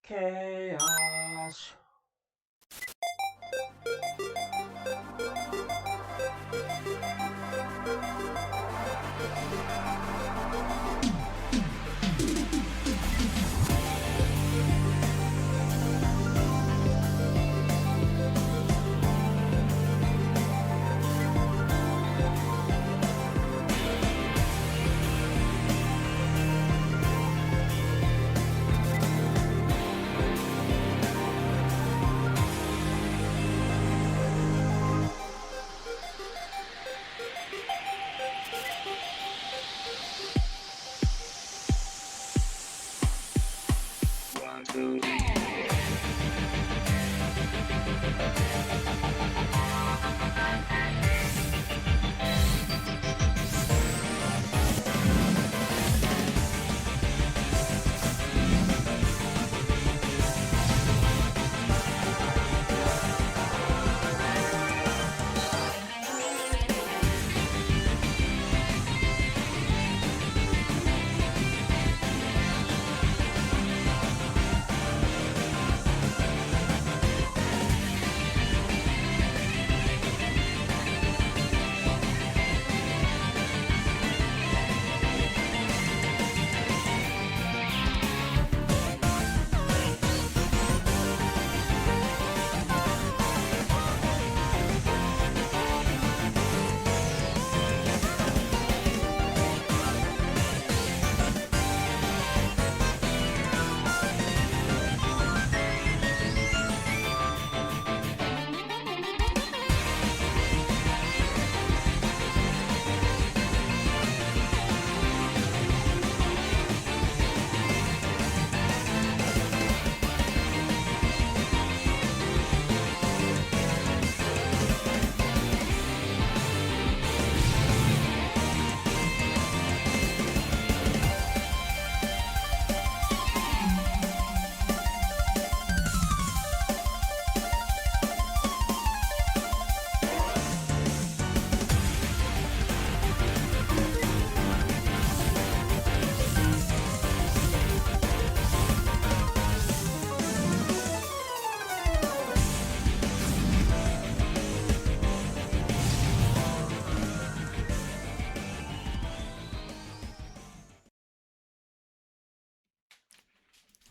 Chaos.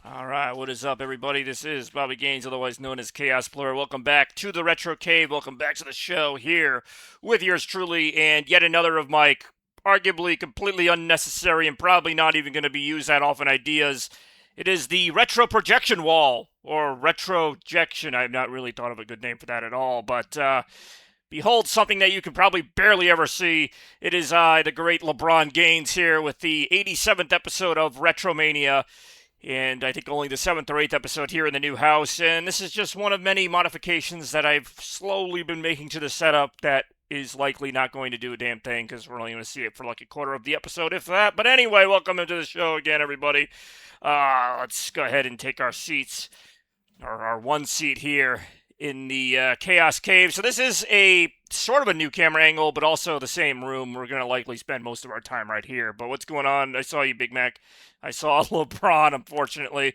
All right, what is up, everybody? This is Bobby Gaines, otherwise known as Chaos Blur. Welcome back to the Retro Cave. Welcome back to the show here with yours truly, and yet another of my arguably completely unnecessary and probably not even going to be used that often ideas. It is the Retro Projection Wall, or Retrojection. I've not really thought of a good name for that at all, but behold something that you can probably barely ever see. It is the great LeBron Gaines here with the 87th episode of Retromania, and I think only the 7th or 8th episode here in the new house. And this is just one of many modifications that I've slowly been making to the setup that is likely not going to do a damn thing because we're only going to see it for like a quarter of the episode, if that. But anyway, welcome into the show again, everybody. Let's go ahead and take our seats, or our one seat here in the Chaos Cave. So this is a sort of a new camera angle, but also the same room. We're going to likely spend most of our time right here. But what's going on? I saw you, Big Mac. I saw LeBron, unfortunately.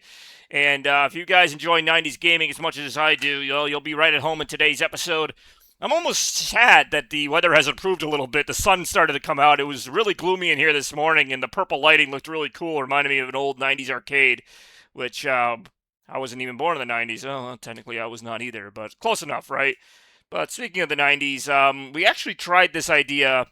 And if you guys enjoy 90s gaming as much as I do, you'll be right at home in today's episode. I'm almost sad that the weather has improved a little bit. The sun started to come out. It was really gloomy in here this morning, and the purple lighting looked really cool. Reminded me of an old 90s arcade, which I wasn't even born in the 90s. Oh, well, technically I was not either, but close enough, right? But speaking of the 90s, we actually tried this idea,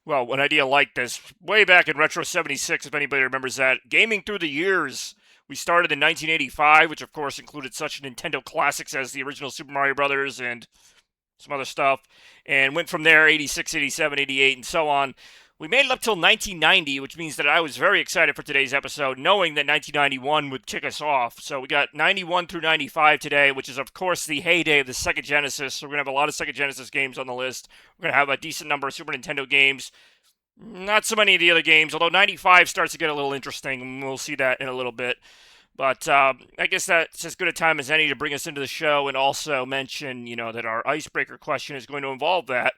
well, an idea like this, way back in Retro 76, if anybody remembers that. Gaming through the years. We started in 1985, which of course included such Nintendo classics as the original Super Mario Brothers and some other stuff, and went from there 86, 87, 88, and so on. We made it up till 1990, which means that I was very excited for today's episode, knowing that 1991 would kick us off. So we got 91 through 95 today, which is, of course, the heyday of the Sega Genesis. So we're going to have a lot of Sega Genesis games on the list. We're going to have a decent number of Super Nintendo games. Not so many of the other games, although 95 starts to get a little interesting. We'll see that in a little bit. But I guess that's as good a time as any to bring us into the show and also mention, that our icebreaker question is going to involve that.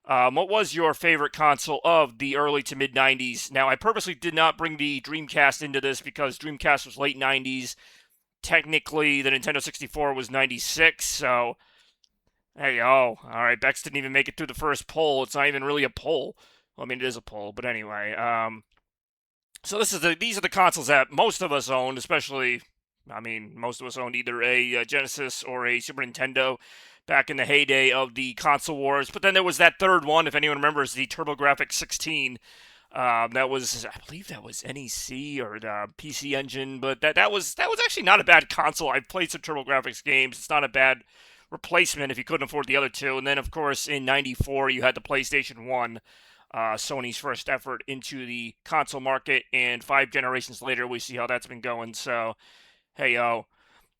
What was your favorite console of the early to mid 90s? Now, I purposely did not bring the Dreamcast into this because Dreamcast was late 90s. technically the Nintendo 64 was 96, so hey, oh, all right, Bex didn't even make it through the first poll. It's not even really a poll. Well, I mean, it is a poll, but anyway. So these are the consoles that most of us owned, especially, I mean, most of us owned either a Genesis or a Super Nintendo back in the heyday of the console wars. But then there was that third one, if anyone remembers, the TurboGrafx 16. That was, I believe that was NEC or the PC Engine, but that was actually not a bad console. I've played some TurboGrafx games. It's not a bad replacement if you couldn't afford the other two. And then, of course, in '94, you had the PlayStation 1, Sony's first effort into the console market. And 5 generations later, we see how that's been going. So, hey, yo.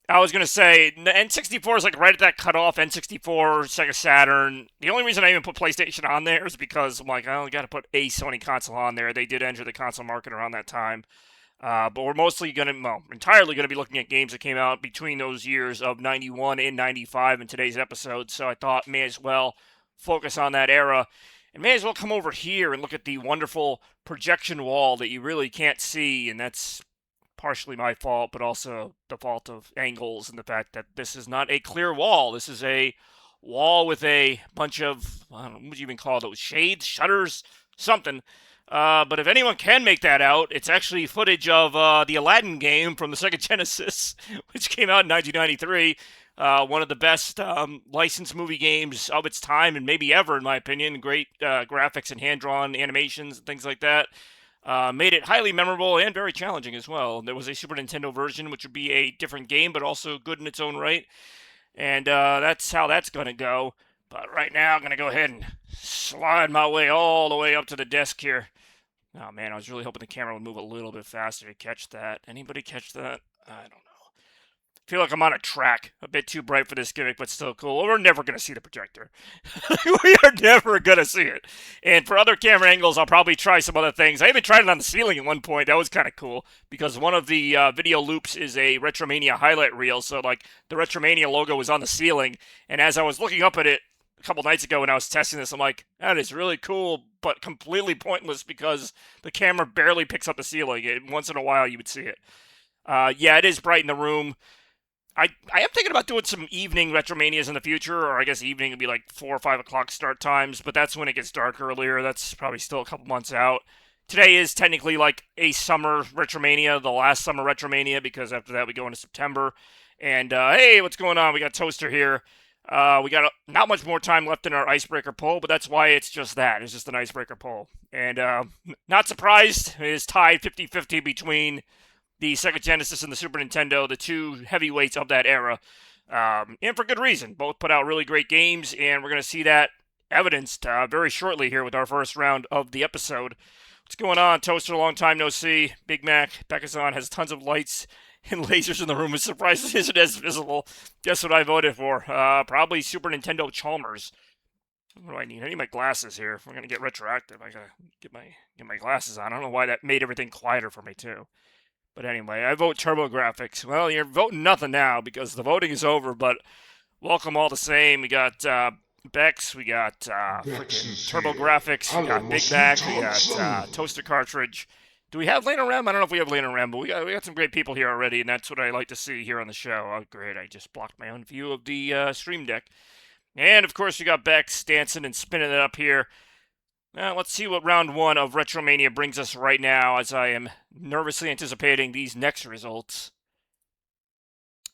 I was going to say, the N64 is like right at that cutoff, N64, Sega Saturn. The only reason I even put PlayStation on there is because I'm like, I only got to put a Sony console on there. They did enter the console market around that time. But we're mostly going to, well, entirely going to be looking at games that came out between those years of 91 and 95 in today's episode. So I thought may as well focus on that era. And may as well come over here and look at the wonderful projection wall that you really can't see. And that's partially my fault, but also the fault of angles and the fact that this is not a clear wall. This is a wall with a bunch of, I don't know, what would you even call those? Shades, shutters, something. But if anyone can make that out, it's actually footage of the Aladdin game from the Sega Genesis, which came out in 1993. One of the best licensed movie games of its time and maybe ever, in my opinion. Great graphics and hand-drawn animations and things like that. Made it highly memorable and very challenging as well. There was a Super Nintendo version, which would be a different game, but also good in its own right. And that's how that's going to go. But right now, I'm going to go ahead and slide my way all the way up to the desk here. Oh, man, I was really hoping the camera would move a little bit faster to catch that. Anybody catch that? I don't know. I feel like I'm on a track. A bit too bright for this gimmick, but still cool. We're never going to see the projector. We are never going to see it. And for other camera angles, I'll probably try some other things. I even tried it on the ceiling at one point. That was kind of cool because one of the video loops is a Retromania highlight reel. So, like, the Retromania logo was on the ceiling. And as I was looking up at it a couple nights ago when I was testing this, I'm like, that is really cool, but completely pointless because the camera barely picks up the ceiling. Once in a while, you would see it. Yeah, it is bright in the room. I am thinking about doing some evening Retromanias in the future, or I guess evening would be like 4 or 5 o'clock start times, but that's when it gets dark earlier. That's probably still a couple months out. Today is technically like a summer Retromania, the last summer Retromania, because after that we go into September. And hey, what's going on? We got Toaster here. We got not much more time left in our icebreaker poll, but that's why it's just that. It's just an icebreaker poll. And not surprised, it is tied 50-50 between the Sega Genesis and the Super Nintendo, the two heavyweights of that era. And for good reason. Both put out really great games, and we're going to see that evidenced very shortly here with our first round of the episode. What's going on, Toaster? Long time no see. Big Mac, Bekazan has tons of lights and lasers in the room. It's surprised it isn't as visible. Guess what I voted for? Probably Super Nintendo Chalmers. What do I need? I need my glasses here. If we're going to get retroactive, I got to get my glasses on. I don't know why that made everything quieter for me, too. But anyway, I vote TurboGrafx. Well, you're voting nothing now because the voting is over, but welcome all the same. We got Bex, we got freaking TurboGrafx, we got Big Mac, we got Toaster Cartridge. Do we have Lena Rem? I don't know if we have Lena Rem, but we got some great people here already, and that's what I like to see here on the show. Oh, great. I just blocked my own view of the stream deck. And, of course, we got Bex dancing and spinning it up here. Let's see what round one of Retromania brings us right now as I am nervously anticipating these next results.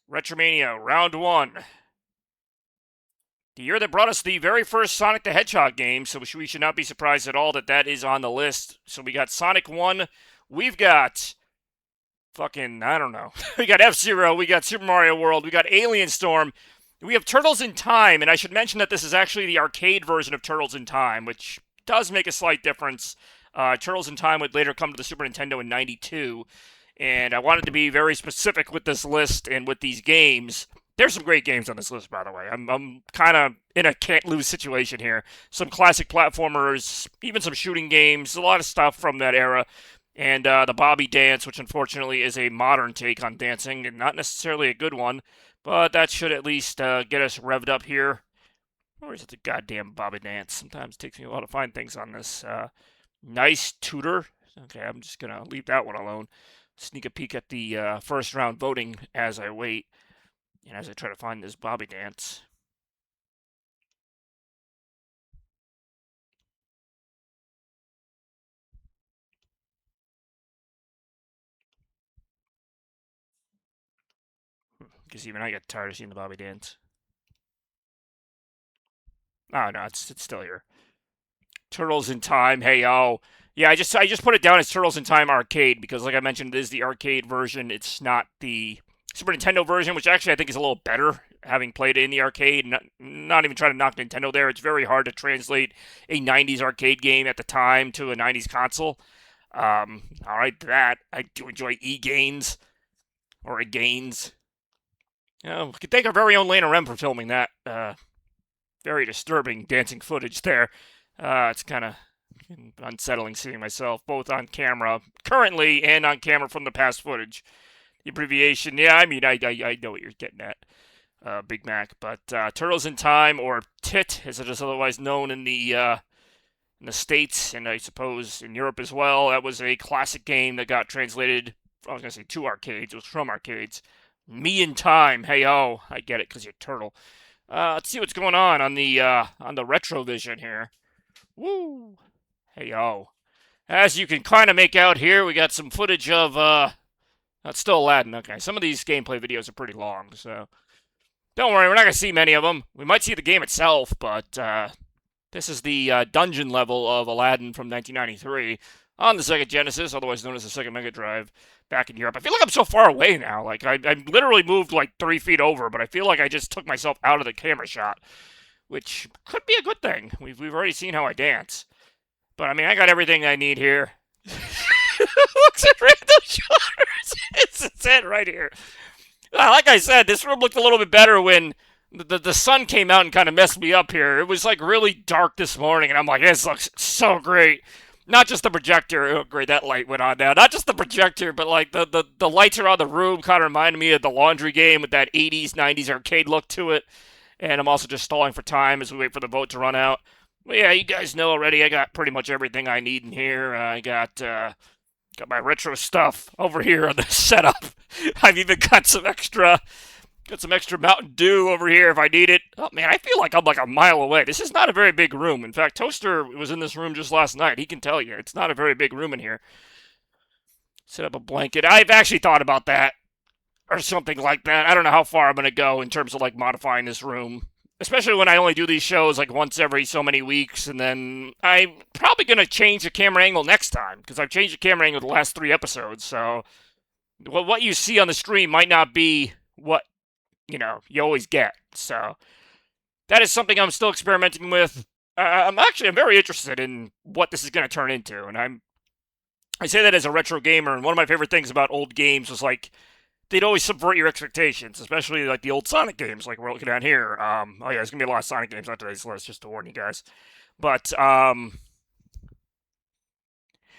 Retromania, round one. The year that brought us the very first Sonic the Hedgehog game, so we should not be surprised at all that that is on the list. So we got Sonic 1, we've got fucking, I don't know. We got F-Zero, we got Super Mario World, we got Alien Storm, we have Turtles in Time, and I should mention that this is actually the arcade version of Turtles in Time, which does make a slight difference. Turtles in Time would later come to the Super Nintendo in '92, and I wanted to be very specific with this list and with these games. There's some great games on this list, by the way. I'm kind of in a can't-lose situation here. Some classic platformers, even some shooting games, a lot of stuff from that era, and the Bobby Dance, which unfortunately is a modern take on dancing, and not necessarily a good one, but that should at least get us revved up here. Or is it the goddamn Bobby Dance? Sometimes it takes me a while to find things on this. Nice Tutor. Okay, I'm just going to leave that one alone. sneak a peek at the first round voting as I wait and as I try to find this Bobby dance. Because even I get tired of seeing the Bobby dance. Oh no, it's still here. Turtles in Time. Hey yo. Yeah, I just put it down as Turtles in Time Arcade because, like I mentioned, it is the arcade version. It's not the Super Nintendo version, which actually I think is a little better. Having played it in the arcade, not even trying to knock Nintendo there. It's very hard to translate a '90s arcade game at the time to a '90s console. All right, that I do enjoy E-Gains or E-Gains. You know, we could thank our very own Lana Rem for filming that. Very disturbing dancing footage there. It's kind of unsettling seeing myself both on camera currently and on camera from the past footage. The abbreviation, yeah, I mean, I know what you're getting at, Big Mac. But Turtles in Time, or TIT, as it is otherwise known in the States and I suppose in Europe as well, that was a classic game that got translated. I was gonna say to arcades. It was from arcades. Me in Time. Hey oh, I get it because you're turtle. Let's see what's going on the Retrovision here. Woo! Hey yo. As you can kind of make out here, we got some footage of that's still Aladdin. Okay, some of these gameplay videos are pretty long, so don't worry, we're not gonna see many of them. We might see the game itself, but this is the dungeon level of Aladdin from 1993 on the Sega Genesis, otherwise known as the Sega Mega Drive, back in Europe. I feel like I'm so far away now. Like I literally moved like 3 feet over, but I feel like I just took myself out of the camera shot, which could be a good thing. We've already seen how I dance, but I mean I got everything I need here. Looks at random shots. It's it right here. Like I said, this room looked a little bit better when the sun came out and kind of messed me up here. It was like really dark this morning, and I'm like, this looks so great. Not just the projector. Oh, great, that light went on now. Not just the projector, but like the lights around the room kind of reminded me of the Laundry game with that 80s, 90s arcade look to it. And I'm also just stalling for time as we wait for the vote to run out. But yeah, you guys know already, I got pretty much everything I need in here. I got my retro stuff over here on the setup. I've even got some extra Mountain Dew over here if I need it. Oh man, I feel like I'm like a mile away. This is not a very big room. In fact, Toaster was in this room just last night. He can tell you it's not a very big room in here. Set up a blanket. I've actually thought about that or something like that. I don't know how far I'm gonna go in terms of like modifying this room. Especially when I only do these shows like once every so many weeks, and then I'm probably going to change the camera angle next time, because I've changed the camera angle the last 3 episodes, so what you see on the stream might not be what, you always get. So that is something I'm still experimenting with. I'm very interested in what this is going to turn into, and I say that as a retro gamer, and one of my favorite things about old games was like, they'd always subvert your expectations, especially like the old Sonic games, like we're looking at here. Oh yeah, there's gonna be a lot of Sonic games on today's list, just to warn you guys. But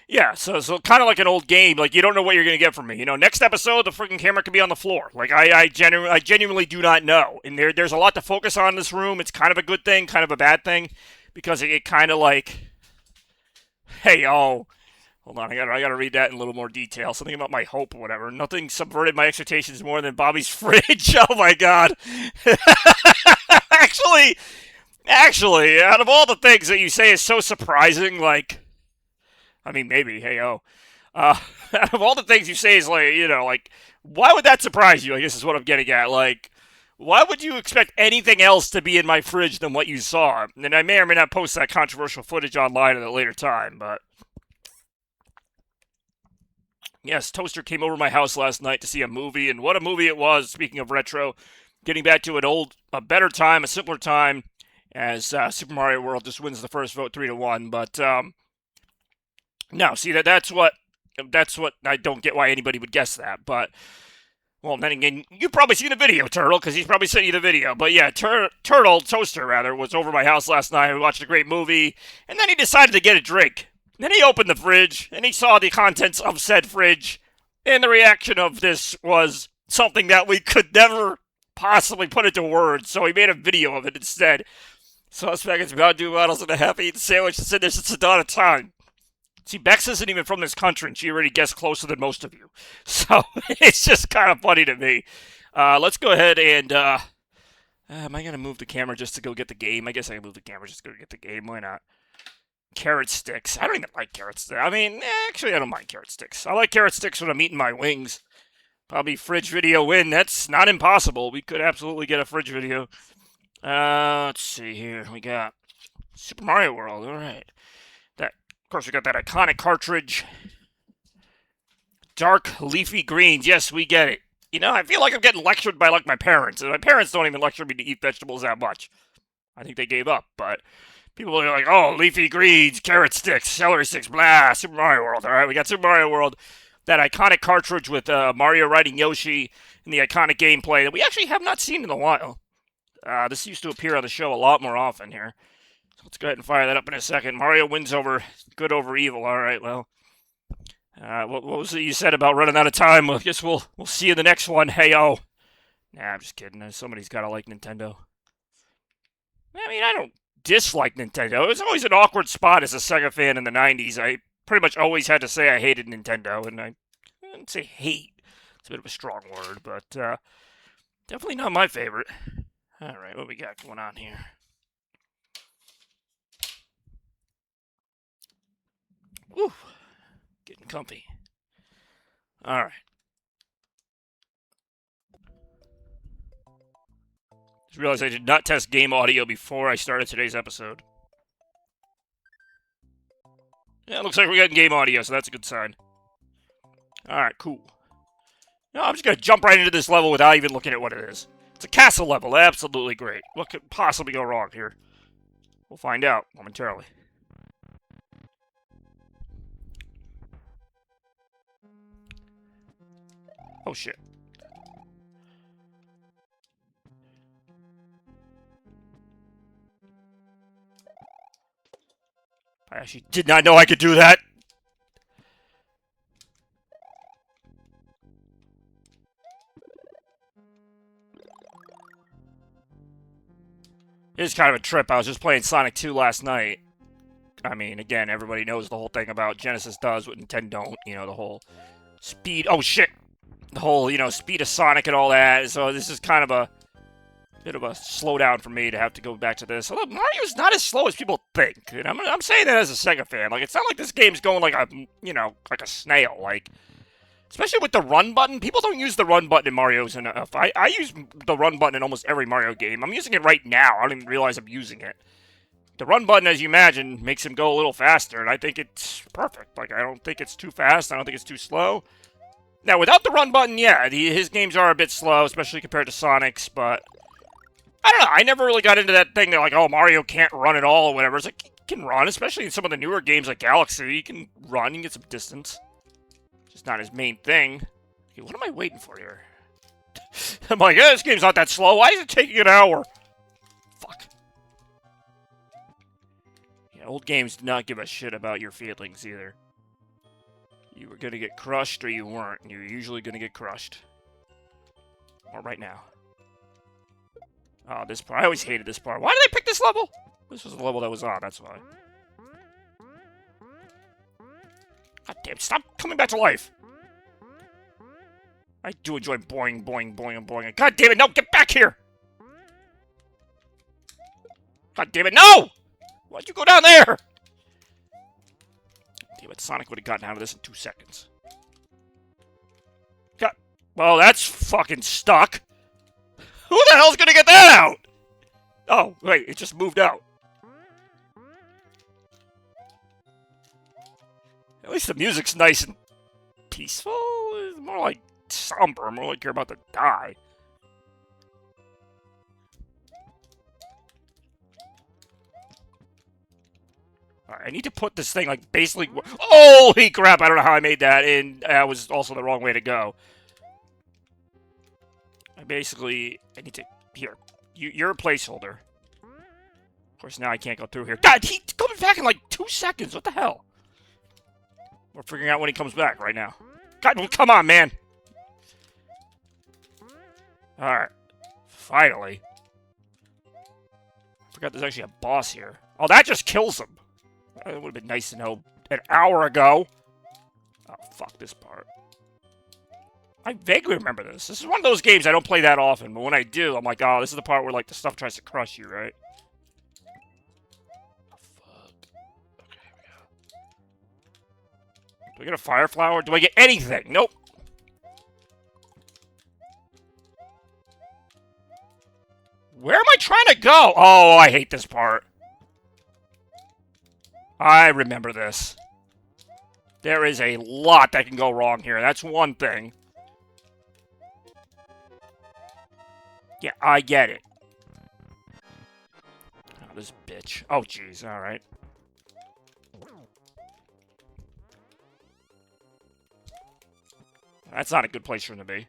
yeah, so kind of like an old game, like you don't know what you're gonna get from me. Next episode the freaking camera could be on the floor. Like I genuinely do not know, and there's a lot to focus on in this room. It's kind of a good thing, kind of a bad thing, because it kind of like, hey oh. Hold on, I gotta read that in a little more detail. Something about my hope or whatever. Nothing subverted my expectations more than Bobby's fridge. Oh my god. actually, out of all the things that you say is so surprising, like, I mean, maybe, hey oh. Out of all the things you say is like, like, why would that surprise you? I guess is what I'm getting at. Like, why would you expect anything else to be in my fridge than what you saw? And I may or may not post that controversial footage online at a later time, but yes, Toaster came over my house last night to see a movie, and what a movie it was. Speaking of retro, getting back to a better time, a simpler time, as Super Mario World just wins the first vote 3-1. But no, see that's what I don't get why anybody would guess that. But well, then again, you've probably seen the video, Turtle, because he's probably sent you the video. But yeah, Toaster rather, was over my house last night. We watched a great movie, and then he decided to get a drink. Then he opened the fridge, and he saw the contents of said fridge, and the reaction of this was something that we could never possibly put into words, so he made a video of it instead. Sauce packets, Mountain Dew bottles, and a half-eaten sandwich that's in there since the dawn of time. See, Bex isn't even from this country, and she already guessed closer than most of you. So it's just kind of funny to me. Let's go ahead and. Am I going to move the camera just to go get the game? I guess I can move the camera just to go get the game. Why not? Carrot sticks. I don't even like carrot sticks. I mean, actually, I don't mind carrot sticks. I like carrot sticks when I'm eating my wings. Probably fridge video win. That's not impossible. We could absolutely get a fridge video. Let's see here. We got Super Mario World. All right. Of course, we got that iconic cartridge. Dark leafy greens. Yes, we get it. You know, I feel like I'm getting lectured by, like, my parents. And my parents don't even lecture me to eat vegetables that much. I think they gave up, but people are like, oh, leafy greens, carrot sticks, celery sticks, blah, Super Mario World. All right, we got Super Mario World, that iconic cartridge with Mario riding Yoshi and the iconic gameplay that we actually have not seen in a while. This used to appear on the show a lot more often here. So let's go ahead and fire that up in a second. Mario wins over good over evil. All right, well. What was it you said about running out of time? Well, I guess we'll see you in the next one. Hey-o. Nah, I'm just kidding. Somebody's got to like Nintendo. I mean, I don't dislike Nintendo. It was always an awkward spot as a Sega fan in the 90s. I pretty much always had to say I hated Nintendo, and I didn't say hate. It's a bit of a strong word, but definitely not my favorite. All right, what we got going on here? Woo. Getting comfy. All right. Just realized I did not test game audio before I started today's episode. Yeah, it looks like we're getting game audio, so that's a good sign. Alright, cool. No, I'm just going to jump right into this level without even looking at what it is. It's a castle level. Absolutely great. What could possibly go wrong here? We'll find out momentarily. Oh, shit. I actually did not know I could do that. It is kind of a trip. I was just playing Sonic 2 last night. I mean, again, everybody knows the whole thing about Genesis does what Nintendo don't. You know, the whole speed... Oh, shit! The whole, you know, speed of Sonic and all that. So this is kind of a bit of a slowdown for me to have to go back to this. Although Mario's not as slow as people think. And I'm saying that as a Sega fan. Like, it's not like this game's going like a, you know, like a snail. Like, especially with the run button. People don't use the run button in Mario's enough. I use the run button in almost every Mario game. I'm using it right now. I don't even realize I'm using it. The run button, as you imagine, makes him go a little faster, and I think it's perfect. Like, I don't think it's too fast. I don't think it's too slow. Now, without the run button, yeah, his games are a bit slow, especially compared to Sonic's, but I don't know. I never really got into that thing that, like, oh, Mario can't run at all or whatever. It's like, he can run, especially in some of the newer games like Galaxy. He can run, he can get some distance. Just not his main thing. Okay, what am I waiting for here? I'm like, yeah, this game's not that slow. Why is it taking an hour? Fuck. Yeah, old games do not give a shit about your feelings either. You were gonna get crushed or you weren't. You're usually gonna get crushed. Or right now. Oh, this part. I always hated this part. Why did they pick this level? This was the level that was on, that's why. God damn, stop coming back to life. I do enjoy boing, boing, boing, and boing. God damn it, no, get back here! God damn it, no! Why'd you go down there? Damn it, Sonic would have gotten out of this in 2 seconds. God, well, that's fucking stuck. Who the hell's gonna get that out? Oh, wait, it just moved out. At least the music's nice and peaceful. It's more like somber, more like you're about to die. Alright, I need to put this thing, like, basically... Holy crap, I don't know how I made that, and that was also the wrong way to go. I need to... Here, you're a placeholder. Of course, now I can't go through here. God, he's coming back in, like, 2 seconds. What the hell? We're figuring out when he comes back right now. God, well, come on, man. Alright. Finally. I forgot there's actually a boss here. Oh, that just kills him. It would have been nice to know an hour ago. Oh, fuck this part. I vaguely remember this. This is one of those games I don't play that often, but when I do, I'm like, oh, this is the part where, like, the stuff tries to crush you, right? Oh, fuck. Okay, here we go. Do I get a fire flower? Do I get anything? Nope. Where am I trying to go? Oh, I hate this part. I remember this. There is a lot that can go wrong here. That's one thing. Yeah, I get it. Oh, this bitch. Oh, jeez. All right. That's not a good place for him to be.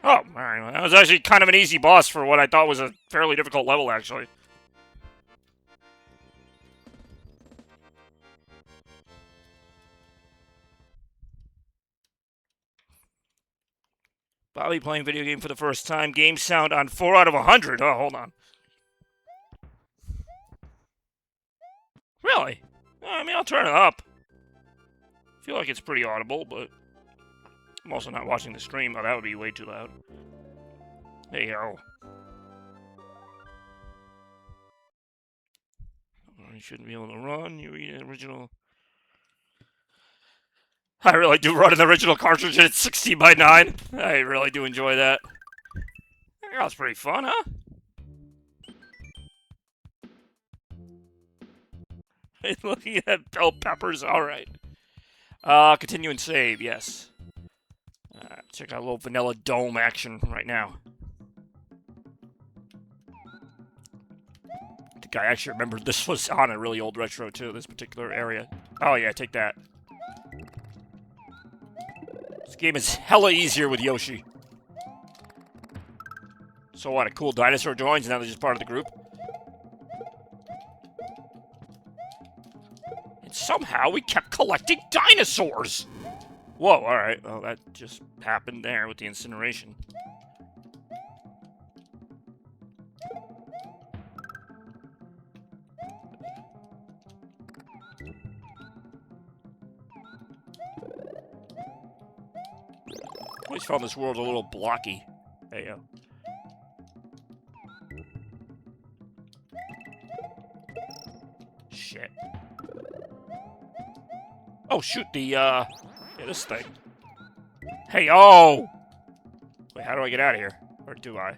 Oh, all right. That was actually kind of an easy boss for what I thought was a fairly difficult level, actually. Bobby playing video game for the first time. Game sound on 4 out of 100. Oh, hold on. Really? I mean, I'll turn it up. I feel like it's pretty audible, but I'm also not watching the stream. Oh, that would be way too loud. There you go. You shouldn't be able to run. You read an original. I really do run an original cartridge and it's 16 by 9. I really do enjoy that. That was pretty fun, huh? Looking at bell peppers, alright. Continue and save, yes. Check out a little vanilla dome action right now. I think I actually remembered this was on a really old retro too, this particular area. Oh yeah, take that. This game is hella easier with Yoshi. So what, a cool dinosaur joins and now they're just part of the group? And somehow we kept collecting dinosaurs! Whoa, alright. Well, that just happened there with the incineration. I always found this world a little blocky. There you go. Shit. Oh, shoot, yeah, this thing. Hey, oh! Wait, how do I get out of here? Or do I?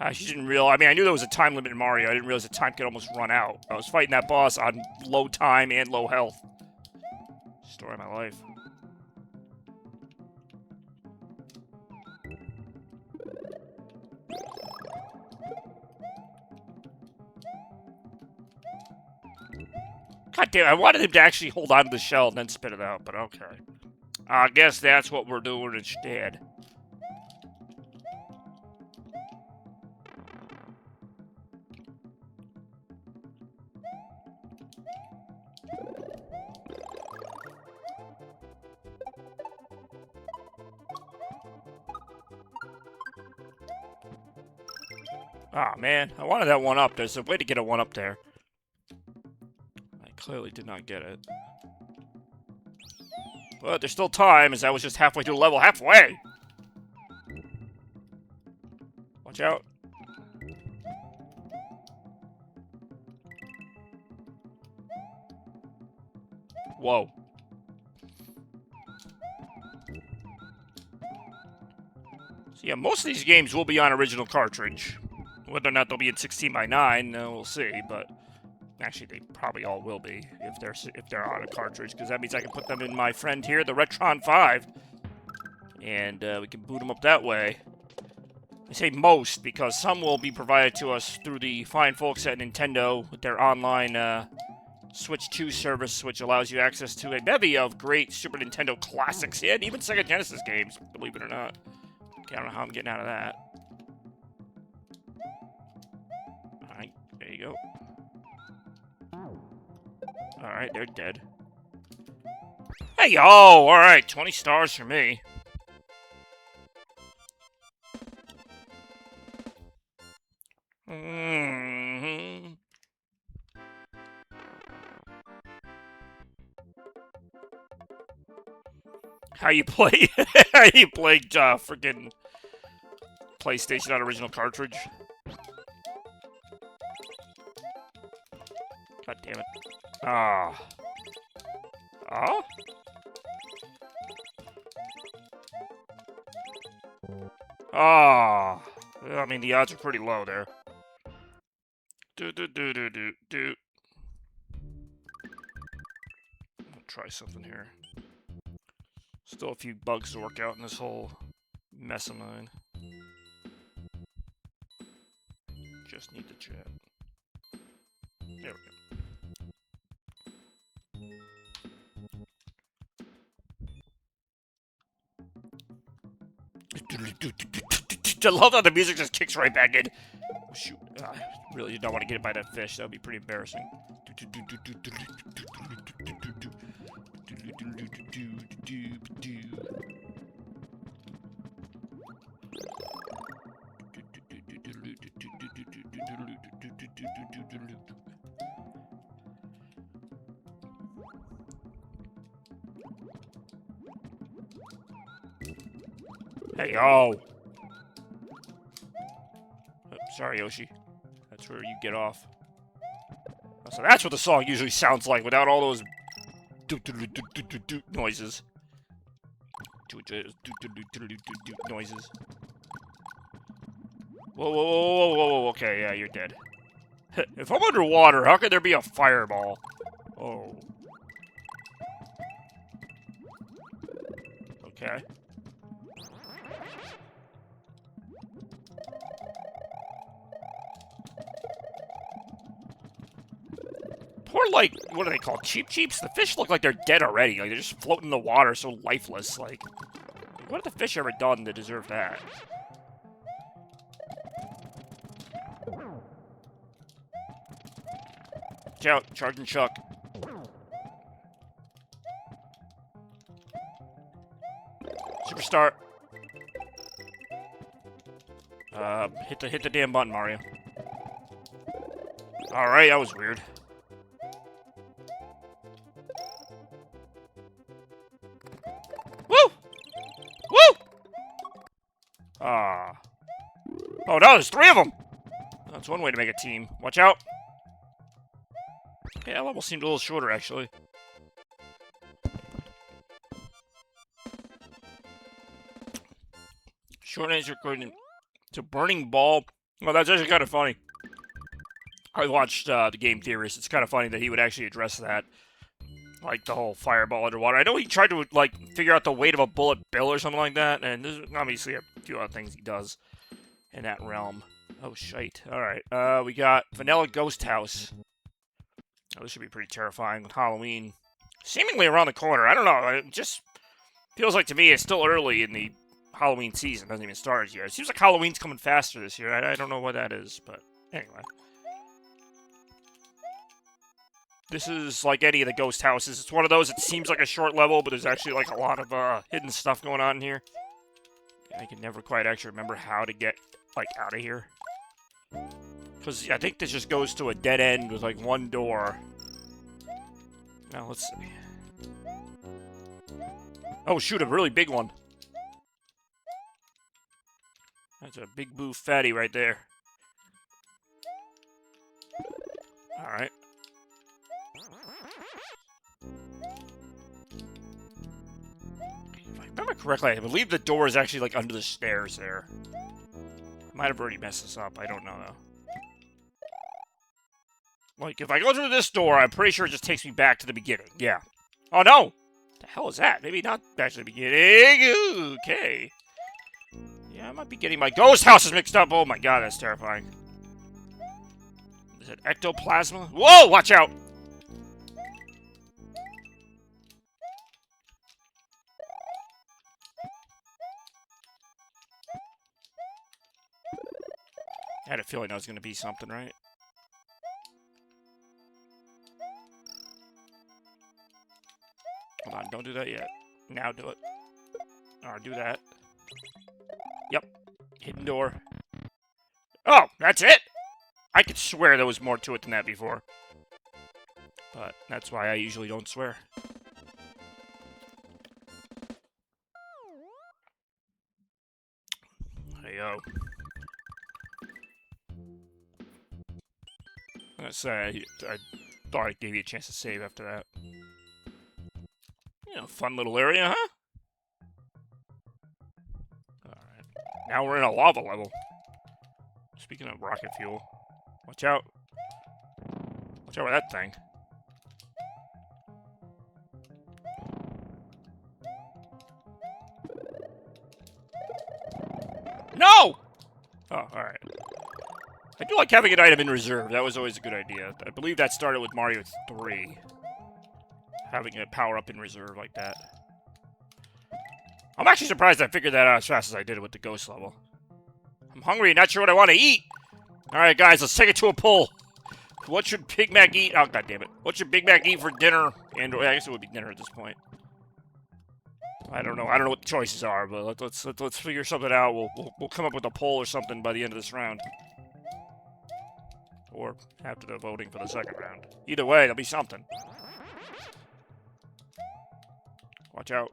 I didn't realize. I mean, I knew there was a time limit in Mario. I didn't realize the time could almost run out. I was fighting that boss on low time and low health. Story of my life. God damn, I wanted him to actually hold on to the shell and then spit it out, but okay. I guess that's what we're doing instead. Ah, man, I wanted that one up. There's a way to get a one up there. I clearly did not get it. But there's still time, as I was just halfway through the level. Halfway! Watch out. Whoa. So yeah, most of these games will be on original cartridge. Whether or not they'll be in 16 by 9, we'll see, but actually they probably all will be if they're on a cartridge, because that means I can put them in my friend here, the Retron 5, and we can boot them up that way. I say most, because some will be provided to us through the fine folks at Nintendo with their online Switch 2 service, which allows you access to a bevy of great Super Nintendo classics, and even Sega Genesis games, believe it or not. Okay, I don't know how I'm getting out of that. Alright, there you go. Alright, they're dead. Hey, yo! Alright, 20 stars for me. Mm-hmm. How you play? How you play? Freaking PlayStation on original cartridge. God damn it! Ah. Oh. Ah. I mean, the odds are pretty low there. Do. I'll try something here. Still a few bugs to work out in this whole mess of mine. Just need the chat. There we go. I love how the music just kicks right back in. Oh, shoot. I really don't want to get hit by that fish. That would be pretty embarrassing. Hey, oh! Sorry, Yoshi. That's where you get off. So that's what the song usually sounds like, without all those noises. Noises. Whoa, okay, yeah, you're dead. If I'm underwater, how could there be a fireball? Oh. Okay. Poor, like, what are they called? Cheeps? The fish look like they're dead already. Like, they're just floating in the water, so lifeless. Like, what have the fish ever done to deserve that? Watch out, charging Chuck. Superstar. Hit the damn button, Mario. Alright, that was weird. Woo! Woo! Ah. Oh no, there's 3 of them! That's one way to make a team. Watch out. Yeah, that level seemed a little shorter, actually. Short answer according to Burning Ball. Well, that's actually kind of funny. I watched the Game Theorist. It's kind of funny that he would actually address that. Like, the whole fireball underwater. I know he tried to, like, figure out the weight of a bullet bill or something like that. And there's obviously a few other things he does in that realm. Oh, shite. Alright. We got Vanilla Ghost House. Oh, this should be pretty terrifying with Halloween seemingly around the corner. I don't know. It just feels like to me it's still early in the Halloween season. It hasn't even started yet. It seems like Halloween's coming faster this year. I don't know what that is, but anyway. This is like any of the ghost houses. It's one of those, it seems like a short level, but there's actually like a lot of hidden stuff going on in here. I can never quite actually remember how to get, like, out of here. Because I think this just goes to a dead end with, like, one door. Now, let's see. Oh, shoot, a really big one. That's a big boo fatty right there. Alright. If I remember correctly, I believe the door is actually, like, under the stairs there. I might have already messed this up. I don't know, though. Like, if I go through this door, I'm pretty sure it just takes me back to the beginning. Yeah. Oh, no! What the hell is that? Maybe not back to the beginning. Okay. Yeah, I might be getting my ghost houses mixed up. Oh my god, that's terrifying. Is it ectoplasma? Whoa! Watch out! I had a feeling that was going to be something, right? Hold on, don't do that yet. Now do it. Or do that. Yep. Hidden door. Oh, that's it? I could swear there was more to it than that before. But that's why I usually don't swear. Hey, yo. I'm gonna say, I thought I gave you a chance to save after that. You know, fun little area, huh? Alright. Now we're in a lava level. Speaking of rocket fuel. Watch out. Watch out with that thing. No! Oh, alright. I do like having an item in reserve. That was always a good idea. I believe that started with Mario 3. Having a power-up in reserve like that. I'm actually surprised I figured that out as fast as I did it with the ghost level. I'm hungry and not sure what I want to eat. Alright, guys, let's take it to a poll. What should Big Mac eat? Oh, God damn it. What should Big Mac eat for dinner? And I guess it would be dinner at this point. I don't know. I don't know what the choices are, but let's figure something out. We'll come up with a poll or something by the end of this round. Or after the voting for the second round. Either way, there'll be something. Watch out.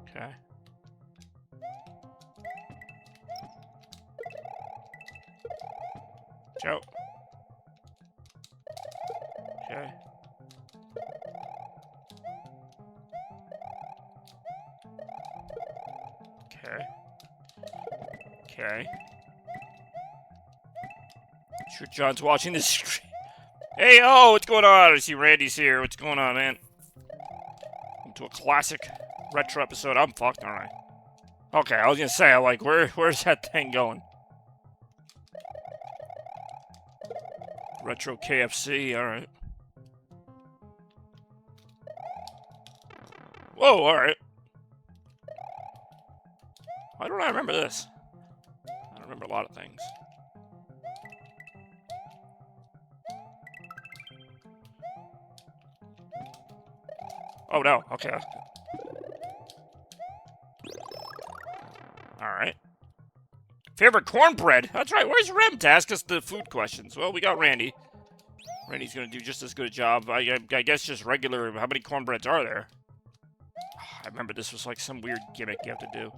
Okay. Watch out. Okay. Okay. Okay. Sure John's watching this screen. Hey, oh, what's going on? I see Randy's here. What's going on, man? Into a classic retro episode. I'm fucked, aren't I? Okay, I was gonna say, like, where's that thing going? Retro KFC, alright. Whoa, alright. Why don't I remember this? I don't remember a lot of things. Oh, no. Okay. Alright. Favorite cornbread? That's right. Where's Rem to ask us the food questions? Well, we got Randy. Randy's gonna do just as good a job. I guess just regular... How many cornbreads are there? I remember this was like some weird gimmick you have to do.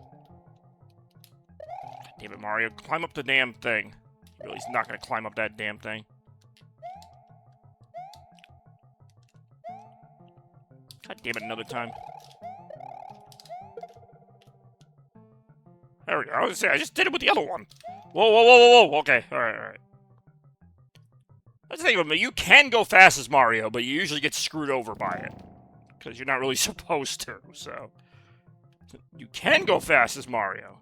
God damn it, Mario. Climb up the damn thing. Really, he's not gonna climb up that damn thing. God damn it, another time. There we go. I was gonna say, I just did it with the other one. Whoa, whoa, whoa, whoa, whoa. Okay, alright, alright. That's the thing about me. You can go fast as Mario, but you usually get screwed over by it. Because you're not really supposed to, so... You can go fast as Mario.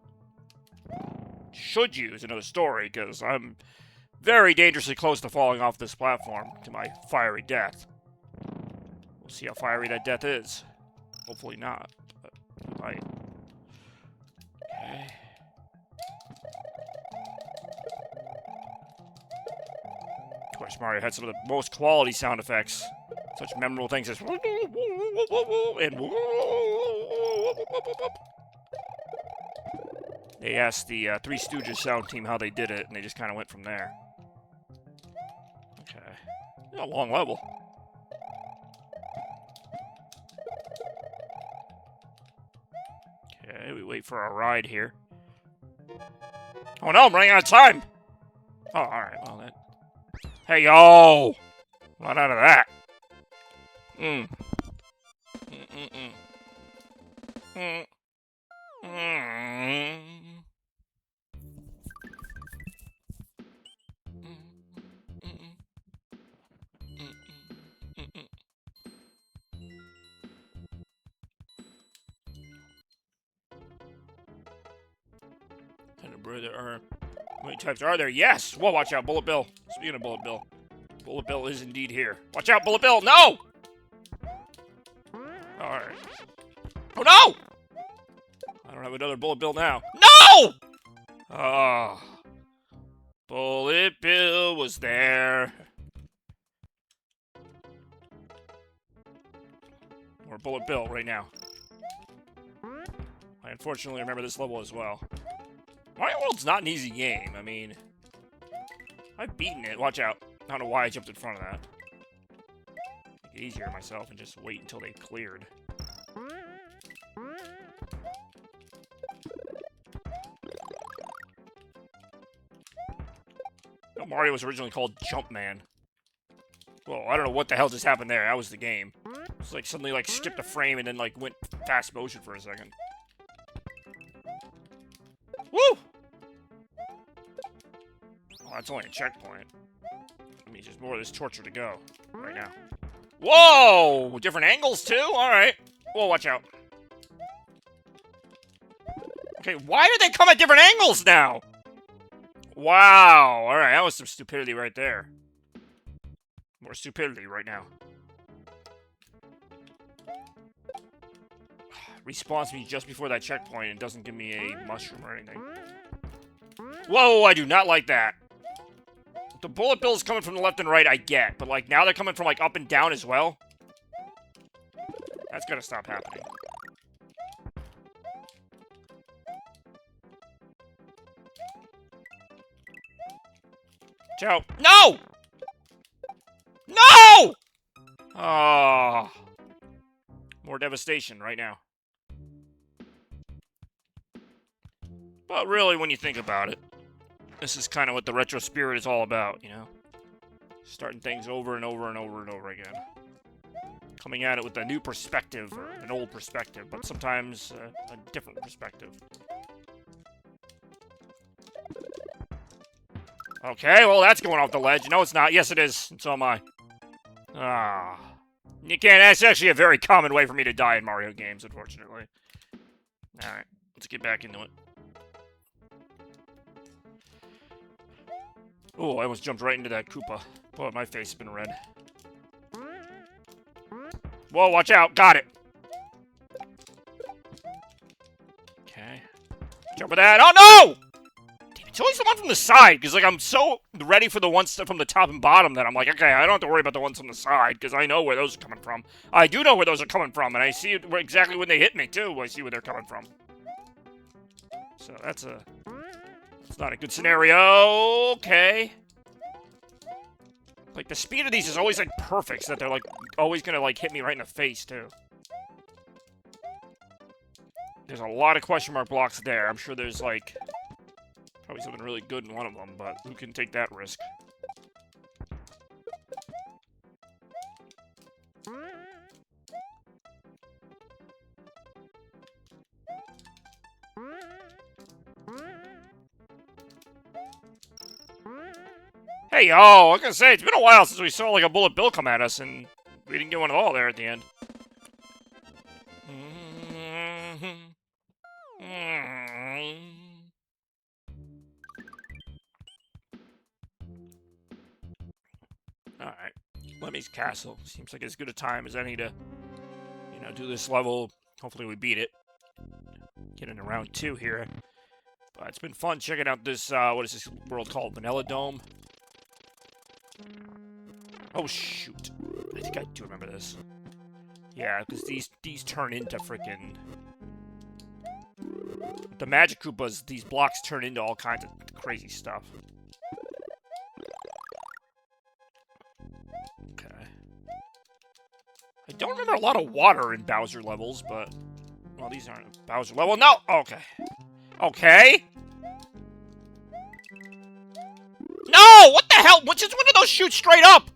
Should you is another story, because I'm very dangerously close to falling off this platform to my fiery death. We'll see how fiery that death is. Hopefully not, but it might. Okay. Of course, Mario had some of the most quality sound effects. Such memorable things as... And... They asked the Three Stooges sound team how they did it, and they just kind of went from there. Okay. A long level. Okay, we wait for our ride here. Oh no, I'm running out of time! Oh, alright, well that... Hey, yo! Not out of that. Mm. Mm-mm-mm. Mm. Mm. There are... How many types are there? Yes! Whoa, watch out, Bullet Bill. Speaking of Bullet Bill. Bullet Bill is indeed here. Watch out, Bullet Bill! No! Alright. Oh, no! I don't have another Bullet Bill now. No! Oh. Bullet Bill was there. Or Bullet Bill right now. I unfortunately remember this level as well. Mario World's not an easy game. I mean, I've beaten it. Watch out. I don't know why I jumped in front of that. Make it easier on myself and just wait until they cleared. No, Mario was originally called Jumpman. Well, I don't know what the hell just happened there. That was the game. It's like suddenly like skipped a frame and then like went fast motion for a second. Woo! Oh, that's only a checkpoint. I mean, there's more of this torture to go right now. Whoa! Different angles too? Alright. Whoa, watch out. Okay, why do they come at different angles now? Wow. Alright, that was some stupidity right there. More stupidity right now. Respawns me just before that checkpoint and doesn't give me a mushroom or anything. Whoa, I do not like that. The bullet bills coming from the left and right, I get. But, like, now they're coming from, like, up and down as well. That's gotta stop happening. Ciao. No! No! Oh. More devastation right now. But really, when you think about it, this is kind of what the retro spirit is all about, you know? Starting things over and over and over and over again. Coming at it with a new perspective, or an old perspective, but sometimes a different perspective. Okay, well, that's going off the ledge. No, it's not. Yes, it is. And so am I. Ah. You can't. That's actually a very common way for me to die in Mario games, unfortunately. Alright, let's get back into it. Oh, I almost jumped right into that Koopa. Boy, my face has been red. Whoa, watch out. Got it. Okay. Jump with that. Oh, no! Damn, it's always the one from the side, because, like, I'm so ready for the ones from the top and bottom that I'm like, okay, I don't have to worry about the ones from the side, because I know where those are coming from. I do know where those are coming from, and I see exactly when they hit me, too. I see where they're coming from. So, that's not a good scenario. Okay. Like, the speed of these is always, like, perfect, so that they're, like, always gonna, like, hit me right in the face, too. There's a lot of question mark blocks there. I'm sure there's, like, probably something really good in one of them, but who can take that risk? Hey, yo, I was gonna say, it's been a while since we saw, like, a bullet bill come at us, and we didn't get one at all there at the end. Alright. Lemmy's Castle. Seems like as good a time as any to, you know, do this level. Hopefully we beat it. Get into round 2 here. But it's been fun checking out this, what is this world called? Vanilla Dome? Oh, shoot. I think I do remember this. Yeah, because these turn into frickin'... The Magic Koopas, these blocks turn into all kinds of crazy stuff. Okay. I don't remember a lot of water in Bowser levels, but... Well, these aren't a Bowser level. No! Okay. Okay! No! What the hell? Just when did those shoot straight up?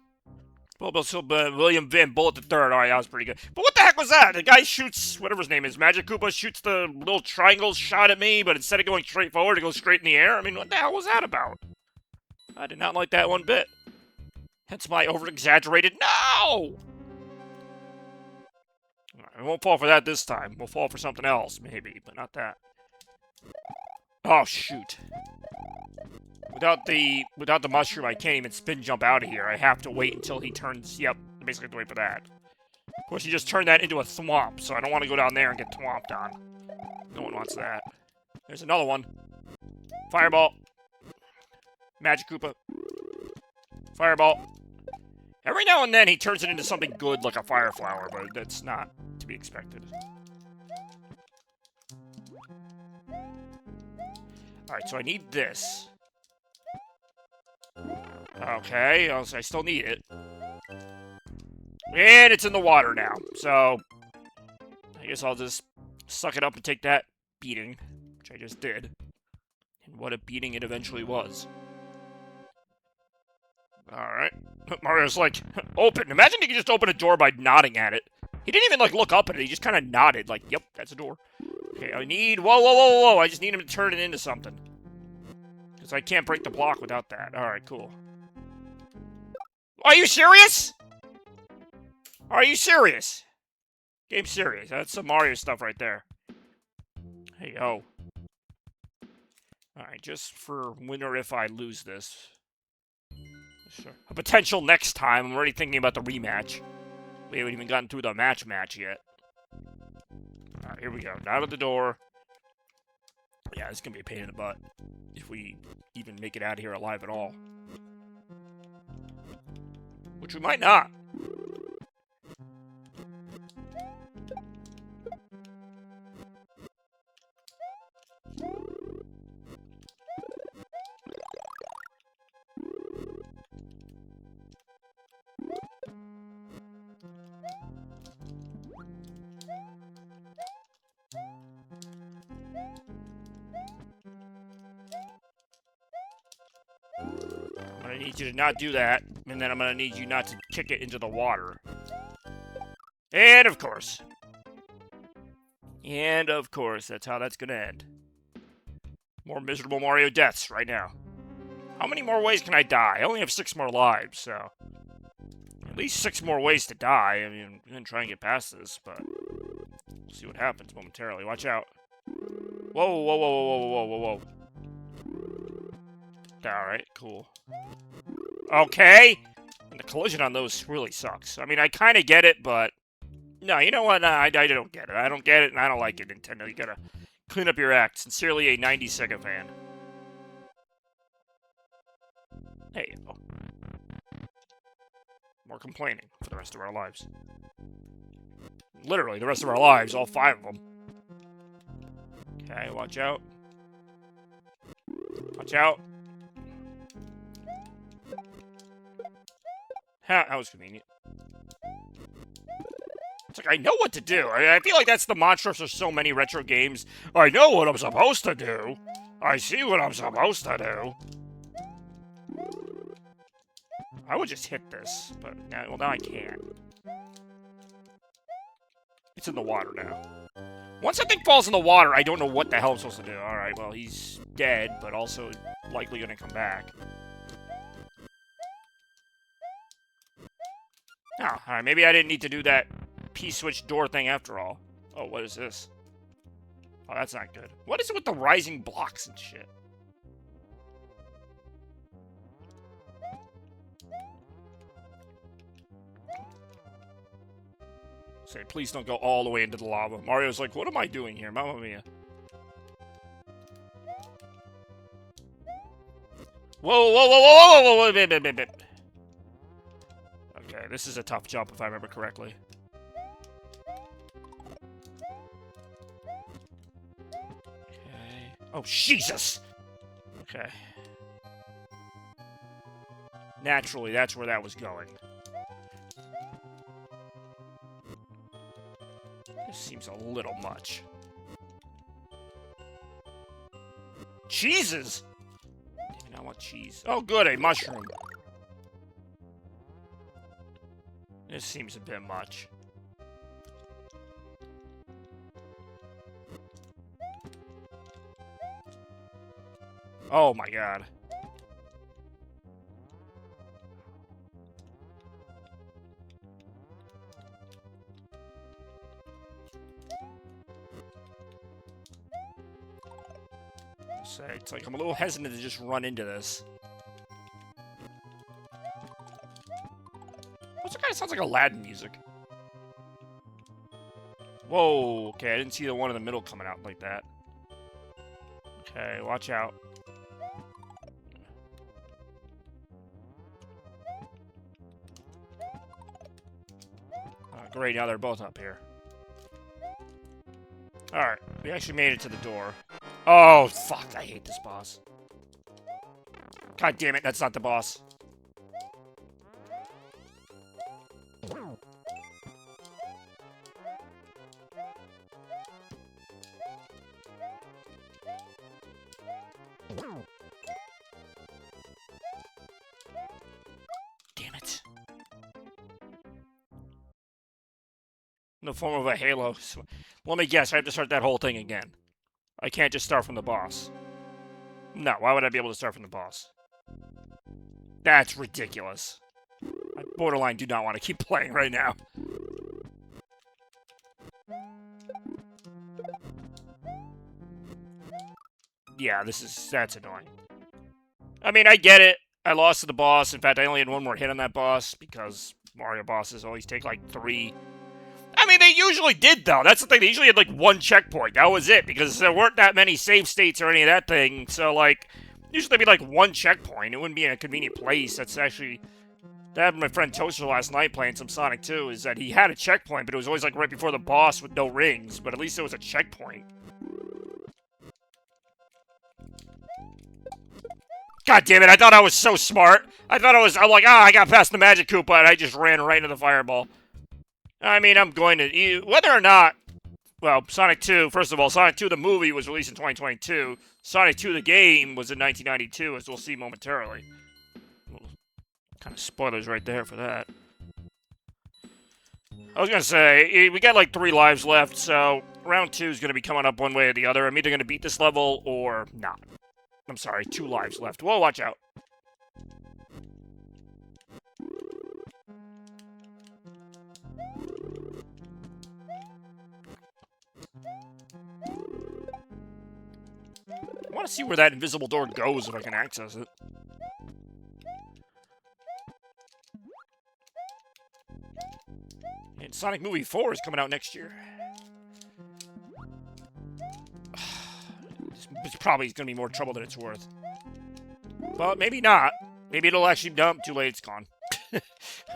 William Van Bullet III. Alright, that was pretty good. But what the heck was that? The guy shoots, whatever his name is, Magic Koopa shoots the little triangle shot at me, but instead of going straight forward, it goes straight in the air? I mean, what the hell was that about? I did not like that one bit. Hence my over-exaggerated no! Right, we won't fall for that this time. We'll fall for something else, maybe, but not that. Oh, shoot. Without the mushroom, I can't even spin jump out of here. I have to wait until he turns... Yep, basically have to wait for that. Of course, he just turned that into a thwomp, so I don't want to go down there and get thwomped on. No one wants that. There's another one. Fireball. Magic Koopa. Fireball. Every now and then, he turns it into something good, like a fire flower, but that's not to be expected. Alright, so I need this. Okay, I still need it. And it's in the water now, so I guess I'll just suck it up and take that beating, which I just did. And what a beating it eventually was. Alright. Mario's like, open. Imagine you could just open a door by nodding at it. He didn't even, like, look up at it. He just kind of nodded, like, yep, that's a door. Okay, I need... Whoa, whoa, whoa, whoa. I just need him to turn it into something. Because I can't break the block without that. Alright, cool. Are you serious? Are you serious? Game's serious. That's some Mario stuff right there. Hey, yo. Alright, just for when or if I lose this. Sure. A potential next time. I'm already thinking about the rematch. We haven't even gotten through the match yet. Alright, here we go. Out of the door. Yeah, this is gonna be a pain in the butt. If we even make it out of here alive at all. Which we might not. I'm gonna need you to not do that, and then I'm gonna need you not to kick it into the water. And of course. And of course, that's how that's gonna end. More miserable Mario deaths right now. How many more ways can I die? I only have 6 more lives, so... At least 6 more ways to die. I mean, I'm gonna try and get past this, but... We'll see what happens momentarily. Watch out. Whoa, whoa, whoa, whoa, whoa, whoa, whoa, whoa. Alright, cool. Okay! And the collision on those really sucks. I mean, I kind of get it, but... No, you know what? No, I don't get it. I don't get it, and I don't like it, Nintendo. You gotta clean up your act. Sincerely, a 90-second fan. Hey, oh. More complaining for the rest of our lives. Literally, the rest of our lives, all 5 of them. Okay, watch out. Watch out. Ha, that was convenient. It's like, I know what to do. I feel like that's the mantra for so many retro games. I know what I'm supposed to do. I see what I'm supposed to do. I would just hit this, but well, now I can't. It's in the water now. Once that thing falls in the water, I don't know what the hell I'm supposed to do. Alright, well, he's dead, but also likely gonna come back. Oh, alright, maybe I didn't need to do that P-switch door thing after all. Oh, what is this? Oh, that's not good. What is it with the rising blocks and shit? Say, please don't go all the way into the lava. Mario's like, what am I doing here? Mamma mia. Whoa, whoa, whoa, whoa, whoa, whoa, whoa, whoa, whoa. Okay, this is a tough jump if I remember correctly. Okay. Oh, Jesus! Okay. Naturally, that's where that was going. This seems a little much. Cheeses! Damn it, I want cheese. Oh, good, a mushroom. This seems a bit much. Oh my god. It's like I'm a little hesitant to just run into this. Also kind of sounds like Aladdin music. Whoa, okay, I didn't see the one in the middle coming out like that. Okay, watch out. Great, now they're both up here. Alright, we actually made it to the door. Oh, fuck, I hate this boss. God damn it, that's not the boss. in the form of a halo. So, let me guess, I have to start that whole thing again. I can't just start from the boss. No, why would I be able to start from the boss? That's ridiculous. I borderline do not want to keep playing right now. Yeah, that's annoying. I mean, I get it. I lost to the boss. In fact, I only had one more hit on that boss because Mario bosses always take like 3. I mean, they usually did, though. That's the thing. They usually had like 1 checkpoint. That was it because there weren't that many save states or any of that thing. So, like, usually there'd be like 1 checkpoint. It wouldn't be in a convenient place. That's actually... That happened to my friend Toaster last night playing some Sonic 2, is that he had a checkpoint, but it was always like right before the boss with no rings. But at least it was a checkpoint. God damn it, I thought I was so smart. I'm like, I got past the Magic Koopa, and I just ran right into the fireball. I mean, I'm going to, whether or not, well, Sonic 2, first of all, Sonic 2 the movie was released in 2022. Sonic 2 the game was in 1992, as we'll see momentarily. Kind of spoilers right there for that. I was going to say, we got like 3 lives left, so round 2 is going to be coming up one way or the other. I'm either going to beat this level or not. I'm sorry, 2 lives left. Whoa, watch out. I want to see where that invisible door goes if I can access it. And Sonic Movie 4 is coming out next year. It's probably going to be more trouble than it's worth. But maybe not. Maybe it'll actually dump. Too late, it's gone.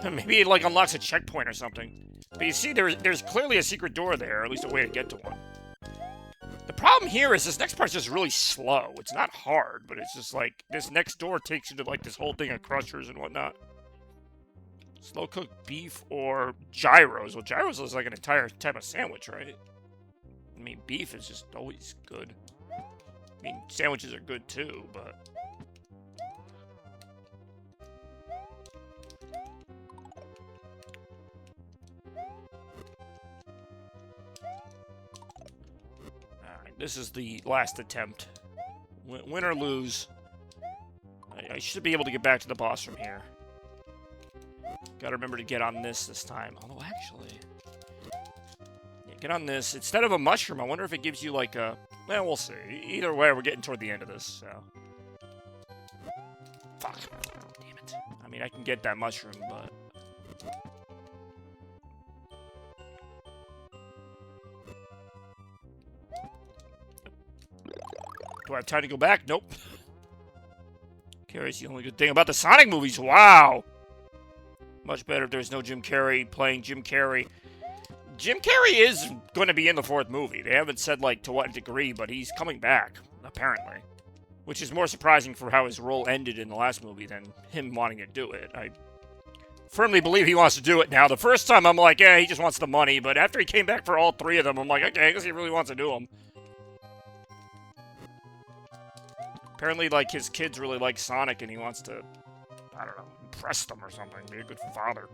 Maybe it, like, unlocks a checkpoint or something. But you see, there's clearly a secret door there, or at least a way to get to one. The problem here is this next part's just really slow. It's not hard, but it's just like, this next door takes you to, like, this whole thing of crushers and whatnot. Slow-cooked beef or gyros. Well, gyros is like an entire type of sandwich, right? I mean, beef is just always good. I mean, sandwiches are good too, but... Alright, this is the last attempt. Win or lose. I should be able to get back to the boss from here. Gotta remember to get on this time. Although, actually... Yeah, get on this. Instead of a mushroom, I wonder if it gives you, like, a... Well, we'll see. Either way, we're getting toward the end of this, so... Fuck. Damn it. I mean, I can get that mushroom, but... Do I have time to go back? Nope. Carrey's the only good thing about the Sonic movies. Wow! Much better if there's no Jim Carrey playing Jim Carrey. Jim Carrey is going to be in the 4th movie. They haven't said, like, to what degree, but he's coming back, apparently. Which is more surprising for how his role ended in the last movie than him wanting to do it. I firmly believe he wants to do it now. The first time, I'm like, yeah, he just wants the money. But after he came back for all 3 of them, I'm like, okay, I guess he really wants to do them. Apparently, like, his kids really like Sonic, and he wants to, I don't know, impress them or something. Be a good father.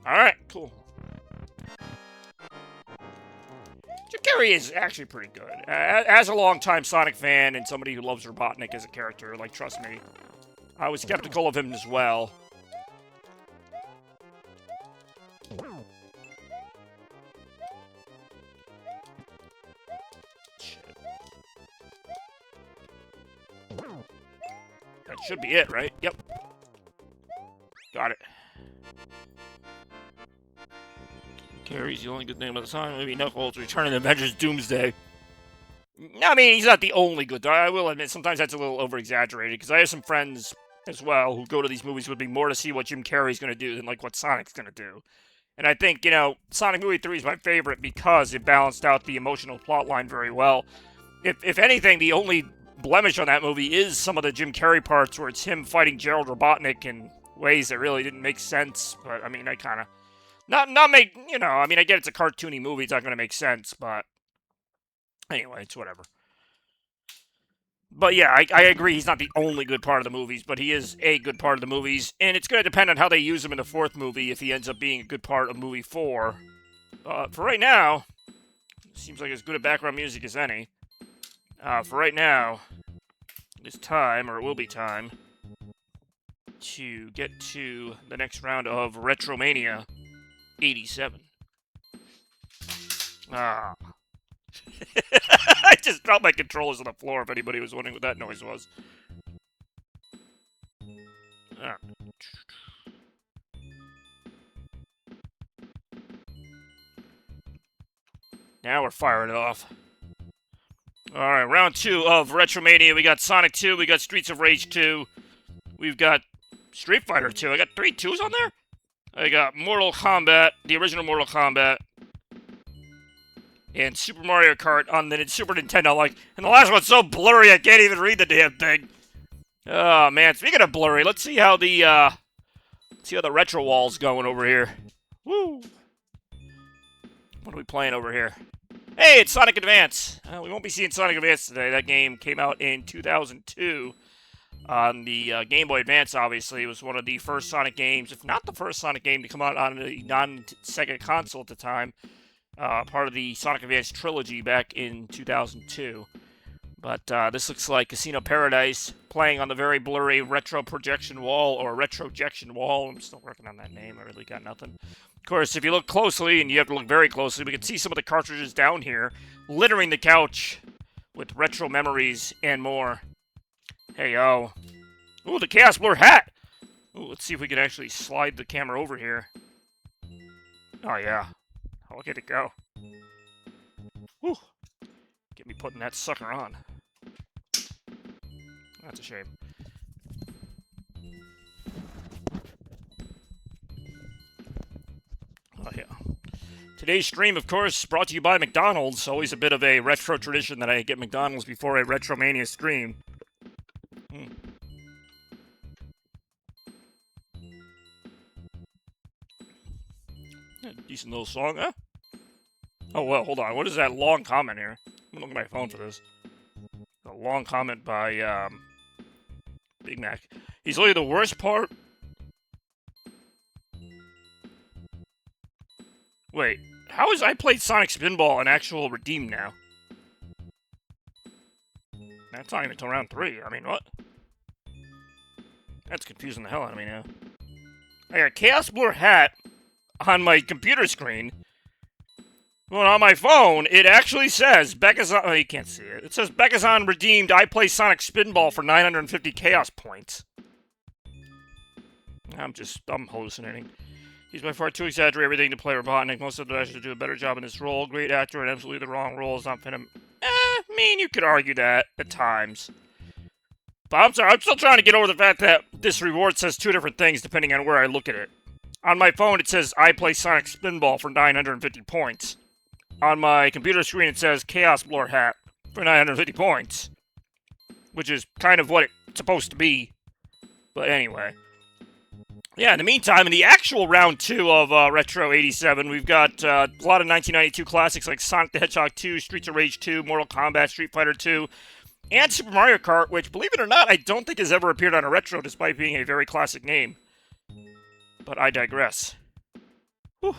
Alright, cool. Jim Carrey is actually pretty good. As a longtime Sonic fan and somebody who loves Robotnik as a character, like, trust me, I was skeptical of him as well. Shit. That should be it, right? Yep. Got it. Carrey's the only good thing about the song. Maybe Knuckles returning to Avengers Doomsday. I mean, he's not the only good thing. I will admit, sometimes that's a little over-exaggerated, because I have some friends as well who go to these movies would be more to see what Jim Carrey's going to do than, like, what Sonic's going to do. And I think, you know, Sonic Movie 3 is my favorite because it balanced out the emotional plotline very well. If anything, the only blemish on that movie is some of the Jim Carrey parts where it's him fighting Gerald Robotnik in ways that really didn't make sense. But, I mean, I kind of... Not make... You know, I mean, I get it's a cartoony movie. It's not going to make sense, but... Anyway, it's whatever. But yeah, I agree he's not the only good part of the movies, but he is a good part of the movies, and it's going to depend on how they use him in the fourth movie if he ends up being a good part of movie 4. For right now, seems like as good a background music as any. For right now, it's time, or it will be time, to get to the next round of Retromania 87. Ah. I just dropped my controllers on the floor if anybody was wondering what that noise was. Ah. Now we're firing it off. Alright, round 2 of Retromania. We got Sonic 2, we got Streets of Rage 2, we've got Street Fighter 2. I got 3 2s on there? I got Mortal Kombat, the original Mortal Kombat, and Super Mario Kart on the Super Nintendo. Like, and the last one's so blurry I can't even read the damn thing. Oh man, speaking of blurry, let's see how the retro wall's going over here. Woo! What are we playing over here? Hey, it's Sonic Advance. We won't be seeing Sonic Advance today. That game came out in 2002 on the Game Boy Advance, obviously. It was one of the first Sonic games, if not the first Sonic game to come out on a non-Sega console at the time. Part of the Sonic Advance trilogy back in 2002. But this looks like Casino Paradise playing on the very blurry retro projection wall, or retrojection wall. I'm still working on that name. I really got nothing. Of course, if you look closely, and you have to look very closely, we can see some of the cartridges down here littering the couch with retro memories and more. Hey, yo. Ooh, the Chaos Blur hat! Ooh, let's see if we can actually slide the camera over here. Oh, yeah. Look at it go. Whew. Get me putting that sucker on. That's a shame. Oh, yeah. Today's stream, of course, brought to you by McDonald's. Always a bit of a retro tradition that I get McDonald's before a Retromania stream. Yeah, decent little song, huh? Oh, well, hold on. What is that long comment here? I'm gonna look at my phone for this. A long comment by, Big Mac. He's only the worst part. Wait, how is I played Sonic Spinball an actual redeem now? That's not even until round 3. I mean, what? That's confusing the hell out of me now. I got Chaos Blur hat on my computer screen. Well, on my phone, it actually says Bekazan. Oh, you can't see it. It says Bekazan redeemed. I play Sonic Spinball for 950 Chaos points. I'm hallucinating. He's by far too exaggerated everything to play Robotnik. Most of the should do a better job in this role. Great actor and absolutely the wrong role is not fit him. I mean, you could argue that at times. But I'm sorry, I'm still trying to get over the fact that this reward says 2 different things depending on where I look at it. On my phone, it says I play Sonic Spinball for 950 points. On my computer screen, it says Chaos Blur hat for 950 points. Which is kind of what it's supposed to be. But anyway. Yeah, in the meantime, in the actual round 2 of Retro 87, we've got a lot of 1992 classics like Sonic the Hedgehog 2, Streets of Rage 2, Mortal Kombat, Street Fighter 2, and Super Mario Kart, which, believe it or not, I don't think has ever appeared on a Retro, despite being a very classic name. But I digress. Whew.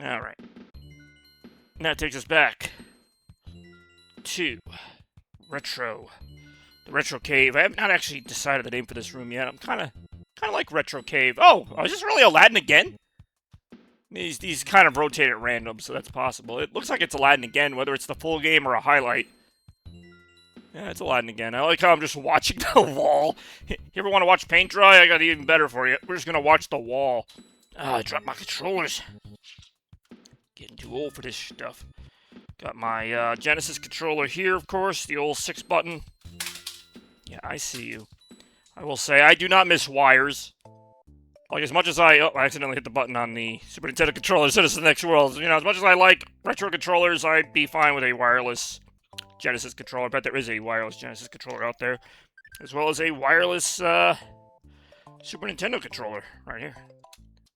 Alright. And that takes us back to Retro. The Retro Cave. I have not actually decided the name for this room yet. I'm kind of like Retro Cave. Oh, is this really Aladdin again? These kind of rotate at random, so that's possible. It looks like it's Aladdin again, whether it's the full game or a highlight. Yeah, it's Aladdin again. I like how I'm just watching the wall. You ever want to watch paint dry? I got it even better for you. We're just going to watch the wall. I dropped my controllers. Getting too old for this stuff. Got my Genesis controller here, of course. The old 6-button. Yeah, I see you. I will say, I do not miss wires. Like, as much as I accidentally hit the button on the Super Nintendo controller, Citizen Next World. You know, as much as I like retro controllers, I'd be fine with a wireless Genesis controller. I bet there is a wireless Genesis controller out there. As well as a wireless, Super Nintendo controller. Right here.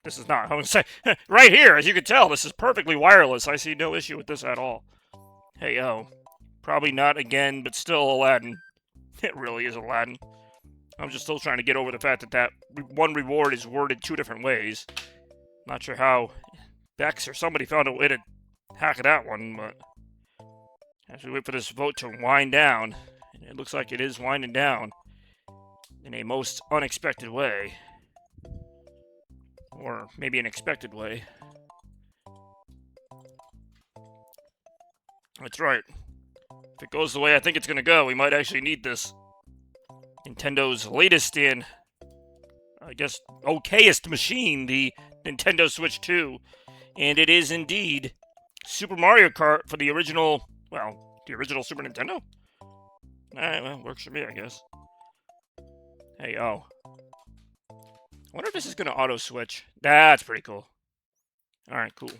This is not, I would say, right here, as you can tell, this is perfectly wireless. I see no issue with this at all. Hey, yo. Probably not again, but still Aladdin. It really is Aladdin. I'm just still trying to get over the fact that that one reward is worded 2 different ways. Not sure how Bex or somebody found a way to hack that one, but as we wait for this vote to wind down, and it looks like it is winding down in a most unexpected way. Or maybe an expected way. That's right. If it goes the way I think it's going to go, we might actually need this. Nintendo's latest and, I guess, okayest machine, the Nintendo Switch 2. And it is indeed Super Mario Kart for the original, well, the original Super Nintendo? Alright, well, works for me, I guess. Hey, oh. I wonder if this is going to auto-switch. That's pretty cool. Alright, cool.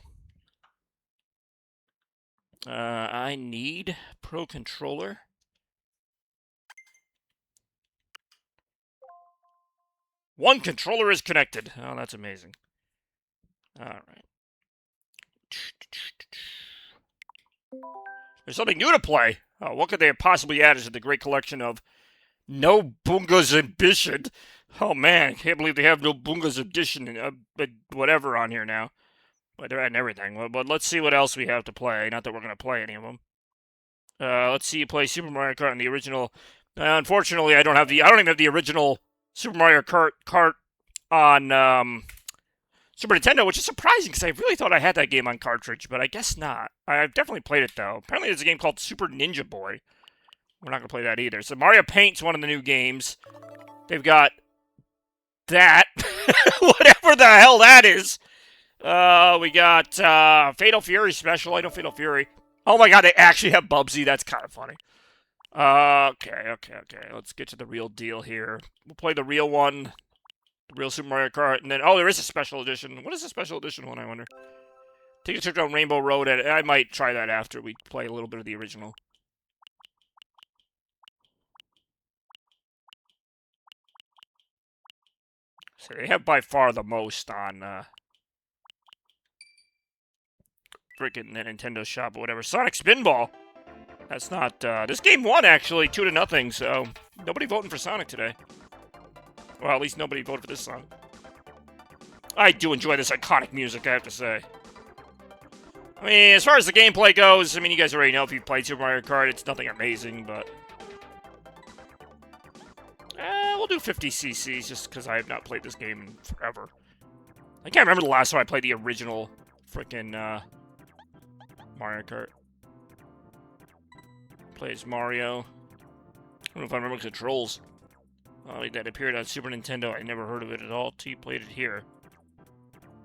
I need Pro Controller. One controller is connected. Oh, that's amazing. Alright. There's something new to play. Oh, what could they have possibly added to the great collection of No Bunga's Ambition? Oh man, can't believe they have No Bunga's Edition, whatever on here now. But they're adding everything. But let's see what else we have to play. Not that we're going to play any of them. Let's see you play Super Mario Kart on the original. Unfortunately, I don't even have the original Super Mario Kart on Super Nintendo, which is surprising because I really thought I had that game on cartridge, but I guess not. I've definitely played it though. Apparently, there's a game called Super Ninja Boy. We're not gonna play that either. So Mario Paint's one of the new games. They've got that, whatever the hell that is. We got Fatal Fury Special. I know Fatal Fury. Oh my god, they actually have Bubsy. That's kind of funny. Okay. Let's get to the real deal here. We'll play the real one. The real Super Mario Kart. And then, oh, there is a special edition. What is the special edition one, I wonder? Take a trip down Rainbow Road. And I might try that after we play a little bit of the original. So they have by far the most on freaking the Nintendo shop or whatever. Sonic Spinball. That's not, this game won, actually, 2-0, so nobody voting for Sonic today. Well, at least nobody voted for this song. I do enjoy this iconic music, I have to say. I mean, as far as the gameplay goes, I mean, you guys already know if you've played Super Mario Kart, it's nothing amazing, but... we'll do 50 cc's, just because I have not played this game in forever. I can't remember the last time I played the original frickin' Mario Kart. Plays Mario. I don't know if I remember the controls. That appeared on Super Nintendo. I never heard of it at all till you played it here.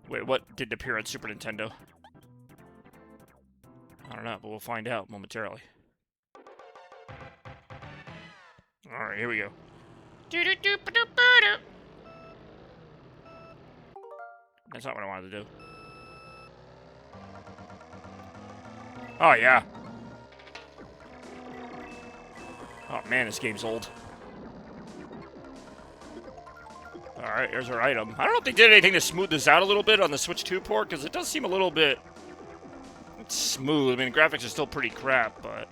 Wait, what did appear on Super Nintendo? I don't know, but we'll find out momentarily. Alright, here we go. That's not what I wanted to do. Oh, yeah. Oh man, this game's old. Alright, here's our item. I don't know if they did anything to smooth this out a little bit on the Switch 2 port, because it does seem a little bit smooth. I mean, the graphics are still pretty crap, but...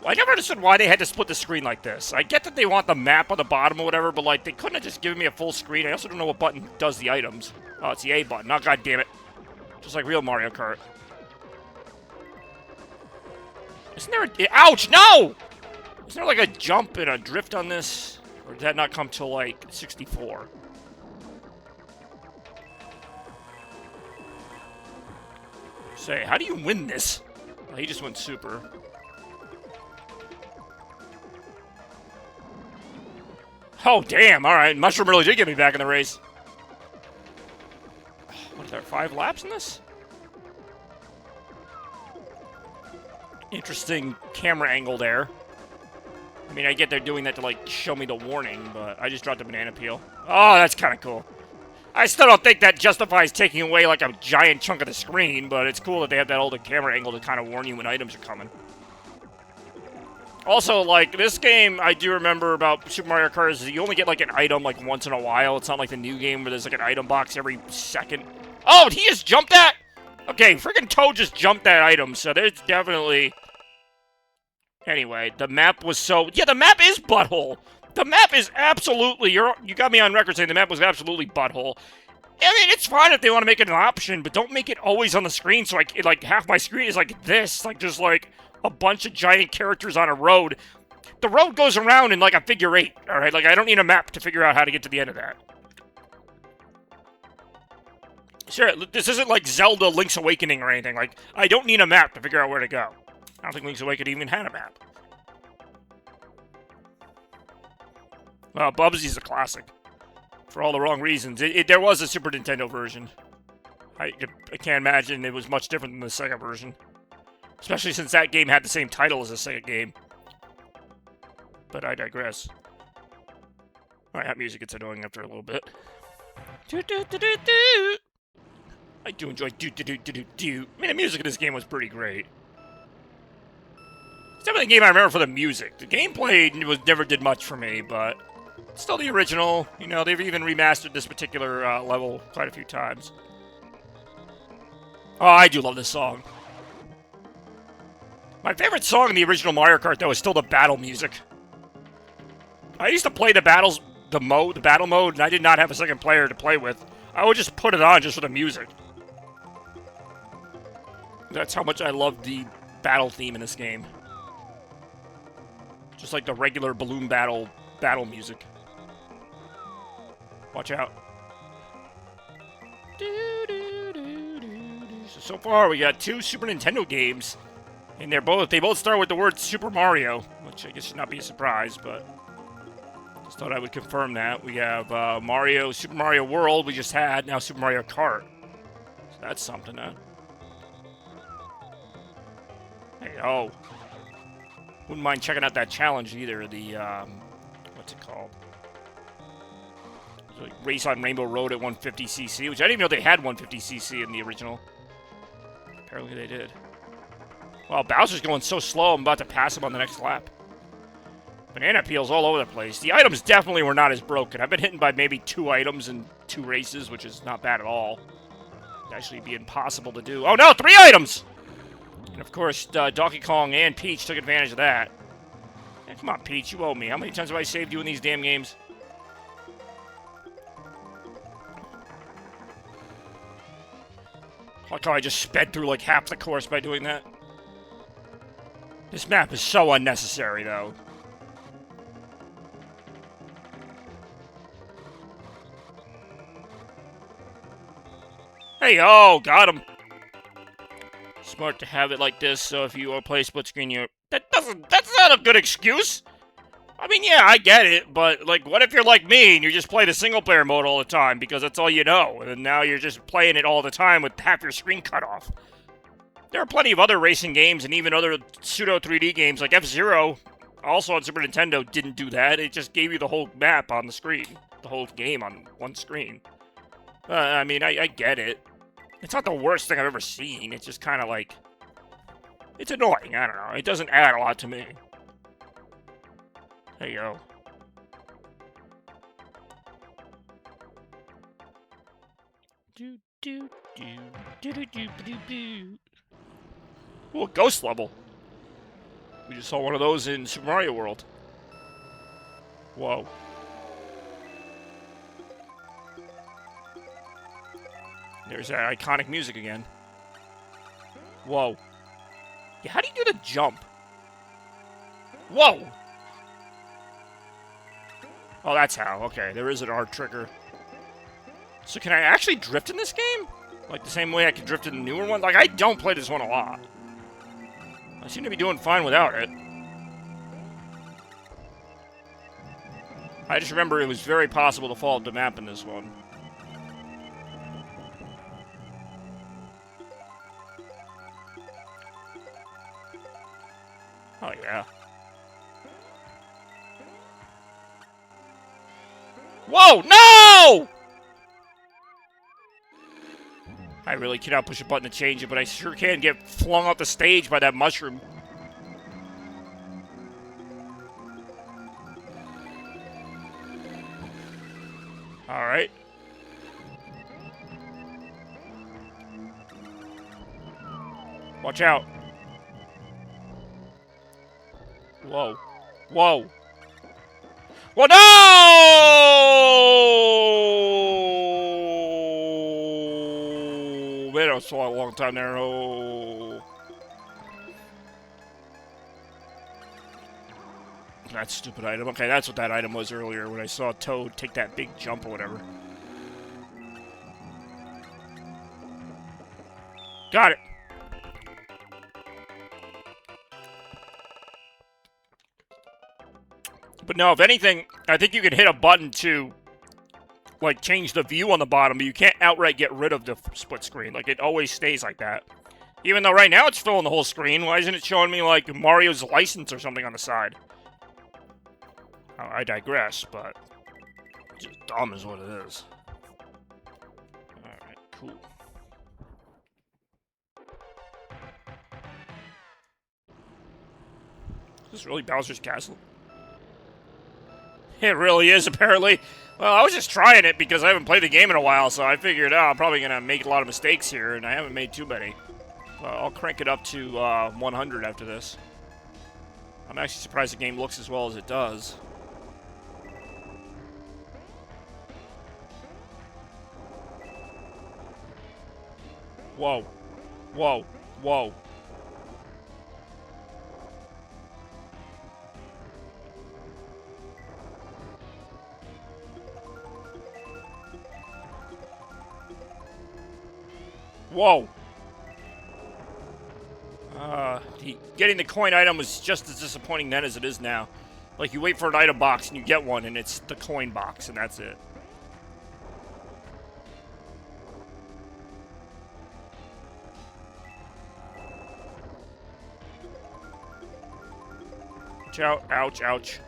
I never understood why they had to split the screen like this. I get that they want the map on the bottom or whatever, but like, they couldn't have just given me a full screen. I also don't know what button does the items. Oh, it's the A button. Oh, god damn it. Just like real Mario Kart. Isn't there a... Ouch! No! Isn't there like a jump and a drift on this? Or did that not come till like 64? Say, how do you win this? Oh, he just went super. Oh, damn. Alright, Mushroom really did get me back in the race. What, are there 5 laps in this? Interesting camera angle there. I mean, I get they're doing that to, like, show me the warning, but I just dropped a banana peel. Oh, that's kind of cool. I still don't think that justifies taking away, like, a giant chunk of the screen, but it's cool that they have that older camera angle to kind of warn you when items are coming. Also, like, this game, I do remember about Super Mario Kart is you only get, like, an item, like, once in a while. It's not like the new game where there's, like, an item box every second. Oh, he just jumped that? Okay, freaking Toad just jumped that item, so there's definitely Anyway, the map was so... Yeah, the map is butthole. The map is absolutely... You got me on record saying the map was absolutely butthole. I mean, it's fine if they want to make it an option, but don't make it always on the screen so like half my screen is like this. Like, just like a bunch of giant characters on a road. The road goes around in like a figure 8, alright? Like, I don't need a map to figure out how to get to the end of that. Sure, this isn't like Zelda Link's Awakening or anything. Like, I don't need a map to figure out where to go. I don't think Link's Awakening even had a map. Well, Bubsy's a classic. For all the wrong reasons. There was a Super Nintendo version. I can't imagine it was much different than the Sega version. Especially since that game had the same title as the Sega game. But I digress. Alright, that music gets annoying after a little bit. I do enjoy do-do-do-do-do-do. I mean, the music in this game was pretty great. It's definitely a game I remember for the music. The gameplay never did much for me, but still the original. You know, they've even remastered this particular level quite a few times. Oh, I do love this song. My favorite song in the original Mario Kart, though, is still the battle music. I used to play the battle mode, and I did not have a second player to play with. I would just put it on just for the music. That's how much I love the battle theme in this game. Just like the regular balloon battle music. Watch out. So far, we got 2 Super Nintendo games, and they both start with the word Super Mario, which I guess should not be a surprise, but just thought I would confirm that. We have Super Mario World we just had, now Super Mario Kart. So that's something, huh? Hey, oh. Wouldn't mind checking out that challenge either, the, what's it called? Like Race on Rainbow Road at 150cc, which I didn't even know they had 150cc in the original. Apparently they did. Wow, Bowser's going so slow, I'm about to pass him on the next lap. Banana peels all over the place. The items definitely were not as broken. I've been hit by maybe 2 items in 2 races, which is not bad at all. It'd actually be impossible to do. Oh no, 3 items! And of course, Donkey Kong and Peach took advantage of that. Yeah, come on, Peach, you owe me. How many times have I saved you in these damn games? Like how I just sped through like half the course by doing that. This map is so unnecessary, though. Hey, oh, got him. Smart to have it like this, so if you play split screen, that's not a good excuse. I mean, yeah, I get it, but, like, what if you're like me and you just play the single-player mode all the time because that's all you know, and now you're just playing it all the time with half your screen cut off? There are plenty of other racing games and even other pseudo 3D games, like F-Zero, also on Super Nintendo, didn't do that. It just gave you the whole map on the screen, the whole game on one screen. I mean, I get it. It's not the worst thing I've ever seen. It's just kind of like... It's annoying, I don't know. It doesn't add a lot to me. Hey, yo. Ooh, a ghost level. We just saw one of those in Super Mario World. Whoa. There's that iconic music again. Whoa. Yeah, how do you do the jump? Whoa! Oh, that's how. Okay, there is an R trigger. So can I actually drift in this game? Like the same way I can drift in the newer one? Like, I don't play this one a lot. I seem to be doing fine without it. I just remember it was very possible to fall off the map in this one. Oh, yeah. Whoa! No! I really cannot push a button to change it, but I sure can get flung off the stage by that mushroom. Alright. Watch out. Whoa. Whoa. Well, no! Man, that was a long time there. Oh. That stupid item. Okay, that's what that item was earlier when I saw Toad take that big jump or whatever. Got it. But no, if anything, I think you can hit a button to, like, change the view on the bottom, but you can't outright get rid of the split screen. Like, it always stays like that. Even though right now it's filling the whole screen, why isn't it showing me, like, Mario's license or something on the side? Oh, I digress, but just dumb is what it is. Alright, cool. Is this really Bowser's Castle? It really is, apparently. Well, I was just trying it because I haven't played the game in a while, so I figured, I'm probably going to make a lot of mistakes here, and I haven't made too many. Well, I'll crank it up to 100 after this. I'm actually surprised the game looks as well as it does. Whoa. Whoa. Whoa. Whoa. Getting the coin item was just as disappointing then as it is now. Like, you wait for an item box and you get one, and it's the coin box, and that's it. Ouch, ouch, ouch.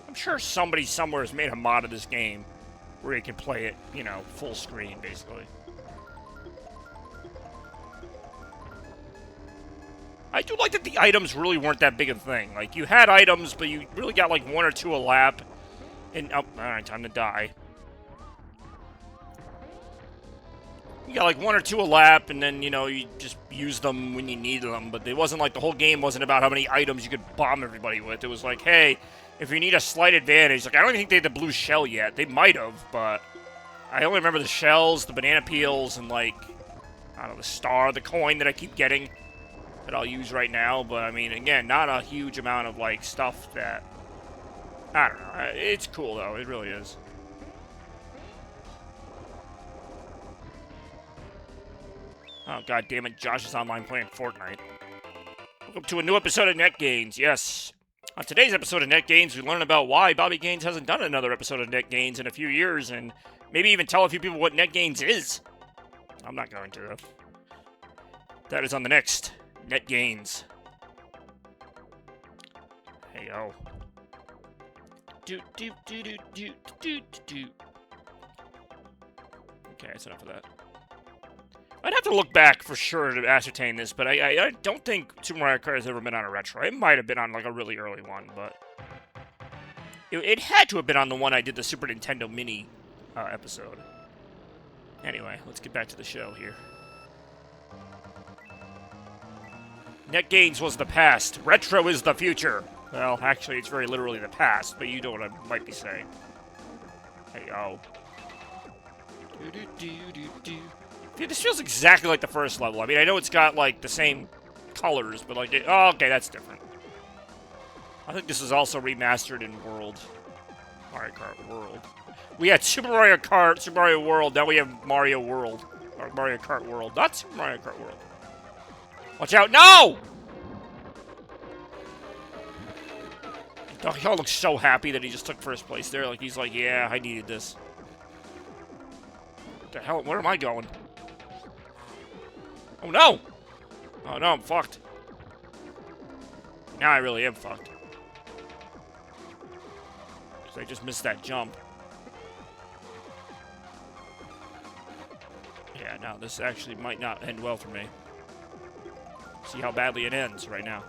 I'm sure somebody somewhere has made a mod of this game where you can play it, you know, full screen, basically. I do like that the items really weren't that big a thing. Like, you had items, but you really got, like, one or two a lap. And, oh, alright, time to die. You got, like, one or two a lap, and then, you know, you just use them when you need them. But it wasn't like the whole game wasn't about how many items you could bomb everybody with. It was like, hey, if you need a slight advantage, like, I don't even think they had the blue shell yet. They might have, but I only remember the shells, the banana peels, and, like, I don't know, the star, the coin that I keep getting that I'll use right now. But, I mean, again, not a huge amount of, like, stuff that, I don't know. It's cool, though. It really is. Oh, god damn it, Josh is online playing Fortnite. Welcome to a new episode of Net Gains, yes. On today's episode of Net Gains, we learn about why Bobby Gaines hasn't done another episode of Net Gains in a few years, and maybe even tell a few people what Net Gains is. I'm not going to, though. That is on the next Net Gains. Hey, yo. Okay, that's enough of that. I'd have to look back for sure to ascertain this, but I don't think Super Mario Kart has ever been on a retro. It might have been on, like, a really early one, but it had to have been on the one I did the Super Nintendo Mini episode. Anyway, let's get back to the show here. Net Gains was the past. Retro is the future. Well, actually, it's very literally the past, but you know what I might be saying. Hey, oh. Dude, this feels exactly like the first level. I mean, I know it's got, like, the same colors, but, like, oh, okay, that's different. I think this is also remastered in World. Mario Kart World. We had Super Mario Kart, Super Mario World, now we have Mario World. Or Mario Kart World. Not Super Mario Kart World. Watch out, no! He all looks so happy that he just took first place there. Like, he's like, yeah, I needed this. What the hell? Where am I going? Oh, no! Oh, no, I'm fucked. Now I really am fucked. Because I just missed that jump. Yeah, no, this actually might not end well for me. See how badly it ends right now.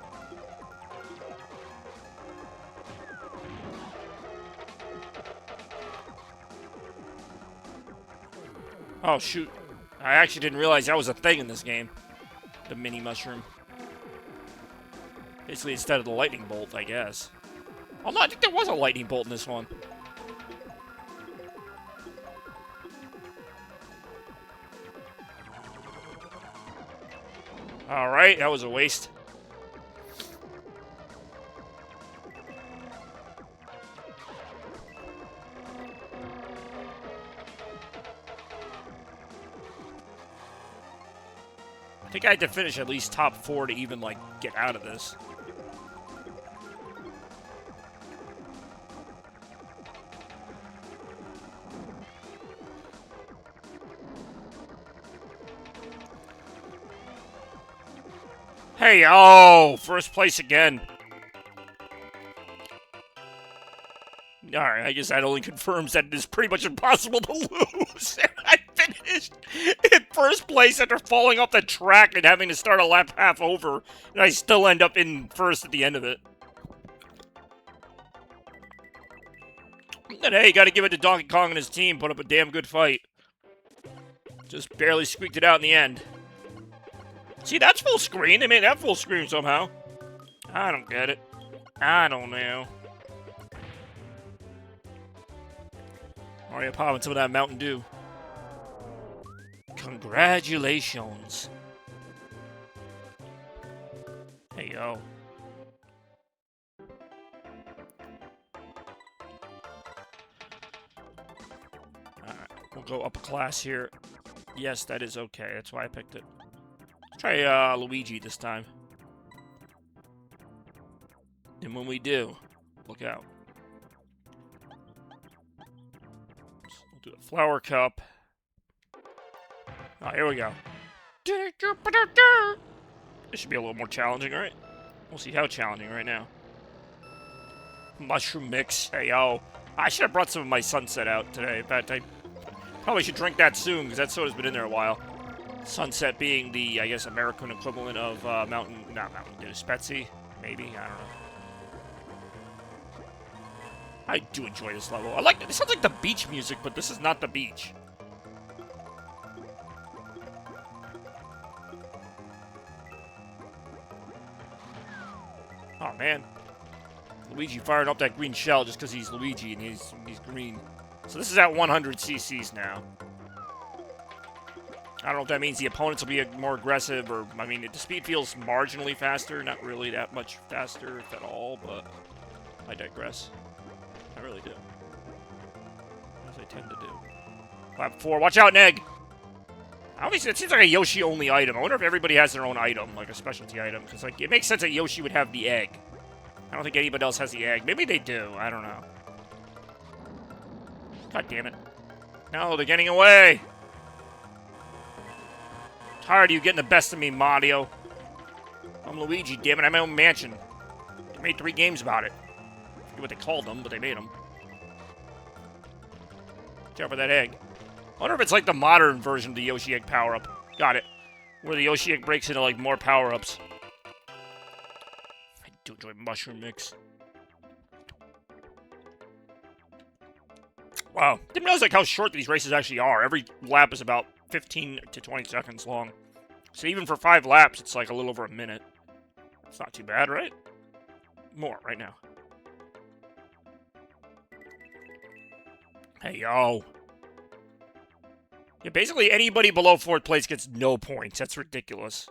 Oh, shoot. I actually didn't realize that was a thing in this game. The mini mushroom. Basically, instead of the lightning bolt, I guess. Oh, no, I think there was a lightning bolt in this one. Alright, that was a waste. I think I had to finish at least top 4 to even, like, get out of this. Hey, oh, first place again. Alright, I guess that only confirms that it is pretty much impossible to lose. I finished in first place after falling off the track and having to start a lap half over, and I still end up in first at the end of it. And hey, you gotta give it to Donkey Kong and his team, put up a damn good fight. Just barely squeaked it out in the end. See, that's full screen. They made that full screen somehow. I don't get it. I don't know. Mario popping some of that Mountain Dew. Congratulations. Hey, yo. Alright, we'll go up a class here. Yes, that is okay. That's why I picked it. Let's try Luigi this time. And when we do, look out. We'll do a flower cup. Oh, here we go. This should be a little more challenging, right? We'll see how challenging right now. Mushroom mix. Hey, yo. I should have brought some of my Sunset out today. In fact, I probably should drink that soon, because that soda's been in there a while. Sunset being the, I guess, American equivalent of not Mountain Dew, Spetsy, maybe, I don't know. I do enjoy this level. I like it. It sounds like the beach music, but this is not the beach. Oh man, Luigi firing up that green shell just because he's Luigi and he's green. So this is at 100 cc's now. I don't know if that means the opponents will be more aggressive, or, I mean, the speed feels marginally faster, not really that much faster, if at all, but I digress. I really do. As I tend to do. Lap 4, watch out, Neg! Obviously, it seems like a Yoshi-only item. I wonder if everybody has their own item, like a specialty item, because, like, it makes sense that Yoshi would have the egg. I don't think anybody else has the egg. Maybe they do, I don't know. God damn it. No, they're getting away! Tired of you getting the best of me, Mario. I'm Luigi, damn it. I'm my own mansion. They made 3 games about it. I forget what they called them, but they made them. Care for that egg. I wonder if it's like the modern version of the Yoshi Egg power-up. Got it. Where the Yoshi Egg breaks into, like, more power-ups. I do enjoy mushroom mix. Wow. Didn't realize, like, how short these races actually are. Every lap is about 15 to 20 seconds long. So even for 5 laps, it's like a little over a minute. It's not too bad, right? More right now. Hey, yo. Yeah, basically anybody below 4th place gets no points. That's ridiculous.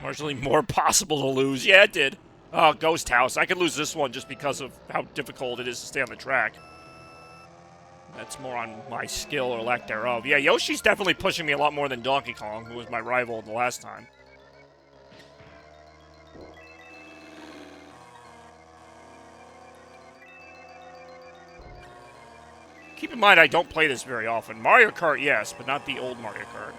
Marginally more possible to lose. Yeah, it did. Oh, Ghost House. I could lose this one just because of how difficult it is to stay on the track. That's more on my skill or lack thereof. Yeah, Yoshi's definitely pushing me a lot more than Donkey Kong, who was my rival the last time. Keep in mind, I don't play this very often. Mario Kart, yes, but not the old Mario Kart.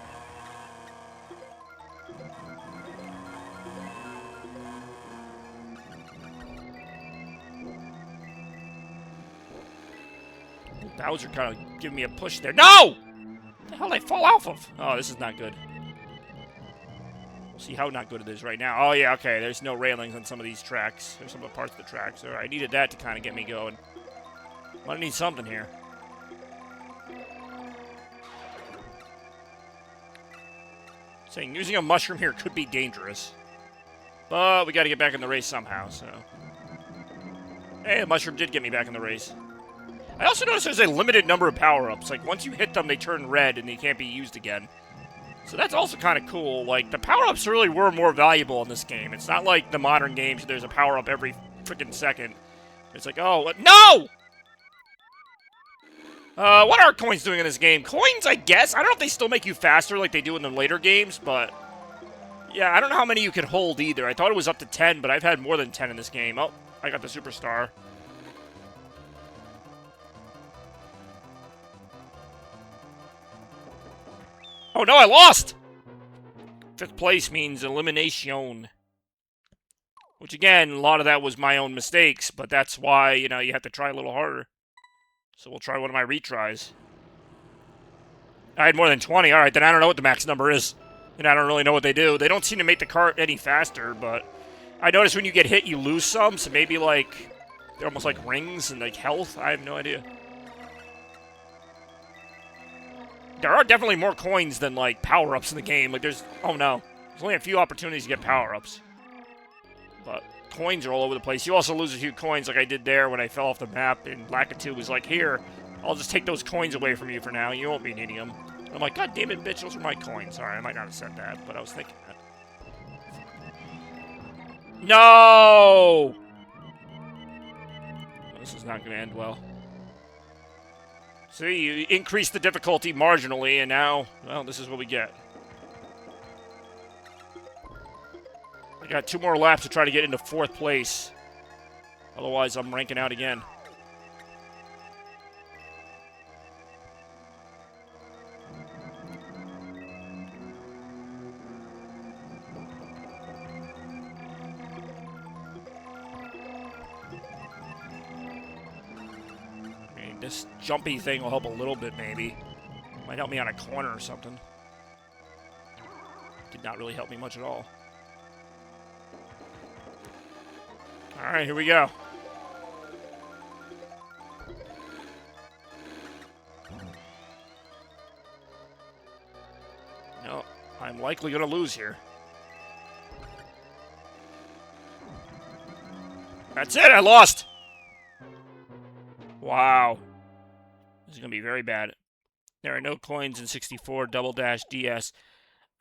Bowser kind of giving me a push there. No! What the hell did I fall off of? Oh, this is not good. We'll see how not good it is right now. Oh, yeah, okay. There's no railings on some of these tracks. There's some of the parts of the tracks. All right, I needed that to kind of get me going. I need something here. Saying using a mushroom here could be dangerous. But we got to get back in the race somehow, so... Hey, the mushroom did get me back in the race. I also noticed there's a limited number of power-ups. Like, once you hit them, they turn red and they can't be used again. So that's also kind of cool. Like, the power-ups really were more valuable in this game. It's not like the modern games, there's a power-up every freaking second. It's like, oh, no! What are coins doing in this game? Coins, I guess. I don't know if they still make you faster like they do in the later games, but... Yeah, I don't know how many you can hold either. I thought it was up to 10, but I've had more than 10 in this game. Oh, I got the superstar. Oh, no, I lost! 5th place means elimination. Which, again, a lot of that was my own mistakes, but that's why, you know, you have to try a little harder. So we'll try one of my retries. I had more than 20. Alright, then I don't know what the max number is. And I don't really know what they do. They don't seem to make the cart any faster, but... I noticed when you get hit, you lose some, so maybe, like... They're almost like rings and, like, health. I have no idea. There are definitely more coins than, like, power-ups in the game. Like, there's... Oh, no. There's only a few opportunities to get power-ups. But coins are all over the place. You also lose a few coins like I did there when I fell off the map, and Lakitu was like, here, I'll just take those coins away from you for now. You won't be needing them. And I'm like, God damn it, bitch, those are my coins. Sorry, I might not have said that, but I was thinking that. No! This is not going to end well. See, you increase the difficulty marginally, and now, well, this is what we get. I got 2 more laps to try to get into 4th place. Otherwise, I'm ranking out again. This jumpy thing will help a little bit, maybe. Might help me on a corner or something. Did not really help me much at all. Alright, here we go. No, I'm likely going to lose here. That's it, I lost! Wow. This is going to be very bad. There are no coins in 64 Double Dash DS.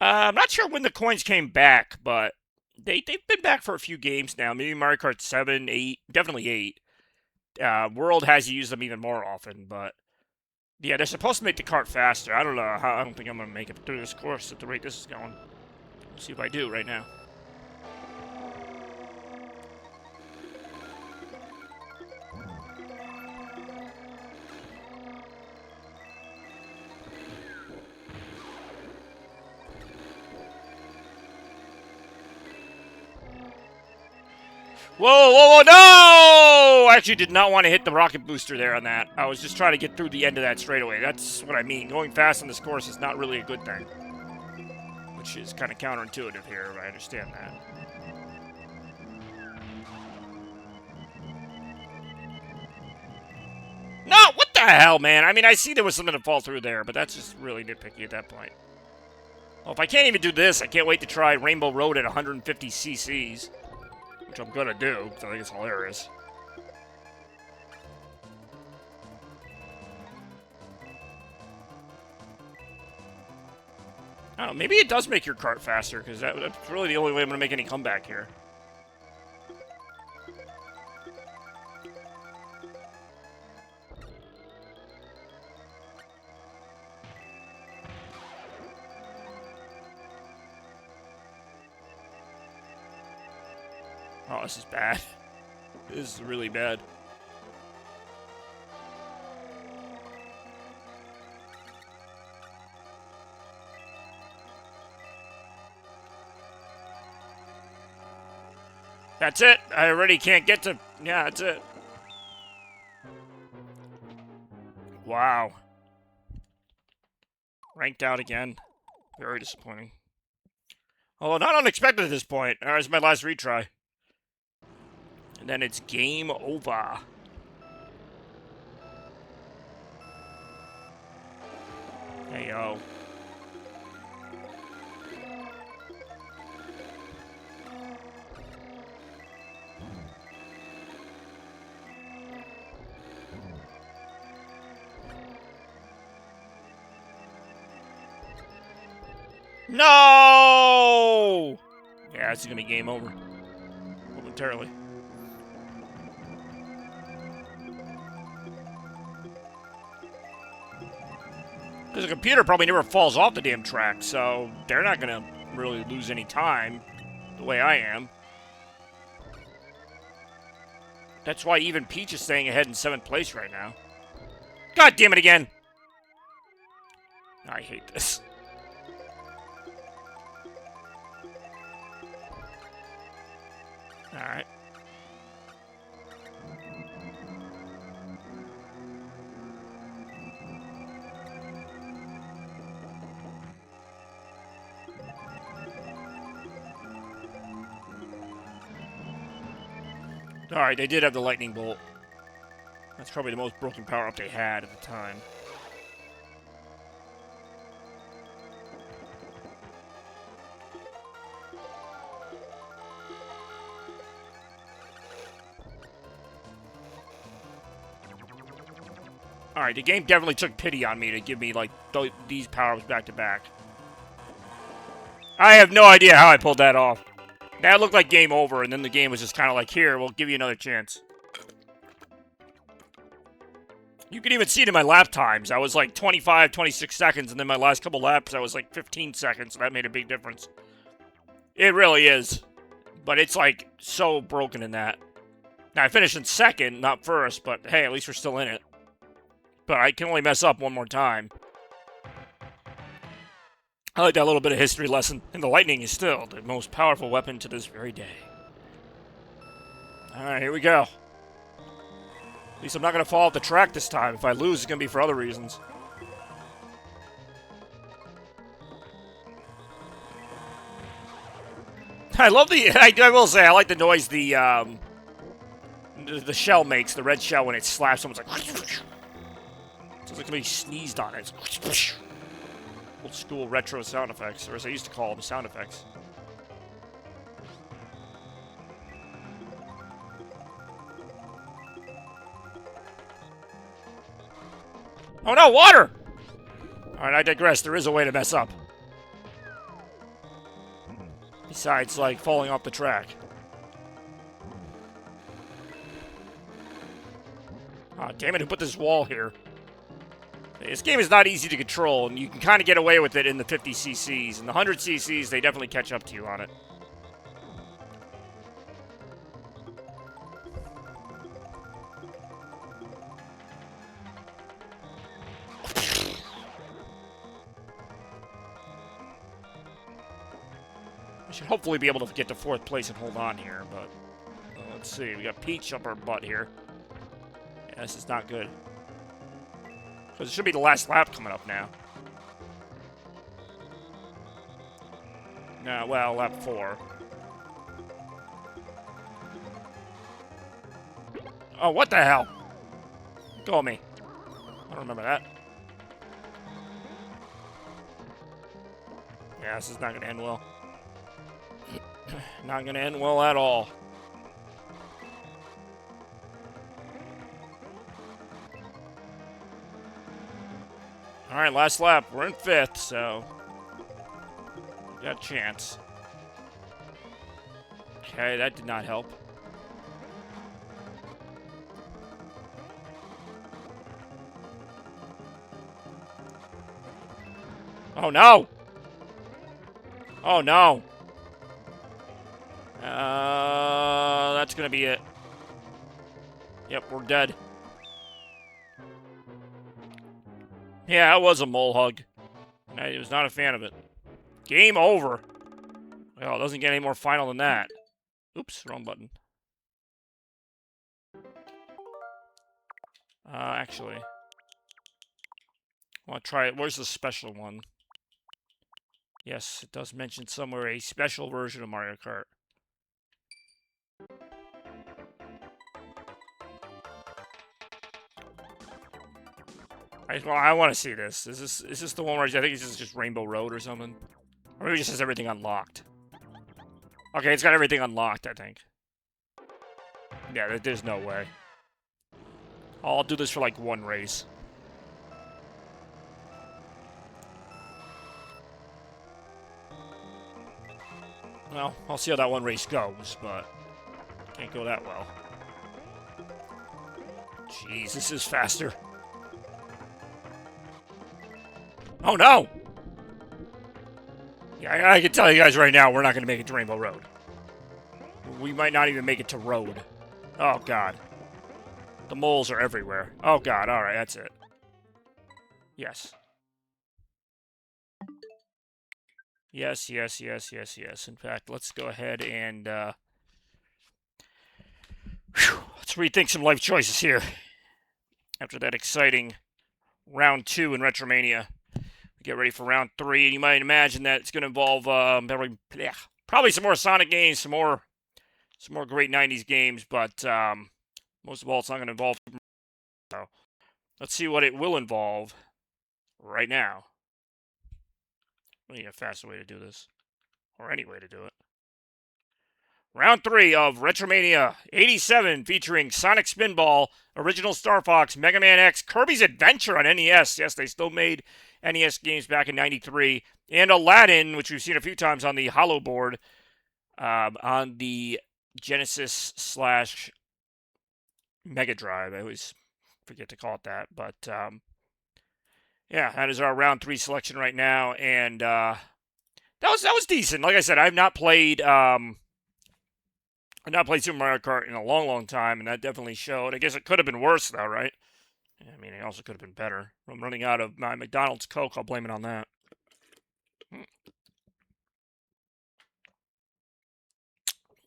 I'm not sure when the coins came back, but they've been back for a few games now. Maybe Mario Kart 7, 8, definitely 8. World has to use them even more often, but yeah, they're supposed to make the cart faster. I don't know how. I don't think I'm going to make it through this course at the rate this is going. Let's see if I do right now. Whoa, whoa, whoa, no! I actually did not want to hit the rocket booster there on that. I was just trying to get through the end of that straightaway. That's what I mean. Going fast on this course is not really a good thing. Which is kind of counterintuitive here, but I understand that. No, what the hell, man? I mean, I see there was something to fall through there, but that's just really nitpicky at that point. Well, if I can't even do this, I can't wait to try Rainbow Road at 150 cc's. Which I'm gonna do, because I think it's hilarious. I don't know, maybe it does make your cart faster, because that's really the only way I'm gonna make any comeback here. Oh, this is bad. This is really bad. That's it. I already can't get to... Yeah, that's it. Wow. Ranked out again. Very disappointing. Although not unexpected at this point. Alright, this is my last retry. And then it's game over. Hey, yo. No! Yeah, this is going to be game over. Momentarily. Because the computer probably never falls off the damn track, so they're not going to really lose any time the way I am. That's why even Peach is staying ahead in 7th place right now. God damn it again! I hate this. Alright. Alright, they did have the lightning bolt. That's probably the most broken power-up they had at the time. Alright, the game definitely took pity on me to give me, like, these power-ups back-to-back. I have no idea how I pulled that off. That looked like game over, and then the game was just kind of like, here, we'll give you another chance. You can even see it in my lap times. I was like 25, 26 seconds, and then my last couple laps, I was like 15 seconds, so that made a big difference. It really is. But it's, like, so broken in that. Now, I finished in 2nd, not 1st, but hey, at least we're still in it. But I can only mess up one more time. I like that little bit of history lesson. And the lightning is still the most powerful weapon to this very day. Alright, here we go. At least I'm not going to fall off the track this time. If I lose, it's going to be for other reasons. I love the... I will say, I like the noise the shell makes. The red shell when it slaps someone's like... Sounds like somebody sneezed on it. Old school retro sound effects, or as I used to call them, sound effects. Oh no, water! Alright, I digress. There is a way to mess up. Besides, like, falling off the track. Ah, damn it, who put this wall here? This game is not easy to control, and you can kind of get away with it in the 50cc's. In the 100cc's, they definitely catch up to you on it. I should hopefully be able to get to 4th place and hold on here, but... let's see, we got Peach up our butt here. Yeah, this is not good. Because it should be the last lap coming up now. No, well, lap 4. Oh, what the hell? Go me. I don't remember that. Yeah, this is not going to end well. Not going to end well at all. Alright, last lap. We're in 5th, so... we got a chance. Okay, that did not help. Oh, no! Oh, no! That's gonna be it. Yep, we're dead. Yeah, it was a mole hug. I was not a fan of it. Game over. Well, it doesn't get any more final than that. Oops, wrong button. Actually. I want to try it. Where's the special one? Yes, it does mention somewhere a special version of Mario Kart. I want to see this. Is this the one where I think it's just Rainbow Road or something? Or maybe it just has everything unlocked. Okay, it's got everything unlocked, I think. Yeah, there's no way. I'll do this for like one race. Well, I'll see how that one race goes, but can't go that well. Jeez, this is faster. Oh no! Yeah, I can tell you guys right now, we're not going to make it to Rainbow Road. We might not even make it to Road. Oh god. The moles are everywhere. Oh god, alright, that's it. Yes. Yes, yes, yes, yes, yes. In fact, let's go ahead and, let's rethink some life choices here. After that exciting round 2 in Retromania. Get ready for round 3, and you might imagine that it's going to involve, probably some more Sonic games, some more great 90s games, but, most of all, it's not going to involve... So, let's see what it will involve right now. I need a faster way to do this. Or any way to do it. Round 3 of Retromania 87 featuring Sonic Spinball, Original Star Fox, Mega Man X, Kirby's Adventure on NES. Yes, they still made NES games back in 93. And Aladdin, which we've seen a few times on the Hollow board, on the Genesis / Mega Drive. I always forget to call it that. But, yeah, that is our round 3 selection right now. And that was decent. Like I said, I've not played Super Mario Kart in a long, long time, and that definitely showed. I guess it could have been worse, though, right? I mean, it also could have been better. I'm running out of my McDonald's Coke. I'll blame it on that.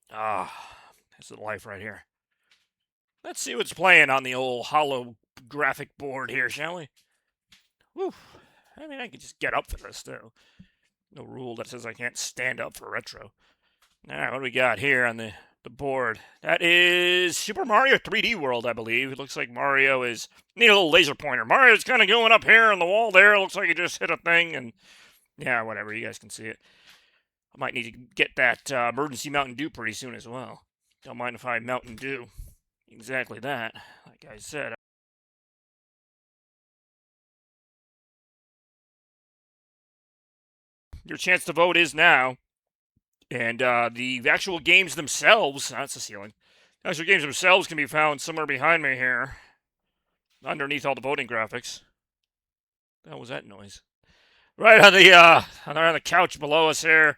That's the life right here. Let's see what's playing on the old holographic board here, shall we? Whew. I mean, I could just get up for this, too. No rule that says I can't stand up for retro. All right, what do we got here on the board? That is Super Mario 3D World, I believe. It looks like Mario is... Need a little laser pointer. Mario's kind of going up here on the wall there. It looks like he just hit a thing, and... Yeah, whatever. You guys can see it. I might need to get that emergency Mountain Dew pretty soon as well. Don't mind if I Mountain Dew. Exactly that. Like I said... Your chance to vote is now. And the actual games themselves, that's the ceiling. The actual games themselves can be found somewhere behind me here. Underneath all the voting graphics. What the hell was that noise? Right on the couch below us here.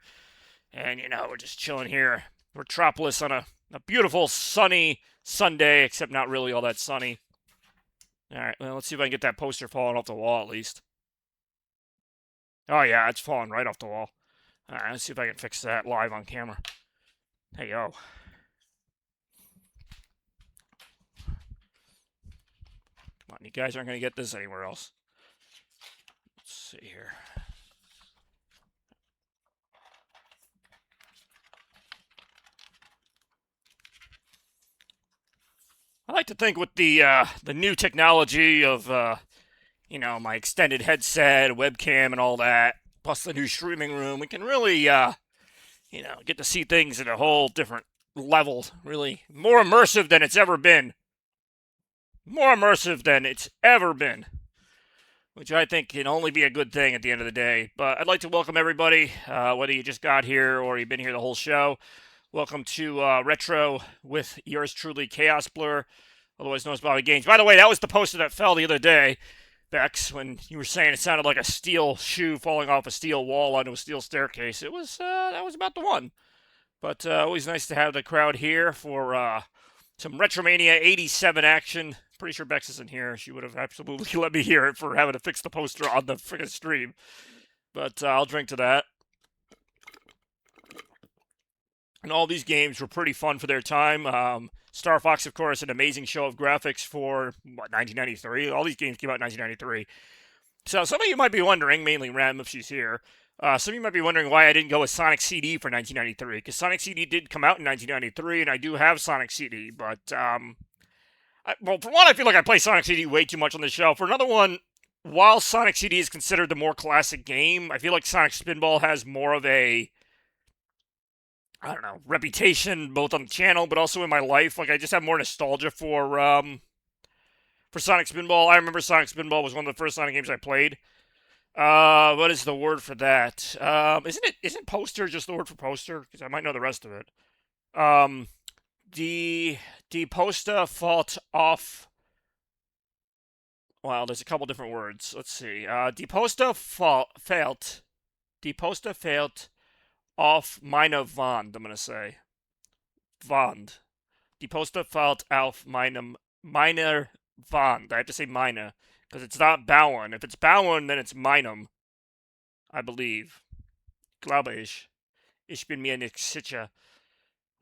And, you know, we're just chilling here. Retropolis on a beautiful sunny Sunday, except not really all that sunny. Alright, well, let's see if I can get that poster falling off the wall at least. Oh, yeah, it's falling right off the wall. Alright, let's see if I can fix that live on camera. Hey, yo. Come on, you guys aren't going to get this anywhere else. Let's see here. I like to think with the new technology of, you know, my extended headset, webcam, and all that, plus the new streaming room, we can really, you know, get to see things at a whole different level. Really more immersive than it's ever been. More immersive than it's ever been. Which I think can only be a good thing at the end of the day. But I'd like to welcome everybody, whether you just got here or you've been here the whole show. Welcome to Retro with yours truly, Chaos Blur, otherwise known as Bobby Gaines. By the way, that was the poster that fell the other day, Bex, when you were saying it sounded like a steel shoe falling off a steel wall onto a steel staircase. It was that was about the one. But always nice to have the crowd here for some Retromania 87 action. Pretty sure Bex isn't here. She would have absolutely let me hear it for having to fix the poster on the freaking stream. But I'll drink to that. And all these games were pretty fun for their time. Star Fox, of course, an amazing show of graphics for, 1993? All these games came out in 1993. So some of you might be wondering, mainly Ram if she's here, some of you might be wondering why I didn't go with Sonic CD for 1993. Because Sonic CD did come out in 1993, and I do have Sonic CD. But, well, for one, I feel like I play Sonic CD way too much on the show. For another one, while Sonic CD is considered the more classic game, I feel like Sonic Spinball has more of a... I don't know, reputation, both on the channel, but also in my life. Like, I just have more nostalgia for Sonic Spinball. I remember Sonic Spinball was one of the first Sonic games I played. What is the word for that? Isn't poster just the word for poster? Because I might know the rest of it. Um, die Poster fällt off. Well, there's a couple different words. Let's see. Die Poster fällt. Die Poster fällt auf meine Wand. I'm gonna say Wand. Die Poster fällt auf meiner Wand. I have to say meine because it's not bauen. If it's bauen, then it's meinem. I believe. Glaube ich. Ich bin mir nicht sicher.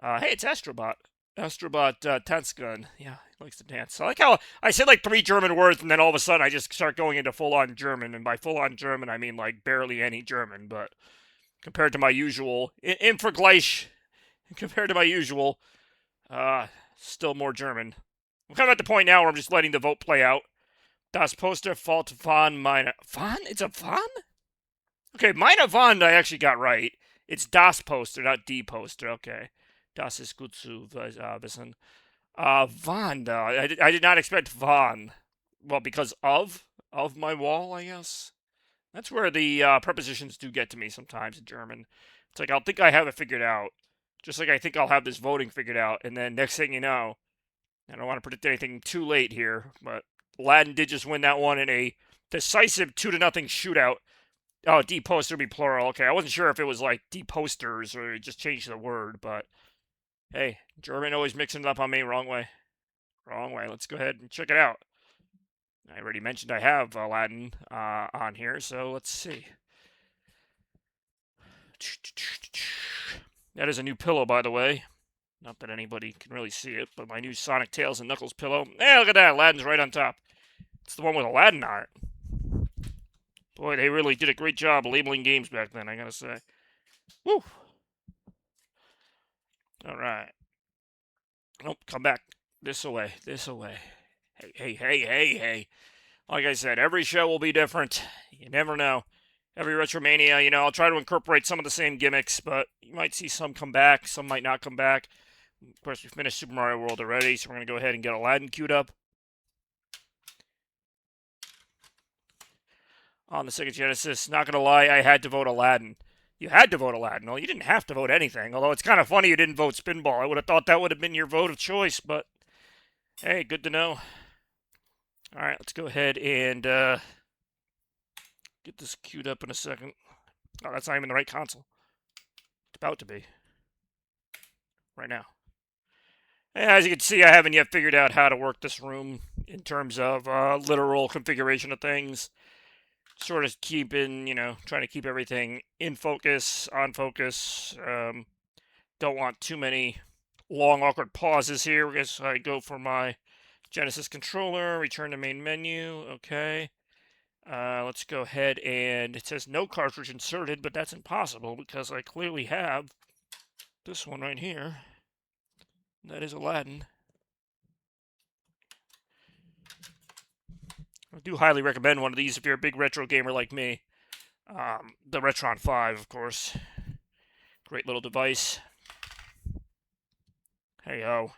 Hey, it's Astrobot. Astrobot Tanzgun. Yeah, he likes to dance. I like how I said like 3 German words, and then all of a sudden I just start going into full-on German. And by full-on German, I mean like barely any German. But compared to my usual, in Vergleich, compared to my usual, still more German. I'm kind of at the point now where I'm just letting the vote play out. Das Poster fällt von meine... Von? It's a von? Okay, meine Wand I actually got right. It's das Poster, not die Poster. Okay. Das ist gut zu wissen. Wand. I did not expect von. Well, because of my wall, I guess. That's where the prepositions do get to me sometimes in German. It's like I'll think I have it figured out. Just like I think I'll have this voting figured out. And then next thing you know, I don't want to predict anything too late here, but Aladdin did just win that one in a decisive 2-0 shootout. Oh, D-poster would be plural. Okay, I wasn't sure if it was like D-posters or just changed the word, but hey, German always mixing it up on me. Wrong way. Wrong way. Let's go ahead and check it out. I already mentioned I have Aladdin on here, so let's see. That is a new pillow, by the way. Not that anybody can really see it, but my new Sonic Tails and Knuckles pillow. Hey, look at that. Aladdin's right on top. It's the one with Aladdin on it. Boy, they really did a great job labeling games back then, I gotta say. Woo! Alright. Nope, come back. This away. This away. Hey. Like I said, every show will be different. You never know. Every Retromania, I'll try to incorporate some of the same gimmicks, but you might see some come back, some might not come back. Of course, we finished Super Mario World already, so we're going to go ahead and get Aladdin queued up. On the Sega Genesis, not going to lie, I had to vote Aladdin. You had to vote Aladdin. Well, you didn't have to vote anything, although it's kind of funny you didn't vote Spinball. I would have thought that would have been your vote of choice, but hey, good to know. All right, let's go ahead and get this queued up in a second. Oh, that's not even the right console. It's about to be. Right now. And as you can see, I haven't yet figured out how to work this room in terms of literal configuration of things. Sort of keeping, trying to keep everything in focus, on focus. Don't want too many long, awkward pauses here. I guess I go for my Genesis controller, return to main menu. Okay. Let's go ahead and it says no cartridge inserted, but that's impossible because I clearly have this one right here. That is Aladdin. I do highly recommend one of these if you're a big retro gamer like me. The Retron 5, of course. Great little device. Hey-ho.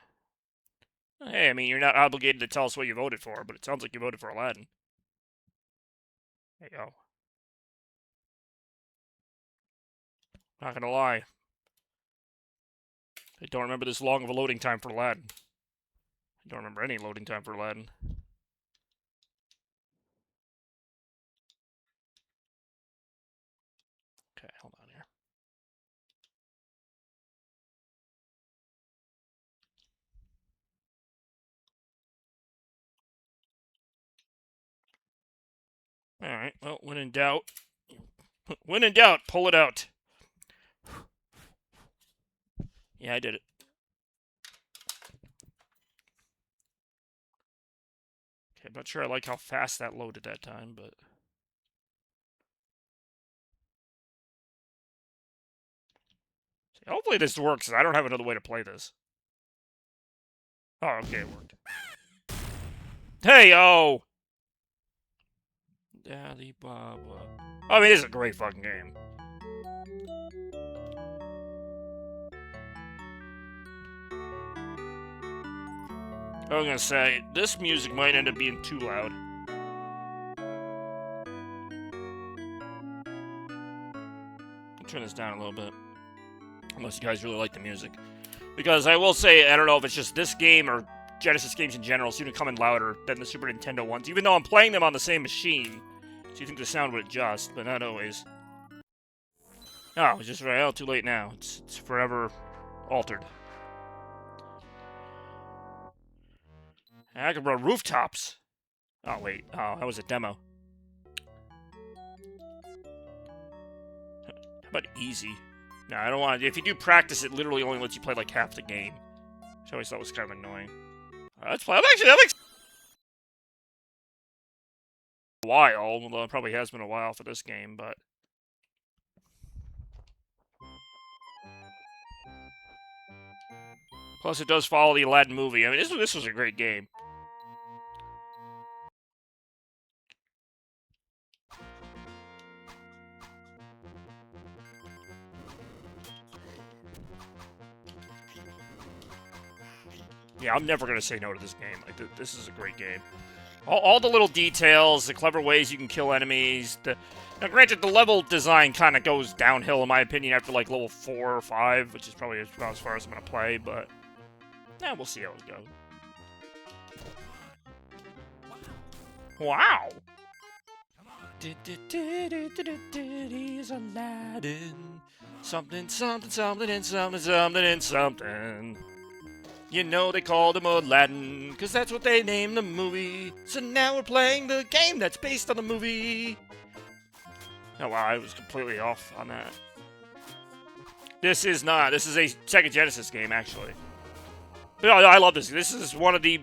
Hey, I mean, you're not obligated to tell us what you voted for, but it sounds like you voted for Aladdin. Hey-ho. Not gonna lie. I don't remember this long of a loading time for Aladdin. I don't remember any loading time for Aladdin. Okay, hold on here. Alright, well, when in doubt, pull it out. Yeah, I did it. Okay, I'm not sure I like how fast that loaded that time, but... Hopefully this works, because I don't have another way to play this. Oh, okay, it worked. Hey, oh! Daddy Baba. I mean, it's a great fucking game. I was gonna say, this music might end up being too loud. turn this down a little bit. Unless you guys really like the music. Because I will say, I don't know if it's just this game or Genesis games in general seem to come in louder than the Super Nintendo ones, even though I'm playing them on the same machine. So you think the sound would adjust, but not always. Oh, it's just right. Oh, too late now. It's forever altered. I can run rooftops. Oh, wait. Oh, that was a demo. How about easy? No, I don't want to. If you do practice, it literally only lets you play like half the game. Which I always thought was kind of annoying. Let's play. That makes a while. Although it probably has been a while for this game, but. Plus, it does follow the Aladdin movie. I mean, this was a great game. Yeah, I'm never going to say no to this game. Like, this is a great game. All the little details, the clever ways you can kill enemies. Now, granted, the level design kind of goes downhill, in my opinion, after, like, level 4 or 5, which is probably about as far as I'm going to play, but... yeah, we'll see how it goes. Wow! He's Aladdin. Something, something, something, and something, something, and something. You know they called him Aladdin, because that's what they named the movie. So now we're playing the game that's based on the movie. Oh wow, I was completely off on that. This is not. This is a Sega Genesis game, actually. But I love this. This is one of the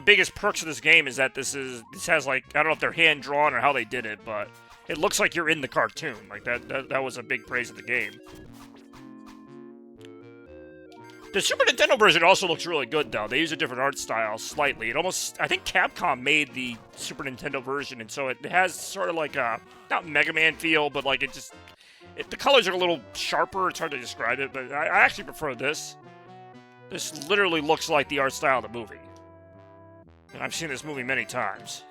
biggest perks of this game is that this has like, I don't know if they're hand drawn or how they did it, but it looks like you're in the cartoon. Like that was a big praise of the game. The Super Nintendo version also looks really good, though. They use a different art style slightly. It almost... I think Capcom made the Super Nintendo version, and so it has sort of like a... not Mega Man feel, but like it just... the colors are a little sharper. It's hard to describe it, but I actually prefer this. This literally looks like the art style of the movie. And I've seen this movie many times.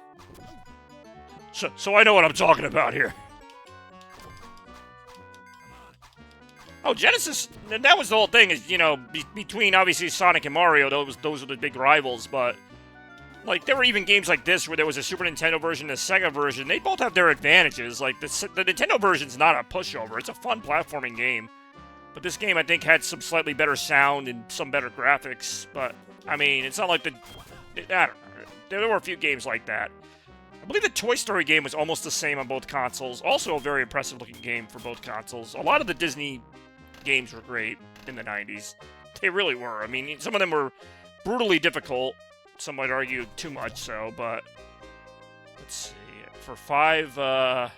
So I know what I'm talking about here. Oh, Genesis, that was the whole thing, is, you know, between, obviously, Sonic and Mario, those were the big rivals, but, like, there were even games like this where there was a Super Nintendo version and a Sega version. They both have their advantages. Like, the Nintendo version's not a pushover. It's a fun platforming game. But this game, I think, had some slightly better sound and some better graphics, but, I mean, it's not like I don't know. There were a few games like that. I believe the Toy Story game was almost the same on both consoles. Also a very impressive-looking game for both consoles. A lot of the Disney games were great in the 90s. They really were. I mean, some of them were brutally difficult. Some might argue too much so, but... let's see. For 5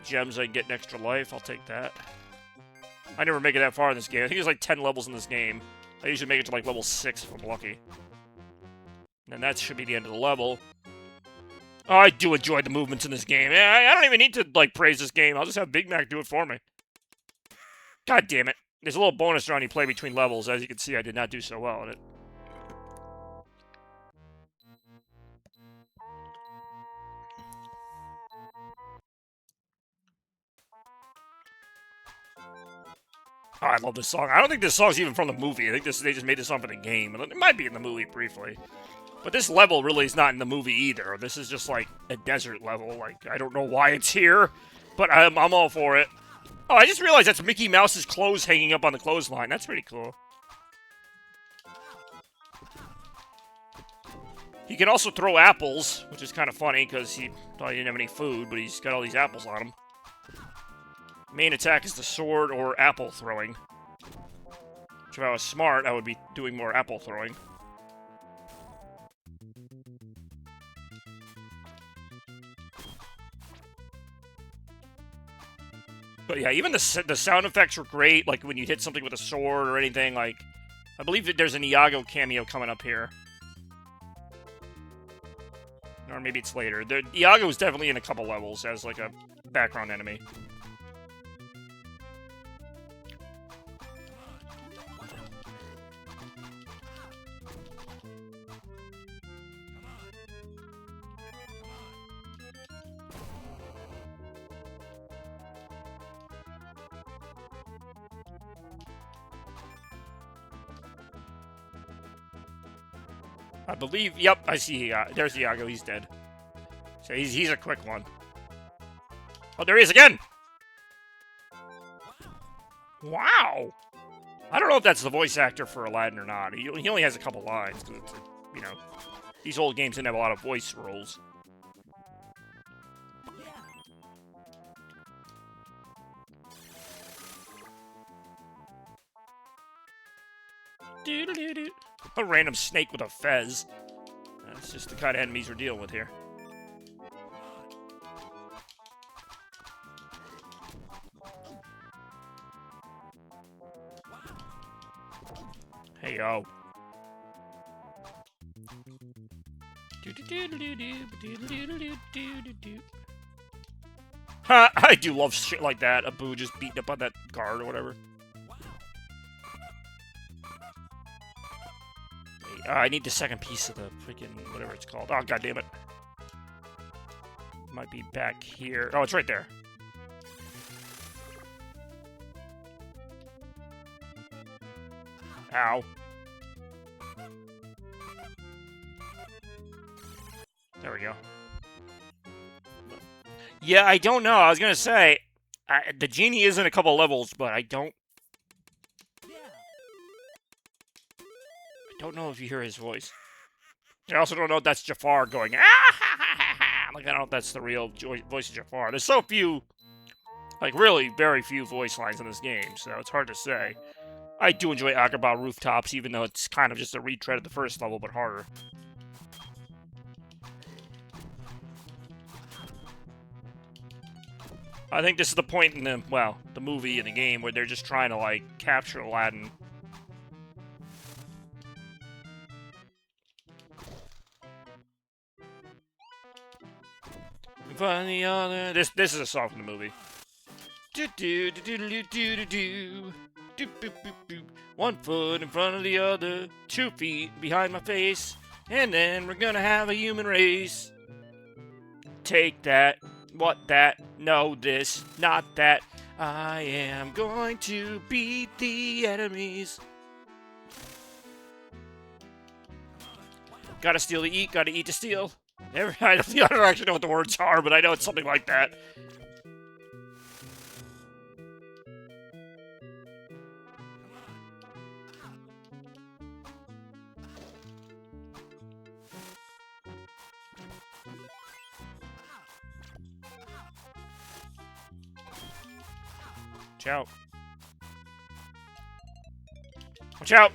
gems, I can get an extra life. I'll take that. I never make it that far in this game. I think there's like 10 levels in this game. I usually make it to like level 6 if I'm lucky. And that should be the end of the level. Oh, I do enjoy the movements in this game. I don't even need to, like, praise this game. I'll just have Big Mac do it for me. God damn it. There's a little bonus round you play between levels. As you can see, I did not do so well in it. Oh, I love this song. I don't think this song's even from the movie. I think they just made this song for the game. It might be in the movie briefly. But this level really is not in the movie either. This is just like a desert level. Like, I don't know why it's here, but I'm all for it. Oh, I just realized that's Mickey Mouse's clothes hanging up on the clothesline. That's pretty cool. He can also throw apples, which is kind of funny because he thought he didn't have any food, but he's got all these apples on him. Main attack is the sword or apple throwing. Which, if I was smart, I would be doing more apple throwing. But yeah, even the sound effects were great, like when you hit something with a sword or anything, like... I believe that there's an Iago cameo coming up here. Or maybe it's later. Iago is definitely in a couple levels as, like, a background enemy. I believe, yep, I see, there's Iago, he's dead. So he's a quick one. Oh, there he is again! Wow! I don't know if that's the voice actor for Aladdin or not. He only has a couple lines, because it's, you know, these old games didn't have a lot of voice roles. Doo-doo-doo-doo. A random snake with a fez. That's just the kind of enemies we're dealing with here. Hey, yo. Ha! I do love shit like that. A boo just beating up on that guard or whatever. I need the second piece of the freaking whatever it's called. Oh, god damn it. Might be back here. Oh, it's right there. Ow. There we go. Yeah, I don't know. I was gonna say, the genie is in a couple levels, but I don't know if you hear his voice. I also don't know if that's Jafar going, ah, ha, ha, ha, ha. Like, I don't know if that's the real voice of Jafar. There's so few, like, really very few voice lines in this game, so it's hard to say. I do enjoy Agrabah Rooftops, even though it's kind of just a retread of the first level, but harder. I think this is the point in the, well, the movie and the game where they're just trying to, like, capture Aladdin. Funny other. This is a song from the movie. Do do do do do do do do. Do boop boop boop. 1 foot in front of the other, 2 feet behind my face, and then we're gonna have a human race. Take that, what that, no this, not that. I am going to beat the enemies. Gotta steal to eat, gotta eat to steal. I don't actually know what the words are, but I know it's something like that. Watch out. Watch out!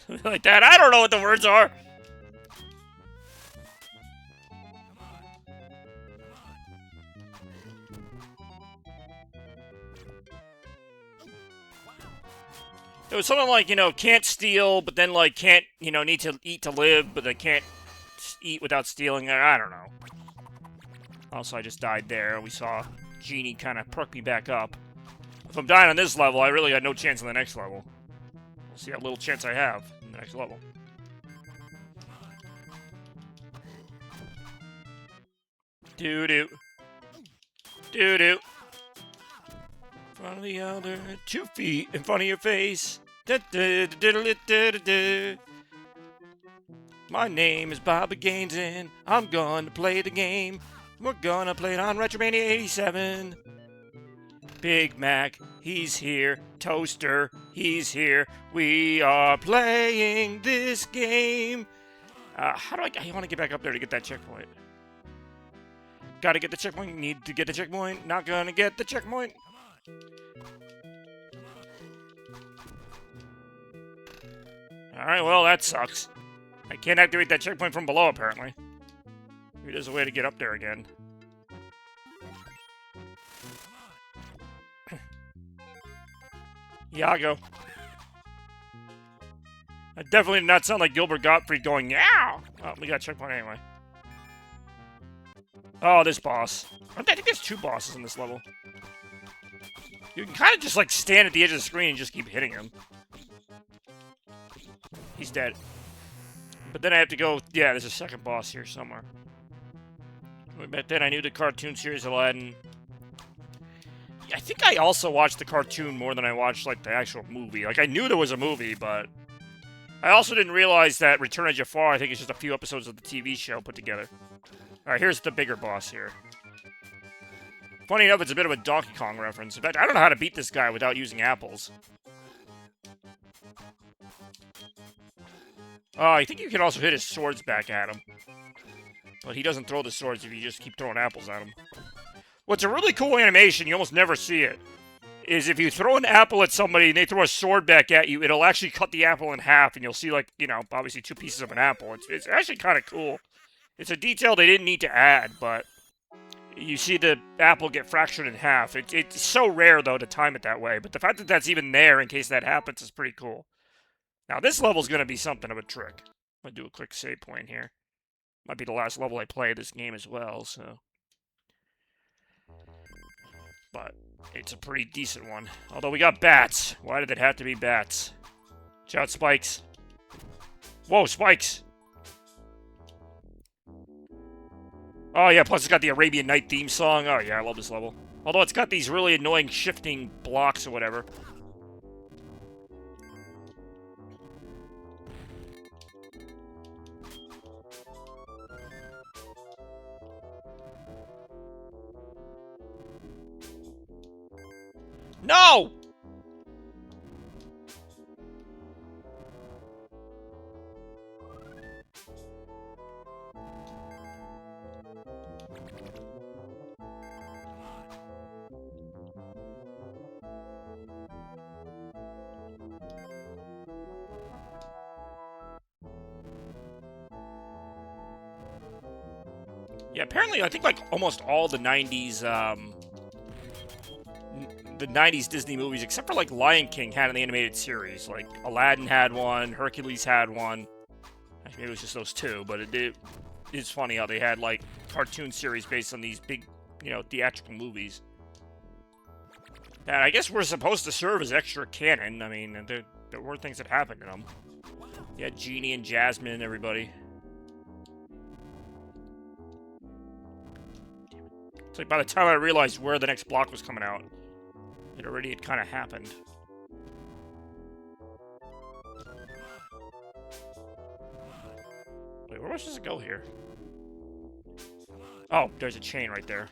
Something like that. I don't know what the words are. It was something like, you know, can't steal, but then, like, can't, you know, need to eat to live, but they can't eat without stealing. I don't know. Also, I just died there. We saw Genie kind of perk me back up. If I'm dying on this level, I really got no chance on the next level. We'll see how little chance I have in the next level. Doo-doo. Doo-doo. In front of the other, 2 feet in front of your face. My name is Bobby Gaines and I'm going to play the game. We're gonna play it on RETROMANIA 87. Big Mac, he's here. Toaster, he's here. We are playing this game. How do I want to get back up there to get that checkpoint? Gotta get the checkpoint. Need to get the checkpoint. Not gonna get the checkpoint. Alright, well, that sucks. I can't activate that checkpoint from below, apparently. Maybe there's a way to get up there again. Iago. That definitely did not sound like Gilbert Gottfried going, yeah! Oh, we got a checkpoint anyway. Oh, this boss. I think there's 2 bosses in this level. You can kind of just, like, stand at the edge of the screen and just keep hitting him. He's dead. But then I have to go... Yeah, there's a second boss here somewhere. Back then, I knew the cartoon series Aladdin. I think I also watched the cartoon more than I watched, like, the actual movie. Like, I knew there was a movie, but... I also didn't realize that Return of Jafar, I think, is just a few episodes of the TV show put together. Alright, here's the bigger boss here. Funny enough, it's a bit of a Donkey Kong reference. In fact, I don't know how to beat this guy without using apples. Oh, I think you can also hit his swords back at him. But he doesn't throw the swords if you just keep throwing apples at him. What's a really cool animation, you almost never see it, is if you throw an apple at somebody and they throw a sword back at you, it'll actually cut the apple in half, and you'll see, like, you know, obviously 2 pieces of an apple. It's actually kind of cool. It's a detail they didn't need to add, but you see the apple get fractured in half. It's so rare, though, to time it that way, but the fact that that's even there in case that happens is pretty cool. Now, this level's going to be something of a trick. I'm going to do a quick save point here. Might be the last level I play this game as well, so... But it's a pretty decent one. Although we got bats. Why did it have to be bats? Watch out, spikes. Whoa, spikes! Oh yeah, plus it's got the Arabian Night theme song. Oh yeah, I love this level. Although it's got these really annoying shifting blocks or whatever. No! Yeah, apparently I think like almost all the 90s, the 90s Disney movies, except for like Lion King, had an animated series. Like Aladdin had one, Hercules had one. Actually, maybe it was just those 2, but it's funny how they had like cartoon series based on these big, you know, theatrical movies. And I guess we're supposed to serve as extra canon. I mean, there were things that happened in them. You had Genie and Jasmine and everybody. It's like by the time I realized where the next block was coming out, it already had kind of happened. Wait, where am I supposed to go here? Oh, there's a chain right there.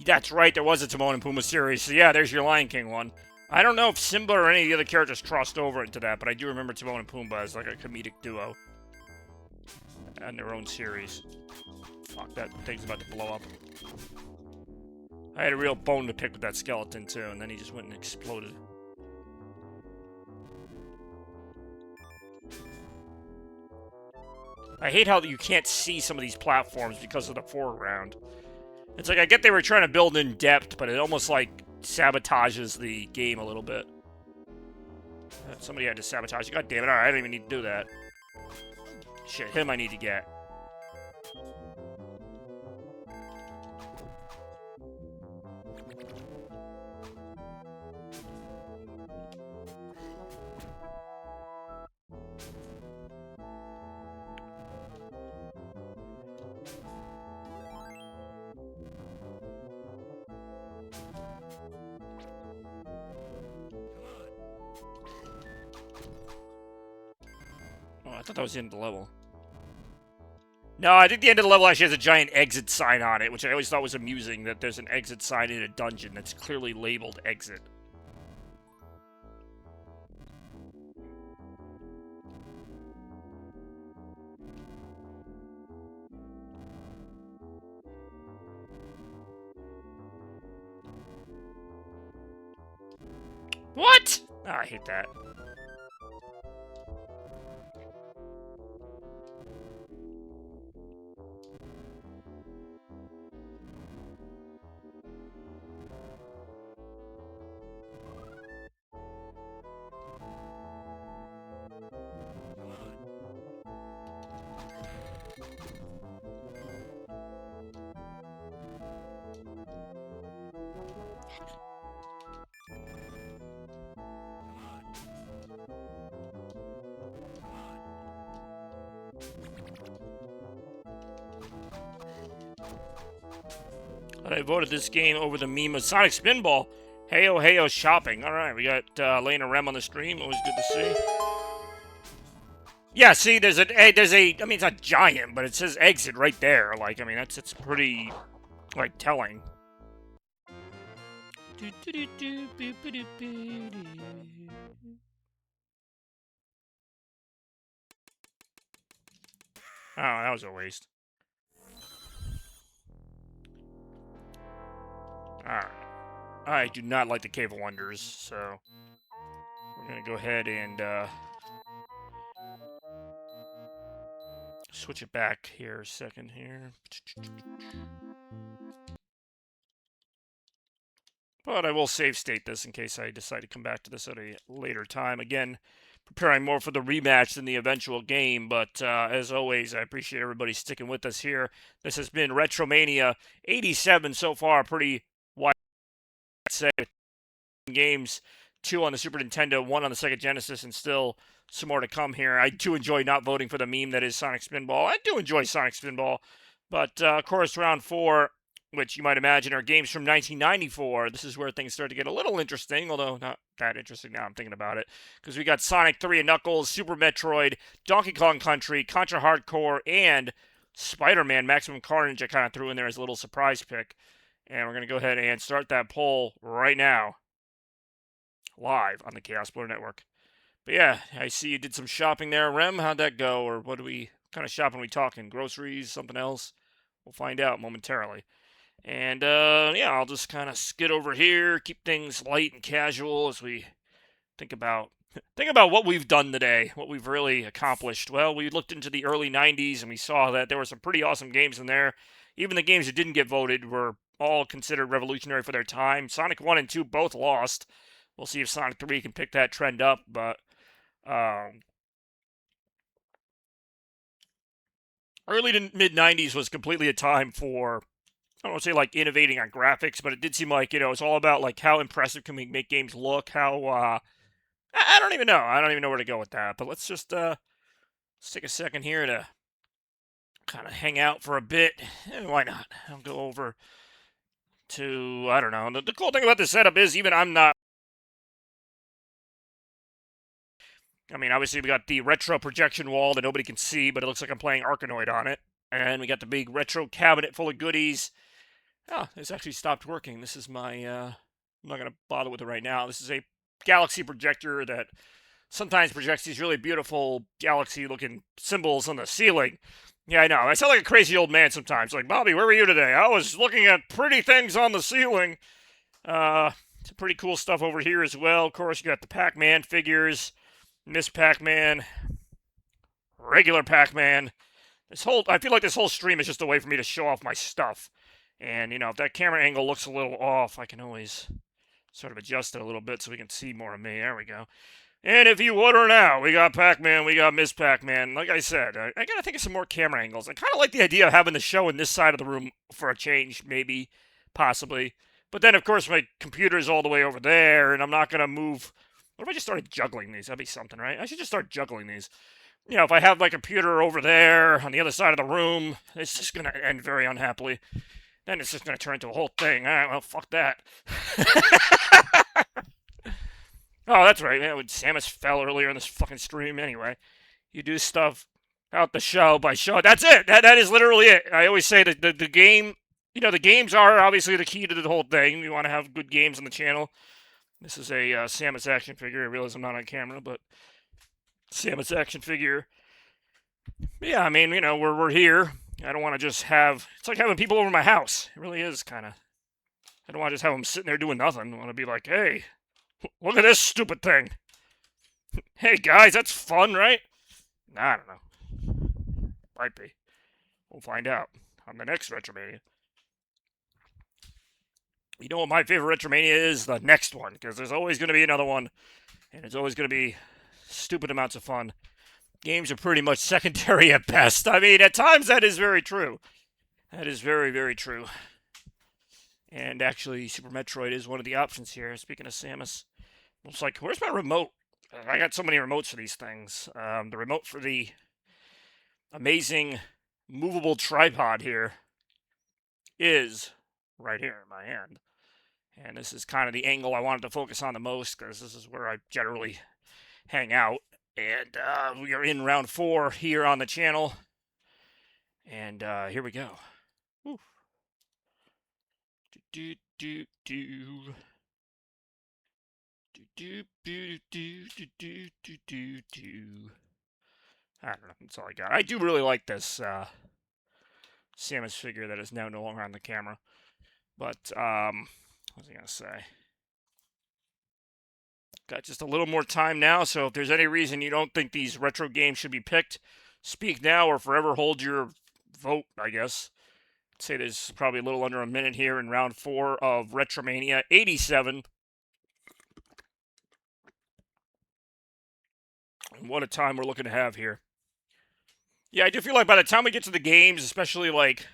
That's right, there was a Timon and Pumbaa series. So yeah, there's your Lion King one. I don't know if Simba or any of the other characters crossed over into that, but I do remember Timon and Pumbaa as like a comedic duo. And their own series. Fuck, that thing's about to blow up. I had a real bone to pick with that skeleton too, and then he just went and exploded. I hate how you can't see some of these platforms because of the foreground. It's like, I get they were trying to build in depth, but it almost, like, sabotages the game a little bit. Somebody had to sabotage it. God damn it, alright, I don't even need to do that. Shit, him I need to get. I thought that was the end of the level. No, I think the end of the level actually has a giant exit sign on it, which I always thought was amusing, that there's an exit sign in a dungeon that's clearly labeled exit. What? Oh, I hate that. I voted this game over the meme of Sonic Spinball. Heyo, heyo, shopping. All right, we got Lane and Rem on the stream. Always good to see. Yeah, see, there's a, I mean, it's not giant, but it says exit right there. Like, I mean, it's pretty, like, telling. Oh, that was a waste. Alright. I do not like the Cave of Wonders, so we're going to go ahead and switch it back here a second here. But I will save state this in case I decide to come back to this at a later time. Again, preparing more for the rematch than the eventual game, but as always, I appreciate everybody sticking with us here. This has been Retromania 87 so far, pretty wide, I'd say, games, 2 on the Super Nintendo, 1 on the Sega Genesis, and still some more to come here. I do enjoy not voting for the meme that is Sonic Spinball. I do enjoy Sonic Spinball, but of course, round 4, which you might imagine are games from 1994. This is where things start to get a little interesting, although not that interesting now I'm thinking about it, because we got Sonic 3 and Knuckles, Super Metroid, Donkey Kong Country, Contra Hardcore, and Spider-Man Maximum Carnage I kind of threw in there as a little surprise pick. And we're going to go ahead and start that poll right now, live on the Chaos Blur Network. But yeah, I see you did some shopping there, Rem. How'd that go? Or what kind of shopping are we talking? Groceries, something else? We'll find out momentarily. And yeah, I'll just kind of skid over here, keep things light and casual as we think about what we've done today, what we've really accomplished. Well, we looked into the early 90s and we saw that there were some pretty awesome games in there. Even the games that didn't get voted were all considered revolutionary for their time. Sonic 1 and 2 both lost. We'll see if Sonic 3 can pick that trend up, but early to mid 90s was completely a time for, I don't want to say like innovating on graphics, but it did seem like, it's all about like how impressive can we make games look, how I don't even know. I don't even know where to go with that. But let's just let's take a second here to kind of hang out for a bit. Why not? I'll go over to, I don't know. The cool thing about this setup is even I'm not, I mean, obviously we got the retro projection wall that nobody can see, but it looks like I'm playing Arkanoid on it. And we got the big retro cabinet full of goodies. Oh, it's actually stopped working. This is my, I'm not going to bother with it right now. This is a galaxy projector that sometimes projects these really beautiful galaxy-looking symbols on the ceiling. Yeah, I know. I sound like a crazy old man sometimes. Like, Bobby, where were you today? I was looking at pretty things on the ceiling. Some pretty cool stuff over here as well. Of course, you got the Pac-Man figures, Miss Pac-Man, regular Pac-Man. I feel like this whole stream is just a way for me to show off my stuff. And, if that camera angle looks a little off, I can always sort of adjust it a little bit so we can see more of me. There we go. And if you would or now, we got Pac-Man, we got Miss Pac-Man. Like I said, I gotta think of some more camera angles. I kind of like the idea of having the show in this side of the room for a change, maybe, possibly. But then, of course, my computer's all the way over there, and I'm not gonna move. What if I just started juggling these? That'd be something, right? I should just start juggling these. If I have my computer over there on the other side of the room, it's just gonna end very unhappily. Then it's just gonna turn into a whole thing. All right, well, fuck that. Oh, that's right. Yeah, Samus fell earlier in this fucking stream. Anyway, you do stuff out the show by show. That's it. That is literally it. I always say that the game, the games are obviously the key to the whole thing. We want to have good games on the channel. This is a Samus action figure. I realize I'm not on camera, but Samus action figure. Yeah, I mean, we're here. I don't want to just have. It's like having people over my house. It really is kind of. I don't want to just have them sitting there doing nothing. I want to be like, hey, Look at this stupid thing. Hey guys, that's fun, right? I don't know. Might be. We'll find out on the next Retromania. You know what my favorite Retromania is? The next one, because there's always going to be another one, and it's always going to be stupid amounts of fun. Games are pretty much secondary at best. I mean, at times that is very true. That is very, very true. And actually, Super Metroid is one of the options here. Speaking of Samus, it's like, where's my remote? I got so many remotes for these things. The remote for the amazing movable tripod here is right here in my hand. And this is kind of the angle I wanted to focus on the most, because this is where I generally hang out. And we are in round 4 here on the channel. And here we go. Woo. Do do do do do do do do do do do. I don't know. That's all I got. I do really like this Samus figure that is now no longer on the camera. But what was I gonna say? Got just a little more time now, so if there's any reason you don't think these retro games should be picked, speak now or forever hold your vote, I guess. I'd say there's probably a little under a minute here in round 4 of Retromania 87. And what a time we're looking to have here. Yeah, I do feel like by the time we get to the games, especially like...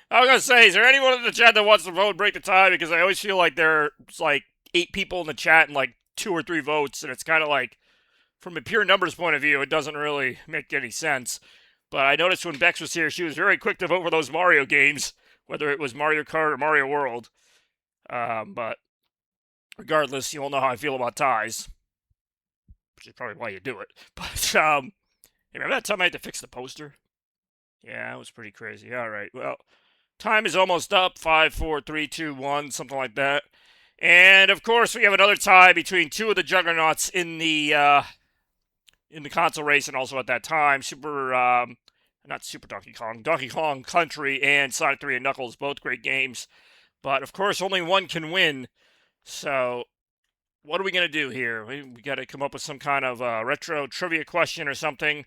I was going to say, is there anyone in the chat that wants to vote and break the tie? Because I always feel like there's like 8 people in the chat and like 2 or 3 votes, and it's kind of like, from a pure numbers point of view, it doesn't really make any sense. But I noticed when Bex was here, she was very quick to vote for those Mario games, whether it was Mario Kart or Mario World. But regardless, you all know how I feel about ties, which is probably why you do it. But remember that time I had to fix the poster? Yeah, that was pretty crazy. All right, well, time is almost up. 5, 4, 3, 2, 1, something like that. And of course, we have another tie between 2 of the juggernauts in the console race, and also at that time, not Super Donkey Kong Country, and Sonic 3 and Knuckles, both great games. But of course, only one can win. So, what are we gonna do here? We got to come up with some kind of retro trivia question or something.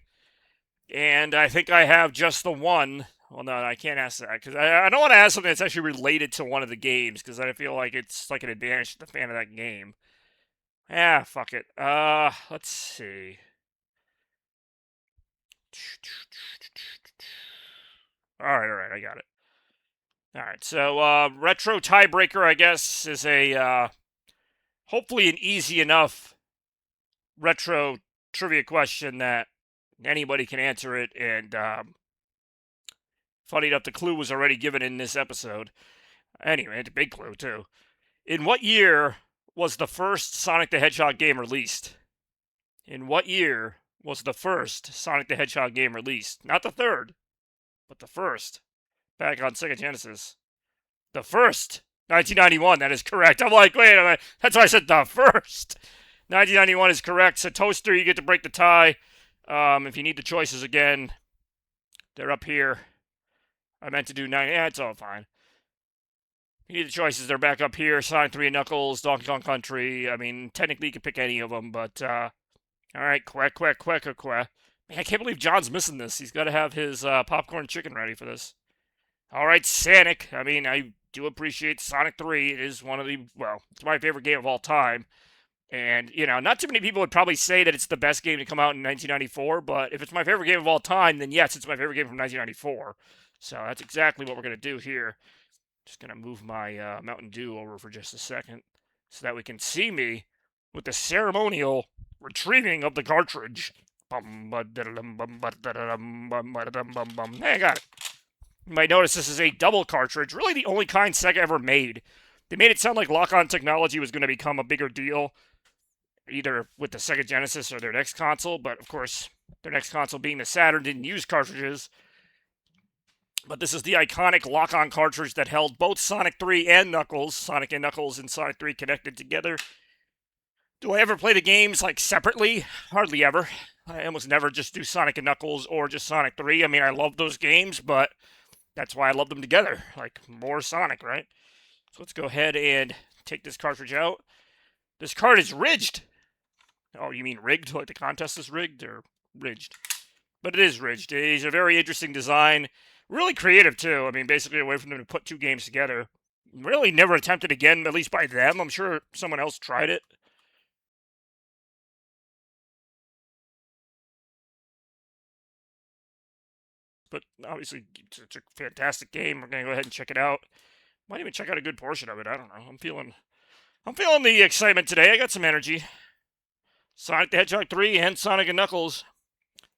And I think I have just the one. Well, no, I can't ask that, because I don't want to ask something that's actually related to one of the games, because I feel like it's like an advantage to the fan of that game. Yeah, fuck it. Let's see. Alright, I got it. Alright, so, retro tiebreaker, I guess, is a, hopefully an easy enough retro trivia question that anybody can answer it, and, funny enough, the clue was already given in this episode. Anyway, it's a big clue, too. In what year was the first Sonic the Hedgehog game released? In what year was the first Sonic the Hedgehog game released? Not the third, but the first. Back on Sega Genesis. The first. 1991, that is correct. I'm like, wait a minute. That's why I said the first. 1991 is correct. So, Toaster, you get to break the tie. If you need the choices again, they're up here. I meant to do 9. Yeah, it's all fine. You need the choices. They're back up here. Sonic 3 and Knuckles, Donkey Kong Country. I mean, technically you could pick any of them, but, alright, quack. Man, I can't believe John's missing this. He's got to have his popcorn chicken ready for this. Alright, Sonic. I mean, I do appreciate Sonic 3. It is one of the, well, it's my favorite game of all time. And, you know, not too many people would probably say that it's the best game to come out in 1994, but if it's my favorite game of all time, then yes, it's my favorite game from 1994. So that's exactly what we're going to do here. Just going to move my Mountain Dew over for just a second so that we can see me with the ceremonial retrieving of the cartridge. Hey, I got it. You might notice this is a double cartridge, really the only kind Sega ever made. They made it sound like lock-on technology was going to become a bigger deal, either with the Sega Genesis or their next console, but of course, their next console being the Saturn didn't use cartridges. But this is the iconic lock-on cartridge that held both Sonic 3 and Knuckles. Sonic and Knuckles and Sonic 3 connected together. Do I ever play the games, like, separately? Hardly ever. I almost never just do Sonic and Knuckles or just Sonic 3. I mean, I love those games, but that's why I love them together. Like, more Sonic, right? So let's go ahead and take this cartridge out. This card is ridged. Oh, you mean rigged? Like the contest is rigged or ridged? But it is ridged. It's a very interesting design. Really creative, too. I mean, basically a way for them to put two games together. Really never attempted again, at least by them. I'm sure someone else tried it. But obviously, it's a fantastic game. We're gonna go ahead and check it out. Might even check out a good portion of it. I don't know. I'm feeling the excitement today. I got some energy. Sonic the Hedgehog 3 and Sonic and Knuckles.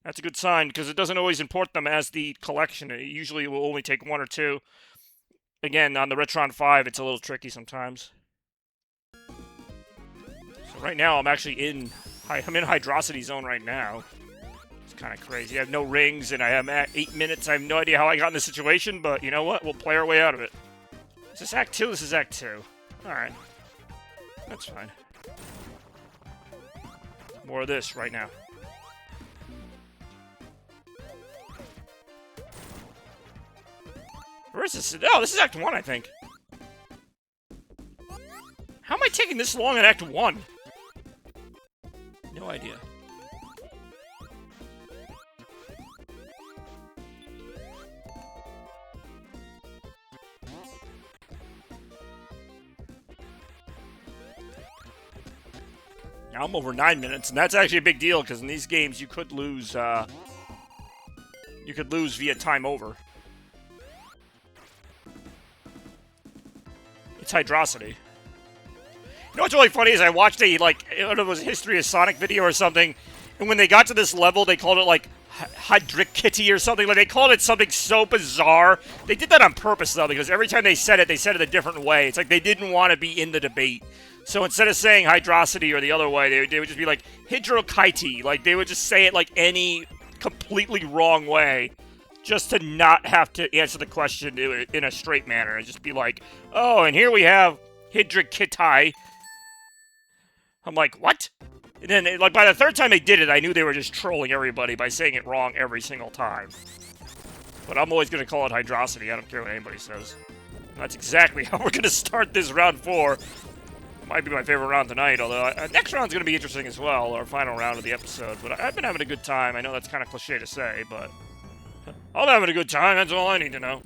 That's a good sign because it doesn't always import them as the collection. It usually will only take one or two. Again, on the Retron 5, it's a little tricky sometimes. So right now, I'm actually in Hydrocity Zone right now. It's kind of crazy. I have no rings, and I am at 8 minutes. I have no idea how I got in this situation, but you know what? We'll play our way out of it. Is this Act 2? This is Act 2. Alright. That's fine. More of this right now. Where is this? Oh, this is Act 1, I think. How am I taking this long in Act 1? No idea. Now I'm over 9 minutes, and that's actually a big deal, because in these games you could lose, via time over. It's Hydrocity. You know what's really funny is I watched a, like, I don't know if it was a History of Sonic video or something, and when they got to this level, they called it, like, Hydric Kitty or something. Like, they called it something so bizarre. They did that on purpose, though, because every time they said it a different way. It's like they didn't want to be in the debate. So instead of saying Hydrocity or the other way, they would just be like, Hydrokite. Like, they would just say it, like, any completely wrong way, just to not have to answer the question in a straight manner. And just be like, oh, and here we have Hydrikittai. I'm like, what? And then, like, by the third time they did it, I knew they were just trolling everybody by saying it wrong every single time. But I'm always going to call it Hydrocity. I don't care what anybody says. And that's exactly how we're going to start this round 4. It might be my favorite round tonight, although next round's going to be interesting as well, our final round of the episode. But I've been having a good time. I know that's kind of cliche to say, but I'm having a good time. That's all I need to know.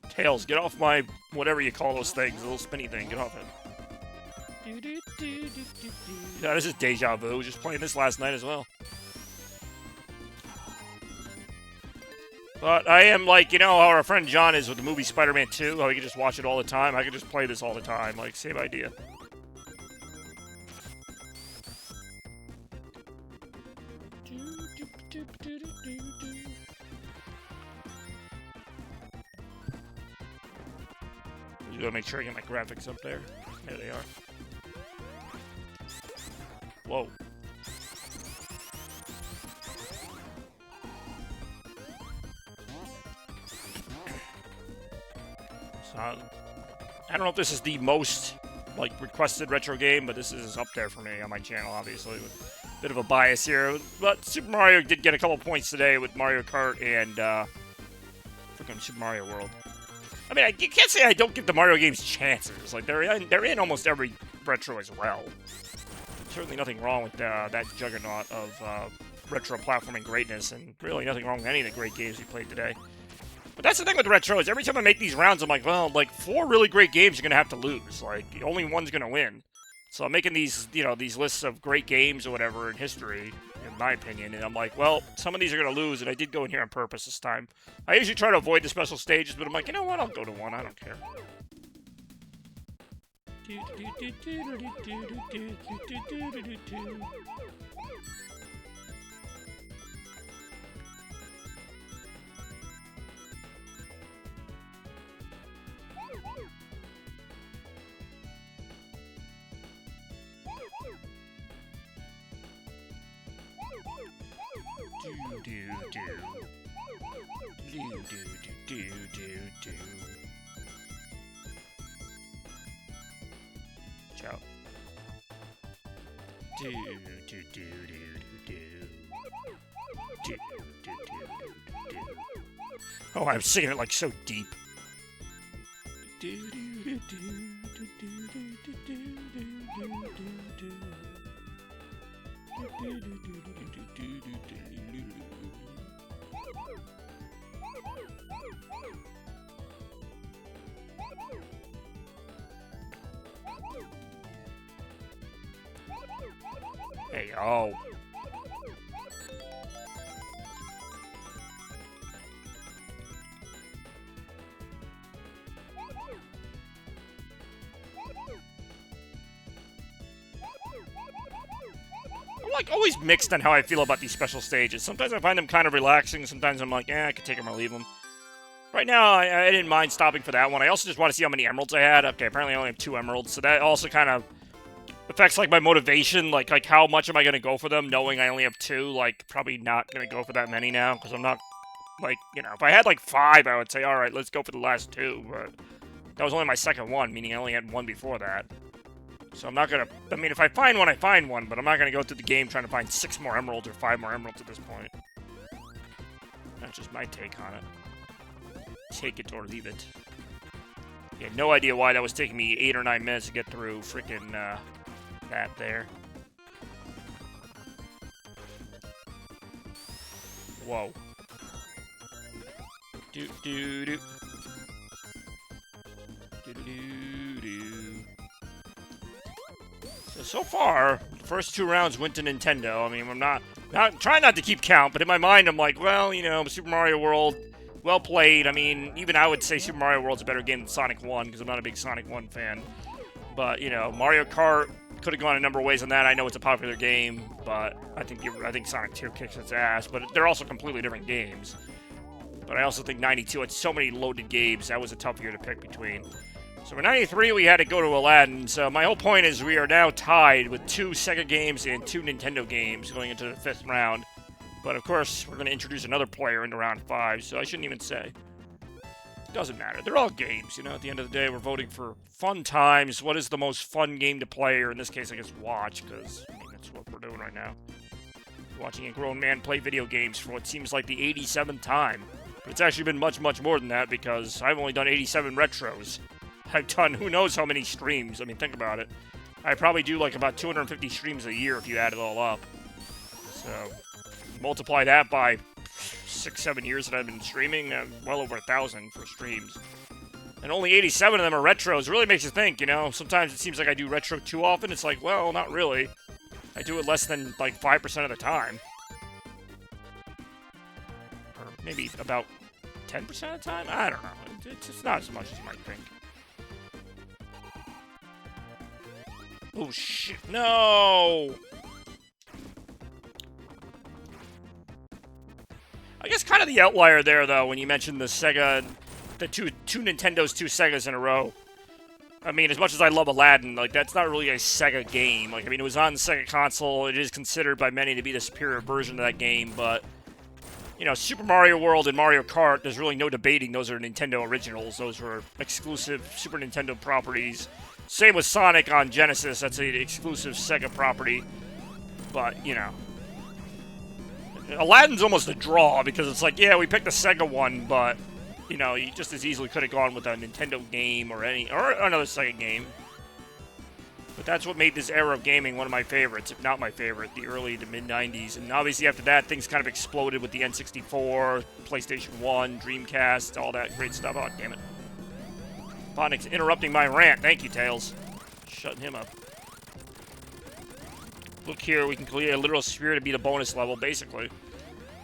Tails, get off my, whatever you call those things, the little spinny thing, get off it. Yeah, this is Deja Vu, just playing this last night as well. But I am like, you know how our friend John is with the movie Spider-Man 2, how he can just watch it all the time? I can just play this all the time, like, same idea. Just gotta make sure I get my graphics up there. There they are. Whoa. So, I don't know if this is the most, like, requested retro game, but this is up there for me on my channel, obviously, with a bit of a bias here. But Super Mario did get a couple points today with Mario Kart and, freaking Super Mario World. I mean, you can't say I don't give the Mario games chances. Like, they're in almost every retro as well. Certainly nothing wrong with that juggernaut of retro platforming greatness, and really nothing wrong with any of the great games we played today. But that's the thing with retro, is every time I make these rounds, I'm like, well, like, 4 really great games you're going to have to lose. Like, only one's going to win. So I'm making these, you know, these lists of great games or whatever in history, in my opinion, and I'm like, well, some of these are going to lose, and I did go in here on purpose this time. I usually try to avoid the special stages, but I'm like, you know what, I'll go to one, I don't care. Ciao. Oh, I'm singing it like so deep. Hey, oh. I'm like always mixed on how I feel about these special stages. Sometimes I find them kind of relaxing. Sometimes I'm like, I could take them or leave them. Right now, I didn't mind stopping for that one. I also just want to see how many emeralds I had. Okay, apparently I only have 2 emeralds, so that also kind of affects like my motivation. Like how much am I gonna go for them, knowing I only have 2? Like probably not gonna go for that many now because I'm not like if I had like 5, I would say all right, let's go for the last 2. But that was only my second one, meaning I only had 1 before that. So I'm not gonna. I mean, if I find one, I find one, but I'm not gonna go through the game trying to find 6 more emeralds or 5 more emeralds at this point. That's just my take on it. Take it or leave it. Yeah, no idea why that was taking me 8 or 9 minutes to get through freaking that there. Whoa. Do do do. Do do do. So far, the first 2 rounds went to Nintendo. I mean, I'm not trying not to keep count, but in my mind, I'm like, well, Super Mario World. Well played. I mean, even I would say Super Mario World's a better game than Sonic 1, because I'm not a big Sonic 1 fan. But, Mario Kart could have gone a number of ways on that. I know it's a popular game, but I think Sonic 2 kicks its ass. But they're also completely different games. But I also think 92 had so many loaded games, that was a tough year to pick between. So for 93, we had to go to Aladdin. So my whole point is we are now tied with 2 Sega games and 2 Nintendo games going into the 5th round. But of course, we're going to introduce another player into round 5, so I shouldn't even say. Doesn't matter. They're all games, At the end of the day, we're voting for fun times. What is the most fun game to play, or in this case, I guess watch, because, that's what we're doing right now. Watching a grown man play video games for what seems like the 87th time. But it's actually been much, much more than that, because I've only done 87 retros. I've done who knows how many streams. I mean, think about it. I probably do, like, about 250 streams a year if you add it all up. So multiply that by 6-7 years that I've been streaming, well over 1,000 for streams. And only 87 of them are retros. Really makes you think, Sometimes it seems like I do retro too often. It's like, well, not really. I do it less than, like, 5% of the time. Or maybe about 10% of the time? I don't know. It's not as much as you might think. Oh, shit. No! I guess kind of the outlier there, though, when you mentioned the Sega, the two Nintendos, 2 Segas in a row. I mean, as much as I love Aladdin, like, that's not really a Sega game. Like, I mean, it was on the Sega console. It is considered by many to be the superior version of that game, but, Super Mario World and Mario Kart, there's really no debating. Those are Nintendo originals. Those were exclusive Super Nintendo properties. Same with Sonic on Genesis. That's an exclusive Sega property. But, Aladdin's almost a draw, because it's like, yeah, we picked the Sega one, but, you just as easily could have gone with a Nintendo game or another Sega game. But that's what made this era of gaming one of my favorites, if not my favorite, the early to mid-90s. And obviously after that, things kind of exploded with the N64, PlayStation 1, Dreamcast, all that great stuff. Oh, damn it. Phonics interrupting my rant. Thank you, Tails. Shutting him up. Look here, we can clear a literal sphere to beat a bonus level, basically.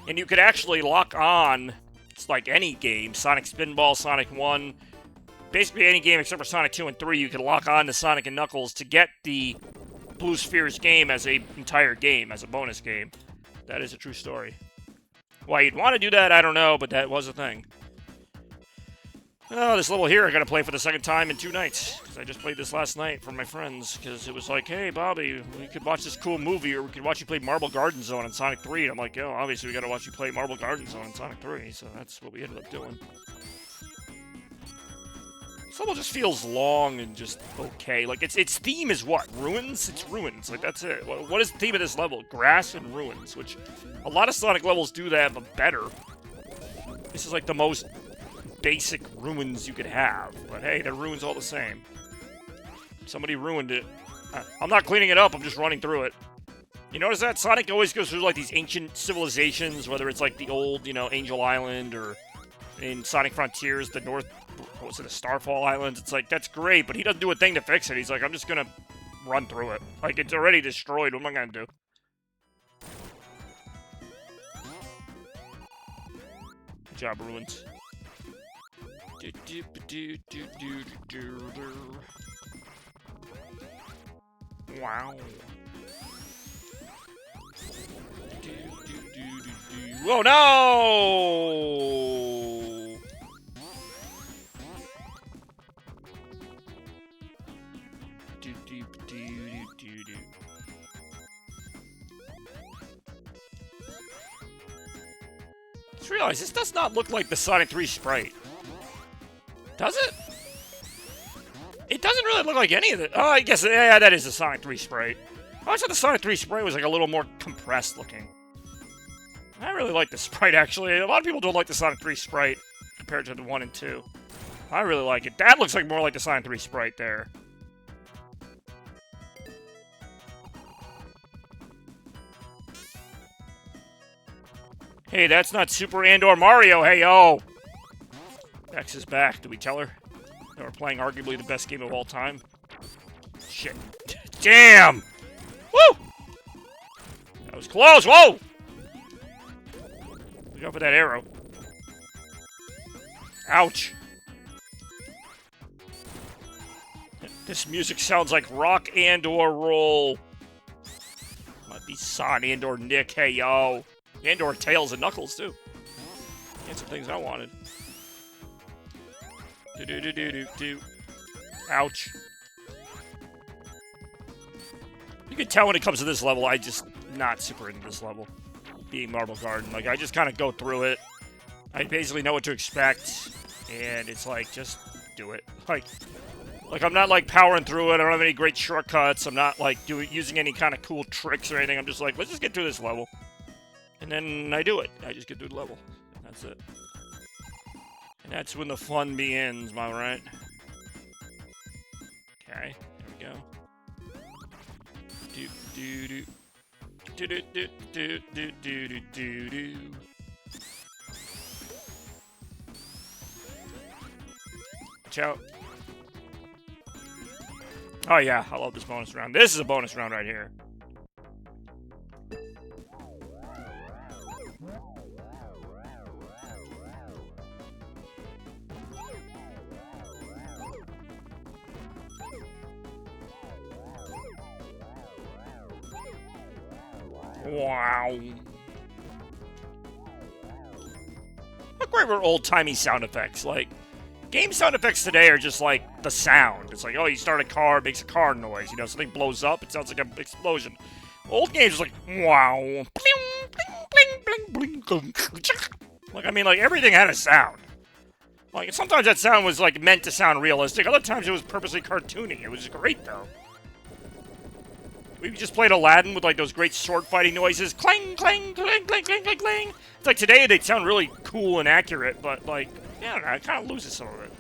And you could actually lock on, it's like any game, Sonic Spinball, Sonic 1, basically any game except for Sonic 2 and 3, you can lock on to Sonic and Knuckles to get the Blue Spheres game as an entire game, as a bonus game. That is a true story. Why you'd want to do that, I don't know, but that was a thing. Oh, this level here I gotta play for the 2nd time in 2 nights. Because I just played this last night for my friends. Because it was like, hey, Bobby, we could watch this cool movie, or we could watch you play Marble Garden Zone in Sonic 3. And I'm like, yo, obviously we gotta watch you play Marble Garden Zone in Sonic 3. So that's what we ended up doing. This level just feels long and just okay. Like, its theme is what? Ruins? It's ruins. Like, that's it. What is the theme of this level? Grass and ruins, which a lot of Sonic levels do that, but better. This is like the most basic ruins you could have. But hey, they're ruins all the same. Somebody ruined it. I'm not cleaning it up, I'm just running through it. You notice that? Sonic always goes through, like, these ancient civilizations, whether it's, like, the old, you know, Angel Island, or in Sonic Frontiers, the North... What was it, the Starfall Islands? It's like, that's great, but he doesn't do a thing to fix it. He's like, I'm just gonna run through it. Like, it's already destroyed. What am I gonna do? Good job, Ruins. Wow. Whoa, no! Just realized this does not look like the Sonic 3 sprite. Does it? It doesn't really look like any of it. Oh, I guess, yeah, that is the Sonic 3 sprite. I thought the Sonic 3 sprite was like a little more compressed looking. I really like the sprite, actually. A lot of people don't like the Sonic 3 sprite compared to the 1 and 2. I really like it. That looks like more like the Sonic 3 sprite there. Hey, that's not Super and/or Mario. Hey, yo. X is back. Did we tell her? That we're playing arguably the best game of all time? Shit. Damn! Woo! That was close. Whoa! Look out for that arrow. Ouch. This music sounds like rock and/or roll. Might be Son and/or Nick. Hey, yo. And/or Tails and Knuckles, too. That's some things I wanted. Do-do-do-do-do-do. Ouch. You can tell when it comes to this level, I just not super into this level. Being Marble Garden. Like, I just kind of go through it. I basically know what to expect. And it's like, just do it. Like I'm not, like, powering through it. I don't have any great shortcuts. I'm not, like, using any kind of cool tricks or anything. I'm just like, let's just get through this level. And then I do it. I just get through the level. That's it. And that's when the fun begins, am I right? Okay, there we go. Do do do. Do do do do do do do do. Watch out. Oh yeah, I love this bonus round. This is a bonus round right here. Wow. How great were old-timey sound effects? Like, game sound effects today are just like the sound. It's like, oh, you start a car, it makes a car noise. You know, something blows up, it sounds like an explosion. Old games was like, wow. Like, I mean, like, everything had a sound. Like, sometimes that sound was, like, meant to sound realistic. Other times it was purposely cartoony. It was great, though. We just played Aladdin with, like, those great sword-fighting noises. Clang, clang, clang, clang, clang, clang, clang. It's like, today they sound really cool and accurate, but, like, yeah, I don't know, it kind of loses some of it.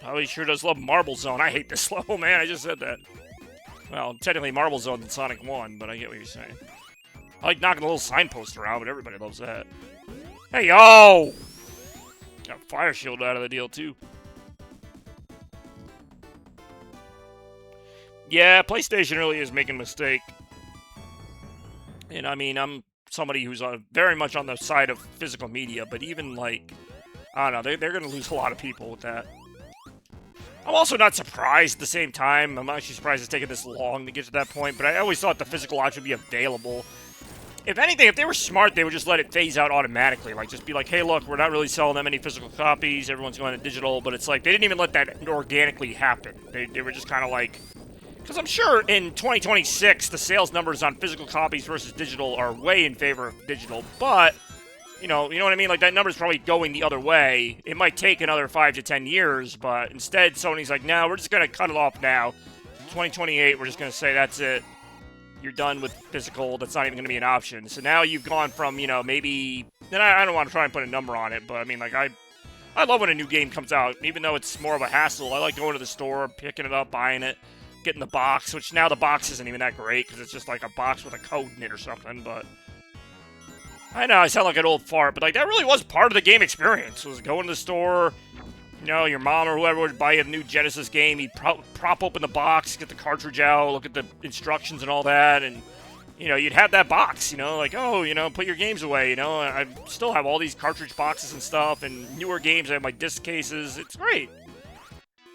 Probably sure does love Marble Zone. I hate this level, man. I just said that. Well, technically Marble Zone than Sonic 1, but I get what you're saying. I like knocking a little signpost around, but everybody loves that. Hey, yo! Got a fire shield out of the deal, too. Yeah, PlayStation really is making a mistake. And, I mean, I'm somebody who's very much on the side of physical media, but even, like, I don't know, they're going to lose a lot of people with that. I'm also not surprised at the same time. I'm actually surprised it's taken this long to get to that point, but I always thought the physical option would be available. If anything, if they were smart, they would just let it phase out automatically. Like, just be like, hey, look, we're not really selling that many physical copies. Everyone's going to digital. But it's like, they didn't even let that organically happen. They were just kind of like... Because I'm sure in 2026, the sales numbers on physical copies versus digital are way in favor of digital. But you know what I mean? Like, that number's probably going the other way. It might take another 5 to 10 years, but instead Sony's like, no, we're just going to cut it off now. 2028, we're just going to say that's it. You're done with physical. That's not even going to be an option. So now you've gone from, you know, maybe... And I don't want to try and put a number on it, but I mean, like, I love when a new game comes out, even though it's more of a hassle. I like going to the store, picking it up, buying it, getting the box, which now the box isn't even that great because it's just like a box with a code in it or something, but... I know, I sound like an old fart, but like that really was part of the game experience, was going to the store, you know, your mom or whoever would buy you a new Genesis game, you'd prop open the box, get the cartridge out, look at the instructions and all that, and, you know, you'd have that box, you know, like, oh, you know, put your games away, you know, I still have all these cartridge boxes and stuff, and newer games, I have my disc cases, it's great.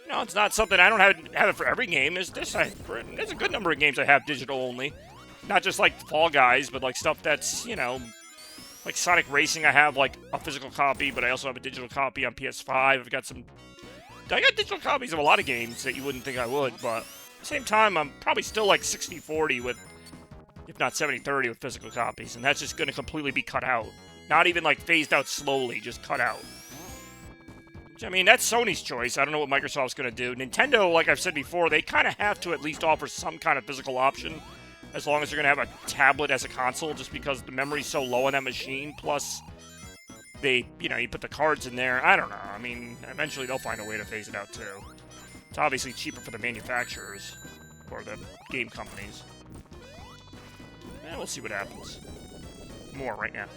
You know, it's not something, I don't have it for every game, there's a good number of games I have digital only, not just like Fall Guys, but like stuff that's, you know, like Sonic Racing, I have like a physical copy, but I also have a digital copy on PS5. I got digital copies of a lot of games that you wouldn't think I would, but at the same time, I'm probably still like 60-40 with, if not 70-30 with physical copies, and that's just going to completely be cut out. Not even like phased out slowly, just cut out. Which, I mean, that's Sony's choice. I don't know what Microsoft's going to do. Nintendo, like I've said before, they kind of have to at least offer some kind of physical option, as long as they're going to have a tablet as a console, just because the memory's so low on that machine, plus they, you know, you put the cards in there. I don't know. I mean, eventually they'll find a way to phase it out, too. It's obviously cheaper for the manufacturers, or the game companies. We'll see what happens. More right now.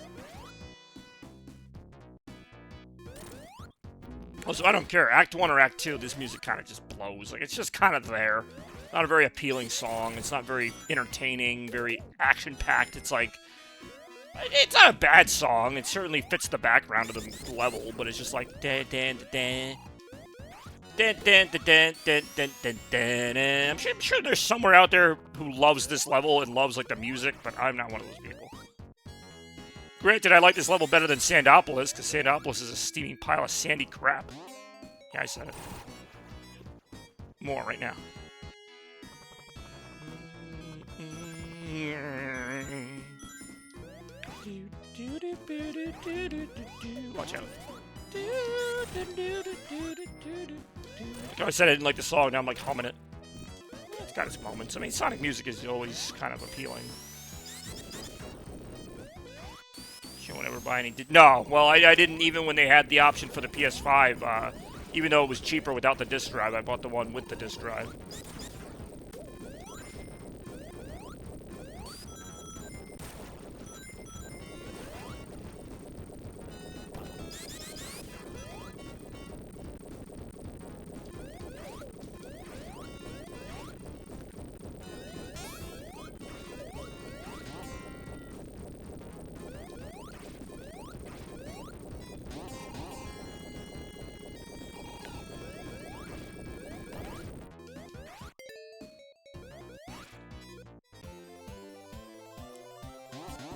Also, I don't care. Act 1 or Act 2, this music kind of just blows. Like, it's just kind of there. Not a very appealing song. It's not very entertaining, very action-packed. It's like... It's not a bad song. It certainly fits the background of the level, but it's just like... I'm sure there's somewhere out there who loves this level and loves, like, the music, but I'm not one of those people. Granted, I like this level better than Sandopolis, because Sandopolis is a steaming pile of sandy crap. Yeah, I said it. More right now. Watch out. Like I said, I didn't like the song, now I'm like humming it. It's got its moments. I mean, Sonic music is always kind of appealing. You won't ever buy any... No, well, I didn't even when they had the option for the PS5. Even though it was cheaper without the disc drive, I bought the one with the disc drive.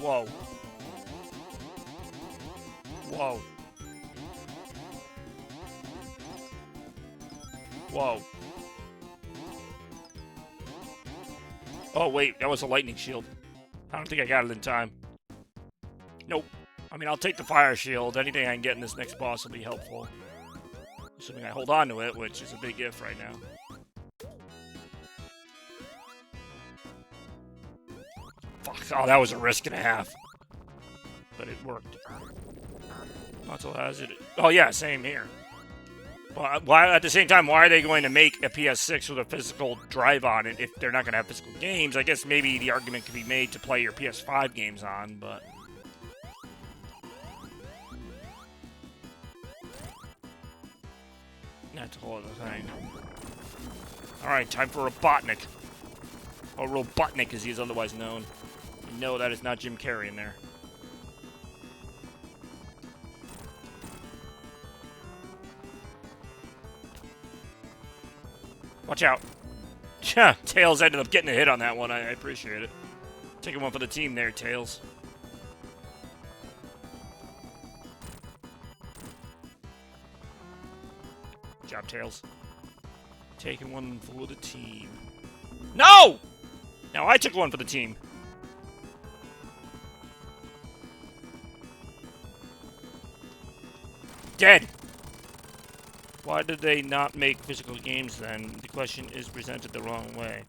Whoa. Whoa. Whoa. Oh, wait, that was a lightning shield. I don't think I got it in time. Nope. I mean, I'll take the fire shield. Anything I can get in this next boss will be helpful. Assuming I hold on to it, which is a big if right now. Fuck. Oh, that was a risk and a half. But it worked. Console has it. Oh, yeah, same here. But why, at the same time, why are they going to make a PS6 with a physical drive on it if they're not going to have physical games? I guess maybe the argument could be made to play your PS5 games on, but... That's a whole other thing. Alright, time for Robotnik. Or Robotnik, as he is otherwise known. No, that is not Jim Carrey in there. Watch out. Yeah, Tails ended up getting a hit on that one. I appreciate it. Taking one for the team there, Tails. Good job, Tails. Taking one for the team. No! Now I took one for the team. Dead. Why did they not make physical games then? The question is presented the wrong way.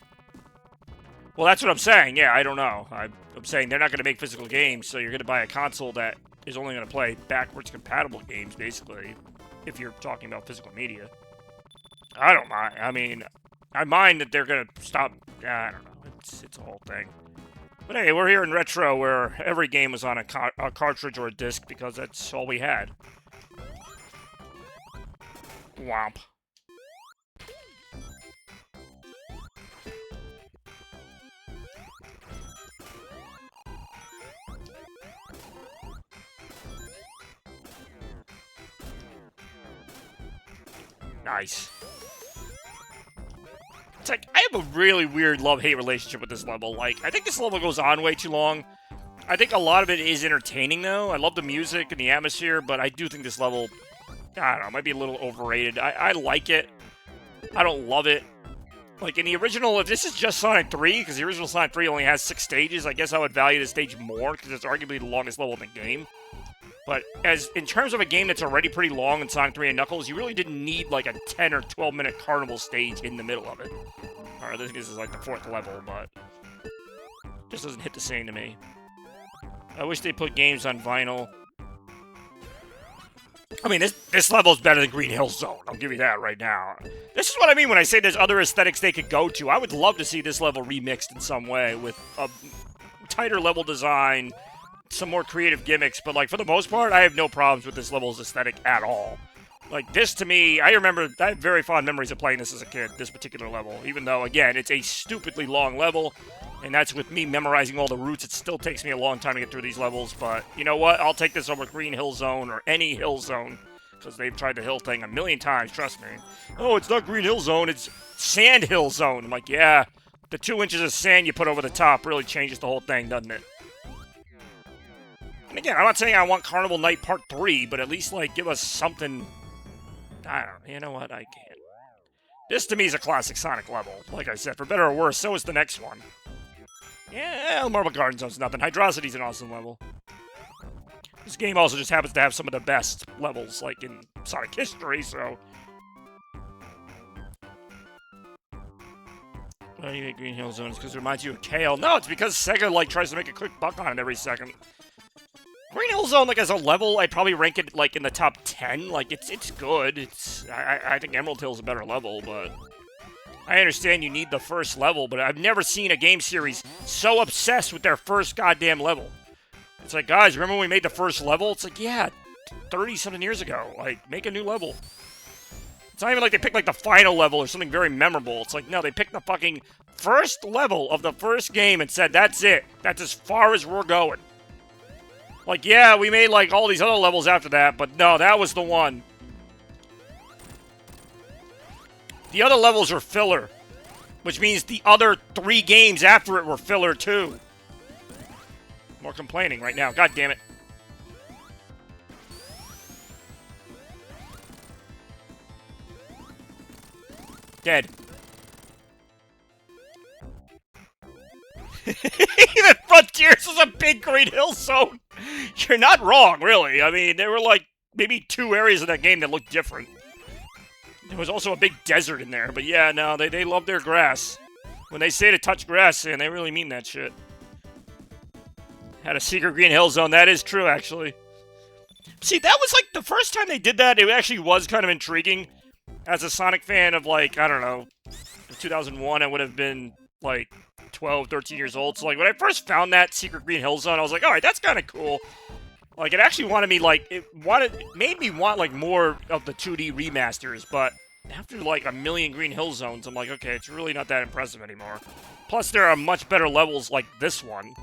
Well, that's what I'm saying. Yeah, I don't know. I'm saying they're not going to make physical games, so you're going to buy a console that is only going to play backwards compatible games, basically, if you're talking about physical media. I don't mind. I mean, I mind that they're going to stop. I don't know. It's a whole thing. But hey, we're here in Retro, where every game was on a cartridge or a disc, because that's all we had. Womp. Nice. It's like, I have a really weird love-hate relationship with this level. Like, I think this level goes on way too long. I think a lot of it is entertaining, though. I love the music and the atmosphere, but I do think this level, I don't know, might be a little overrated. I like it. I don't love it. Like, in the original, if this is just Sonic 3, because the original Sonic 3 only has 6 stages, I guess I would value this stage more, because it's arguably the longest level in the game. But in terms of a game that's already pretty long in Sonic 3 and Knuckles, you really didn't need like a 10 or 12 minute carnival stage in the middle of it. Alright, I think this is like the 4th level, but just doesn't hit the same to me. I wish they put games on vinyl. I mean, this level's better than Green Hill Zone. I'll give you that right now. This is what I mean when I say there's other aesthetics they could go to. I would love to see this level remixed in some way with a tighter level design, some more creative gimmicks, but like for the most part, I have no problems with this level's aesthetic at all. Like this to me, I have very fond memories of playing this as a kid, this particular level, even though again, it's a stupidly long level, and that's with me memorizing all the routes. It still takes me a long time to get through these levels, but you know what? I'll take this over Green Hill Zone or any Hill Zone, because they've tried the hill thing a million times, trust me. Oh, it's not Green Hill Zone, it's Sand Hill Zone. I'm like, yeah, the 2 inches of sand you put over the top really changes the whole thing, doesn't it? And again, I'm not saying I want Carnival Night Part 3, but at least, like, give us something. I don't know. You know what? I can't. This, to me, is a classic Sonic level. Like I said, for better or worse, so is the next one. Yeah, Marble Garden Zone's nothing. Hydrocity's an awesome level. This game also just happens to have some of the best levels, like, in Sonic history, so. Why do you hate Green Hill Zone? It's because it reminds you of Kale. No, it's because Sega, like, tries to make a quick buck on it every second. Green Hill Zone, like, as a level, I'd probably rank it, like, in the top 10. Like, it's good. I think Emerald Hill's a better level, but I understand you need the first level, but I've never seen a game series so obsessed with their first goddamn level. It's like, guys, remember when we made the first level? It's like, yeah, 30-something years ago. Like, make a new level. It's not even like they picked, like, the final level or something very memorable. It's like, no, they picked the fucking first level of the first game and said, that's it. That's as far as we're going. Like, yeah, we made, like, all these other levels after that, but no, that was the one. The other levels are filler, which means the other 3 games after it were filler, too. More complaining right now. God damn it. Dead. Even Frontiers is a big Green Hill Zone. You're not wrong, really. I mean, there were, like, maybe 2 areas of that game that looked different. There was also a big desert in there, but yeah, no, they love their grass. When they say to touch grass, and they really mean that shit. Had a secret Green Hill Zone. That is true, actually. See, that was, like, the first time they did that, it actually was kind of intriguing. As a Sonic fan of, like, I don't know, 2001, I would have been, like, 12, 13 years old. So, like, when I first found that secret Green Hill Zone, I was like, alright, that's kind of cool. Like, it actually wanted me, like, it made me want, like, more of the 2D remasters, but after, like, a million Green Hill Zones, I'm like, okay, it's really not that impressive anymore. Plus, there are much better levels like this one.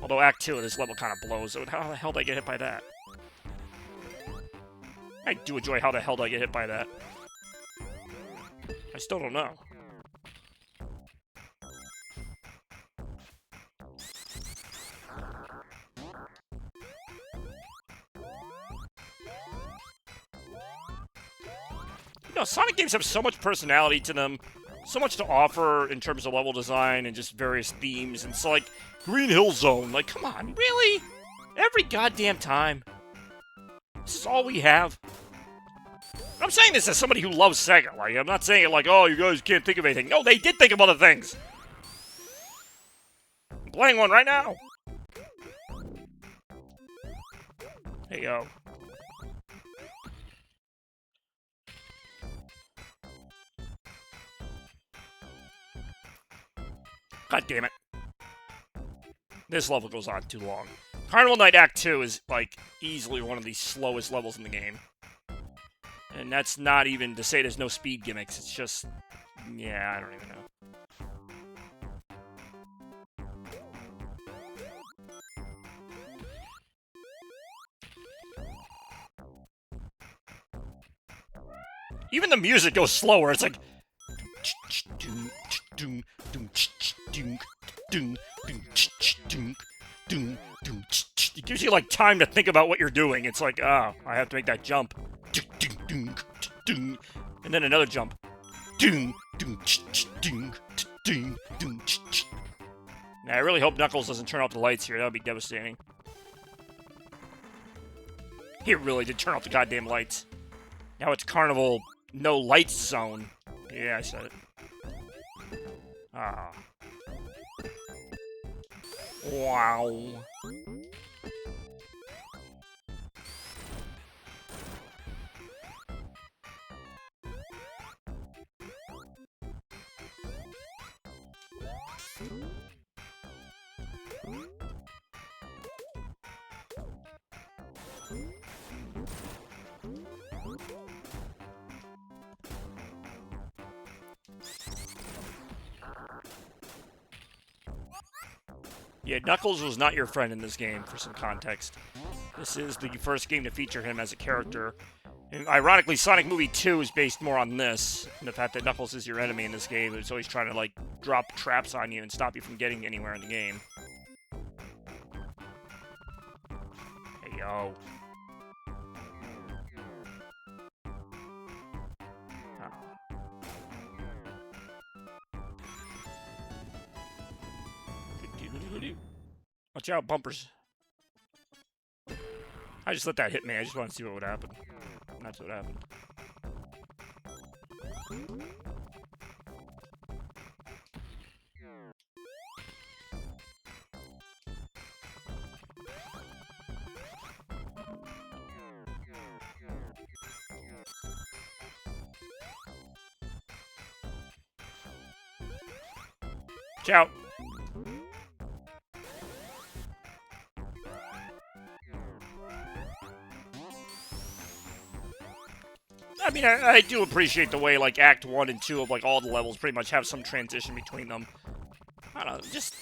Although Act 2 of this level kind of blows. So how the hell did I get hit by that? I do enjoy how the hell did I get hit by that. I still don't know. You know, Sonic games have so much personality to them, so much to offer in terms of level design and just various themes, and it's like, Green Hill Zone, like, come on, really? Every goddamn time? This is all we have? I'm saying this as somebody who loves Sega. Like, I'm not saying it like, oh, you guys can't think of anything. No, they did think of other things. I'm playing one right now. Hey, yo. God damn it. This level goes on too long. Carnival Night Act 2 is, like, easily one of the slowest levels in the game. And that's not even to say there's no speed gimmicks. It's just... yeah, I don't even know. Even the music goes slower. It's like... It gives you, like, time to think about what you're doing. It's like, oh, I have to make that jump. And then another jump. Now, I really hope Knuckles doesn't turn off the lights here. That would be devastating. He really did turn off the goddamn lights. Now it's Carnival No Lights Zone. Yeah, I said it. Ah. Wow. Yeah, Knuckles was not your friend in this game, for some context. This is the first game to feature him as a character. And ironically, Sonic Movie 2 is based more on this, and the fact that Knuckles is your enemy in this game. It's always trying to, like, drop traps on you and stop you from getting anywhere in the game. Hey, yo. Watch out, bumpers. I just let that hit me. I just want to see what would happen. And that's what happened. Watch out. I mean, I do appreciate the way, like, Act 1 and 2 of, like, all the levels pretty much have some transition between them. I don't know, just...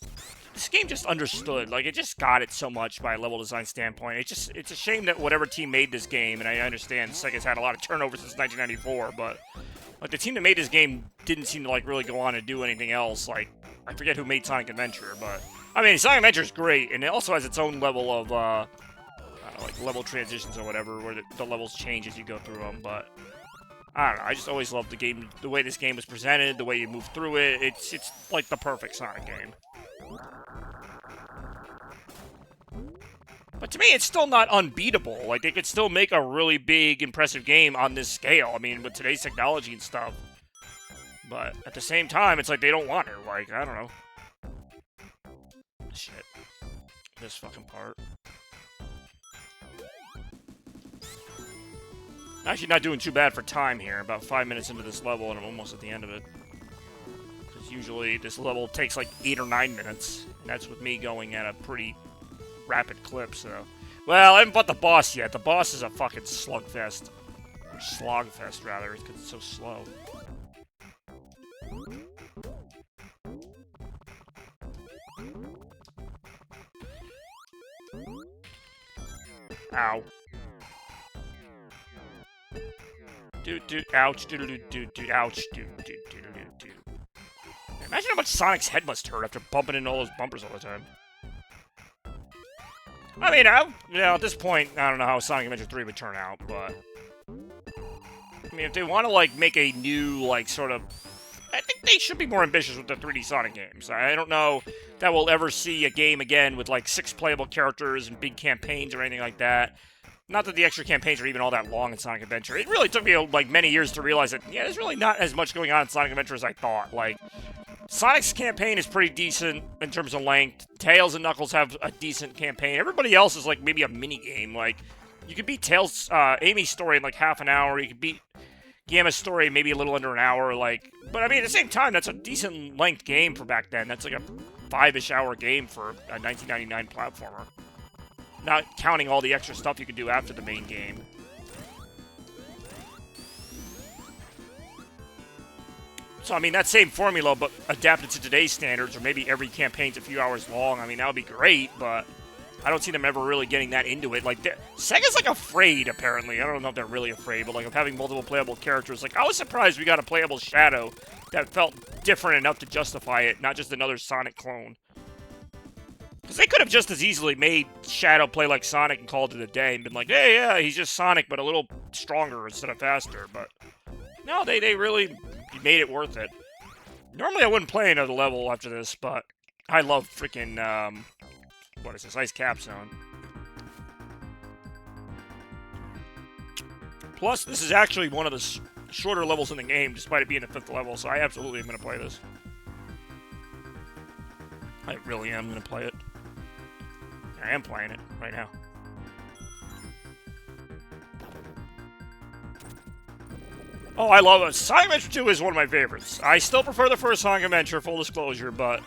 this game just understood. Like, it just got it so much by a level design standpoint. It's a shame that whatever team made this game, and I understand Sega's had a lot of turnover since 1994, but... like, the team that made this game didn't seem to, like, really go on and do anything else. Like, I forget who made Sonic Adventure, but... I mean, Sonic Adventure is great, and it also has its own level of, I don't know, like, level transitions or whatever, where the levels change as you go through them, but... I don't know, I just always loved the game, the way this game was presented, the way you move through it. It's like the perfect Sonic game. But to me, it's still not unbeatable. Like, they could still make a really big, impressive game on this scale. I mean, with today's technology and stuff. But at the same time, it's like they don't want it. Like, I don't know. Shit. This fucking part. Actually not doing too bad for time here. About 5 minutes into this level, and I'm almost at the end of it. Because usually this level takes like 8 or 9 minutes. And that's with me going at a pretty rapid clip, so... well, I haven't fought the boss yet. The boss is a fucking slugfest. Or slogfest, rather, because it's so slow. Ow. Ouch, ouch, Imagine how much Sonic's head must hurt after bumping into all those bumpers all the time. I mean, at this point, I don't know how Sonic Adventure 3 would turn out, but... I mean, if they want to, like, make a new, like, sort of... I think they should be more ambitious with the 3D Sonic games. I don't know that we'll ever see a game again with, like, 6 playable characters and big campaigns or anything like that. Not that the extra campaigns are even all that long in Sonic Adventure. It really took me, like, many years to realize that, yeah, there's really not as much going on in Sonic Adventure as I thought. Like, Sonic's campaign is pretty decent in terms of length. Tails and Knuckles have a decent campaign. Everybody else is, like, maybe a mini-game. Like, you could beat Tails, Amy's story in, like, half an hour. You could beat Gamma's story maybe a little under an hour. Like, but, I mean, at the same time, that's a decent length game for back then. That's, like, a 5-ish hour game for a 1999 platformer. Not counting all the extra stuff you can do after the main game. So, I mean, that same formula, but adapted to today's standards, or maybe every campaign's a few hours long. I mean, that would be great, but I don't see them ever really getting that into it. Like, Sega's, like, afraid, apparently. I don't know if they're really afraid, but, like, of having multiple playable characters. Like, I was surprised we got a playable Shadow that felt different enough to justify it, not just another Sonic clone. Because they could have just as easily made Shadow play like Sonic and called it a day and been like, hey, yeah, he's just Sonic, but a little stronger instead of faster. But no, they really made it worth it. Normally I wouldn't play another level after this, but I love freaking, what is this, Ice Cap Zone. Plus, this is actually one of the shorter levels in the game, despite it being the 5th level, so I absolutely am going to play this. I really am going to play it. I am playing it right now. Oh, I love it. Sonic Adventure 2 is one of my favorites. I still prefer the first Sonic Adventure, full disclosure, but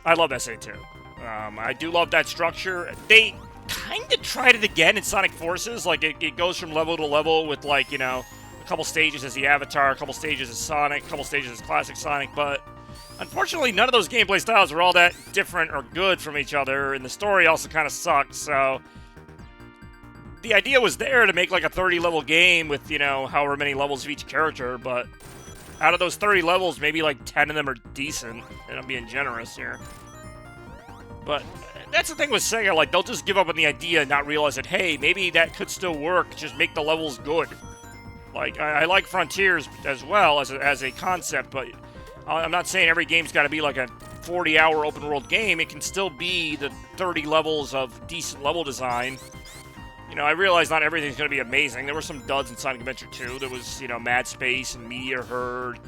I love SA2. I do love that structure. They kind of tried it again in Sonic Forces. Like, it goes from level to level with, like, you know, a couple stages as the Avatar, a couple stages as Sonic, a couple stages as Classic Sonic, but unfortunately, none of those gameplay styles were all that different or good from each other, and the story also kind of sucked, so the idea was there to make like a 30-level game with, you know, however many levels of each character, but out of those 30 levels, maybe like 10 of them are decent, and I'm being generous here. But that's the thing with Sega, like, they'll just give up on the idea and not realize that, hey, maybe that could still work, just make the levels good. Like, I like Frontiers as well as a concept, but I'm not saying every game's got to be like a 40-hour open-world game. It can still be the 30 levels of decent level design. You know, I realize not everything's going to be amazing. There were some duds in Sonic Adventure 2. There was, you know, Mad Space and Meteor Herd.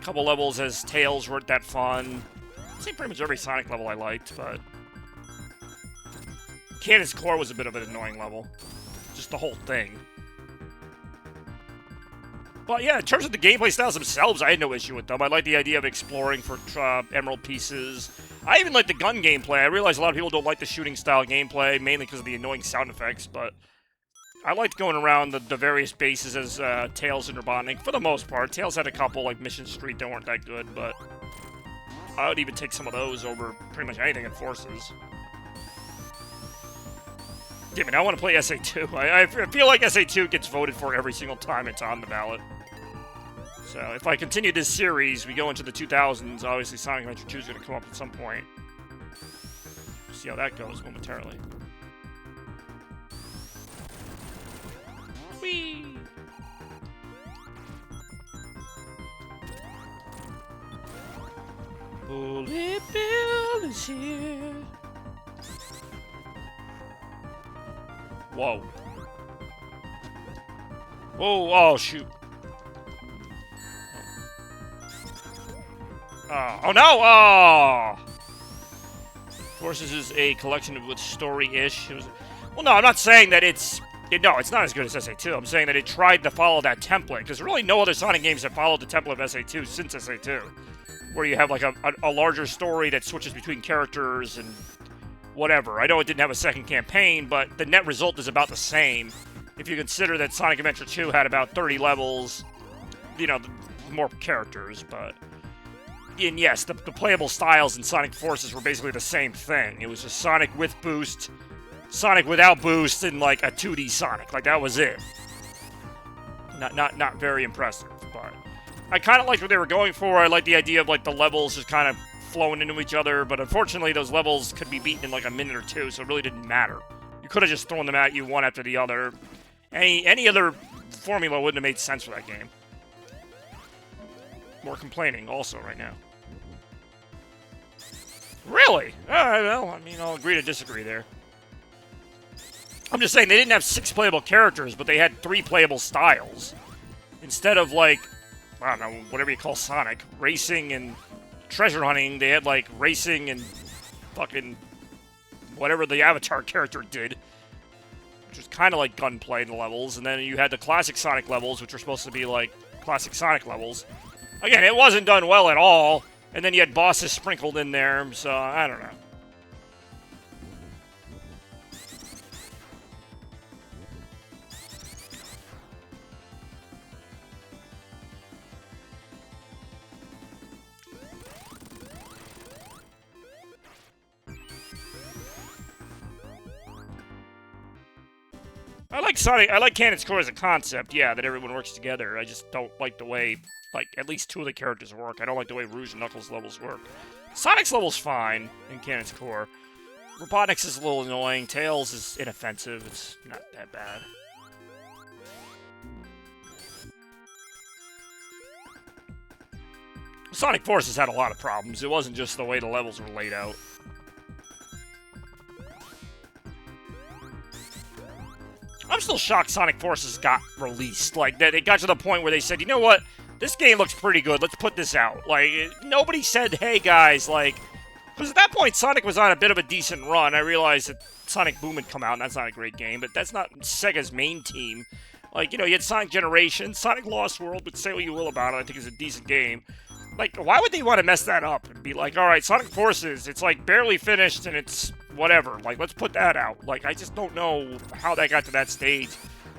A couple levels as Tails weren't that fun. I'd say pretty much every Sonic level I liked, but Cannon's Core was a bit of an annoying level. Just the whole thing. But yeah, in terms of the gameplay styles themselves, I had no issue with them. I like the idea of exploring for emerald pieces. I even like the gun gameplay. I realize a lot of people don't like the shooting style gameplay, mainly because of the annoying sound effects, but I liked going around the various bases as Tails and Robotnik, for the most part. Tails had a couple, like Mission Street, that weren't that good, but I would even take some of those over pretty much anything in Forces. Damn it, I want to play SA2. I feel like SA2 gets voted for every single time it's on the ballot. So, if I continue this series, we go into the 2000s, obviously Sonic Adventure 2 is going to come up at some point. See how that goes momentarily. Whee! Bullet Bill is here. Whoa. Whoa, oh, shoot. Oh no! Oh! Forces is a collection with story-ish. Well, no, I'm not saying that it's... No, it's not as good as SA2. I'm saying that it tried to follow that template, because really no other Sonic games have followed the template of SA2 since SA2, where you have like a larger story that switches between characters and whatever. I know it didn't have a second campaign, but the net result is about the same. If you consider that Sonic Adventure 2 had about 30 levels, you know, more characters, but... And yes, the playable styles in Sonic Forces were basically the same thing. It was just Sonic with boost, Sonic without boost, and like a 2D Sonic. Like, that was it. Not very impressive, but I kind of liked what they were going for. I like the idea of like the levels just kind of flowing into each other, but unfortunately those levels could be beaten in like a minute or two, so it really didn't matter. You could have just thrown them at you one after the other. Any other formula wouldn't have made sense for that game. More complaining also right now. Really? Well, I mean, I'll agree to disagree there. I'm just saying they didn't have 6 playable characters, but they had 3 playable styles. Instead of, like, I don't know, whatever you call Sonic, racing and treasure hunting, they had, like, racing and fucking whatever the Avatar character did, which was kind of like gunplay in the levels. And then you had the classic Sonic levels, which were supposed to be like classic Sonic levels. Again, it wasn't done well at all. And then you had bosses sprinkled in there, so I don't know. I like Sonic. I like Cannon's Core as a concept. Yeah, that everyone works together. I just don't like the way, like, at least 2 of the characters work. I don't like the way Rouge and Knuckles levels work. Sonic's level's fine in Cannon's Core. Robotnik's is a little annoying. Tails is inoffensive. It's not that bad. Sonic Forces had a lot of problems. It wasn't just the way the levels were laid out. I'm still shocked Sonic Forces got released. Like, that it got to the point where they said, you know what? This game looks pretty good. Let's put this out. Like, nobody said, hey, guys, like... Because at that point, Sonic was on a bit of a decent run. I realized that Sonic Boom had come out, and that's not a great game, but that's not Sega's main team. Like, you know, you had Sonic Generations, Sonic Lost World, but say what you will about it, I think it's a decent game. Like, why would they want to mess that up and be like, alright, Sonic Forces, it's, like, barely finished, and it's whatever. Like, let's put that out. Like, I just don't know how that got to that stage.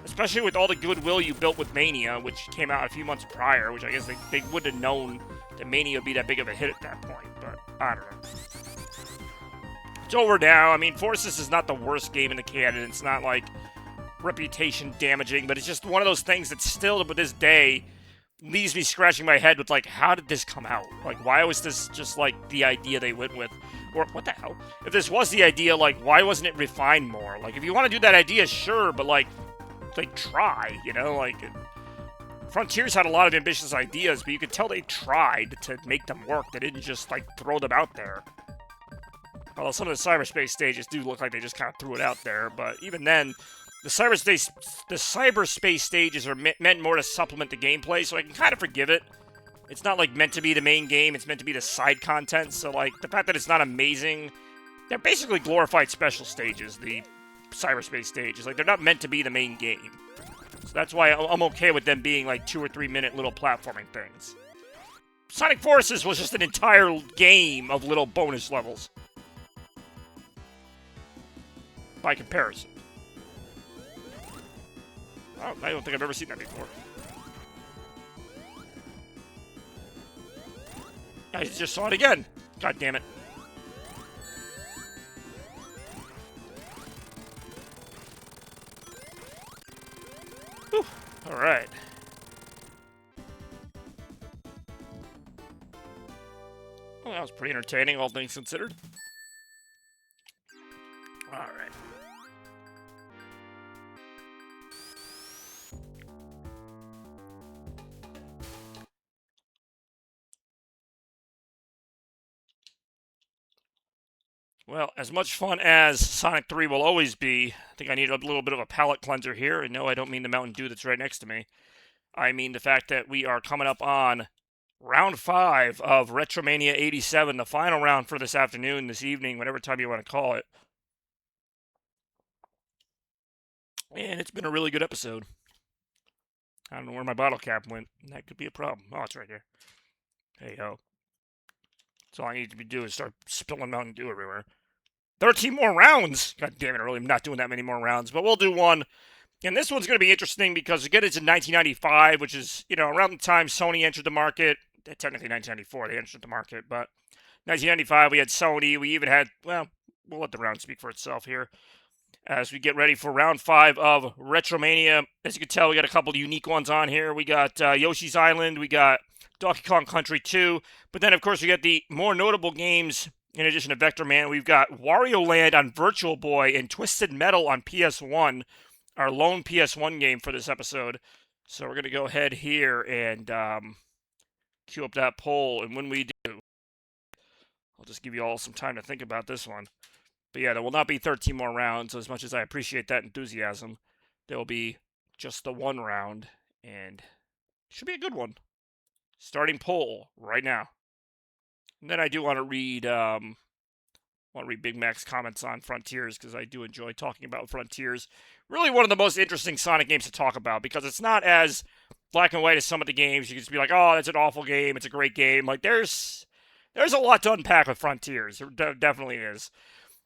Especially with all the goodwill you built with Mania, which came out a few months prior, which I guess they would have known that Mania would be that big of a hit at that point, but I don't know. It's over now. I mean, Forces is not the worst game in the canon. It's not, like, reputation damaging, but it's just one of those things that still, to this day, leaves me scratching my head with, like, how did this come out? Like, why was this just, like, the idea they went with? Or, what the hell? If this was the idea, like, why wasn't it refined more? Like, if you want to do that idea, sure, but, like, try, you know? Like, Frontiers had a lot of ambitious ideas, but you could tell they tried to make them work. They didn't just, like, throw them out there. Although some of the cyberspace stages do look like they just kind of threw it out there, but even then, the cyberspace stages are meant more to supplement the gameplay, so I can kind of forgive it. It's not, like, meant to be the main game, it's meant to be the side content, so, like, the fact that it's not amazing, they're basically glorified special stages, the cyberspace stages. Like, they're not meant to be the main game. So that's why I'm okay with them being, like, 2 or 3 minute little platforming things. Sonic Forces was just an entire game of little bonus levels. By comparison. Oh, I don't think I've ever seen that before. I just saw it again. God damn it. Whew. All right. Well, that was pretty entertaining, all things considered. All right. Well, as much fun as Sonic 3 will always be, I think I need a little bit of a palate cleanser here. And no, I don't mean the Mountain Dew that's right next to me. I mean the fact that we are coming up on round 5 of Retromania 87, the final round for this afternoon, this evening, whatever time you want to call it. And it's been a really good episode. I don't know where my bottle cap went. That could be a problem. Oh, it's right here. Hey, ho. That's all I need to do is start spilling Mountain Dew everywhere. 13 more rounds! God damn it, I really am not doing that many more rounds, but we'll do one. And this one's going to be interesting because, again, it's in 1995, which is, you know, around the time Sony entered the market. Technically 1994, they entered the market, but 1995, we had Sony. We even had, well, we'll let the round speak for itself here. As we get ready for round 5 of Retromania. As you can tell, we got a couple of unique ones on here. We got Yoshi's Island, we got Donkey Kong Country 2, but then, of course, we got the more notable games. In addition to Vector Man, we've got Wario Land on Virtual Boy and Twisted Metal on PS1, our lone PS1 game for this episode. So we're going to go ahead here and queue up that poll, and when we do, I'll just give you all some time to think about this one. But yeah, there will not be 13 more rounds. So as much as I appreciate that enthusiasm, there will be just the one round, and should be a good one. Starting poll right now. And then I do want to read Big Mac's comments on Frontiers because I do enjoy talking about Frontiers. Really, one of the most interesting Sonic games to talk about because it's not as black and white as some of the games. You can just be like, "Oh, that's an awful game. It's a great game." Like there's a lot to unpack with Frontiers. There definitely is.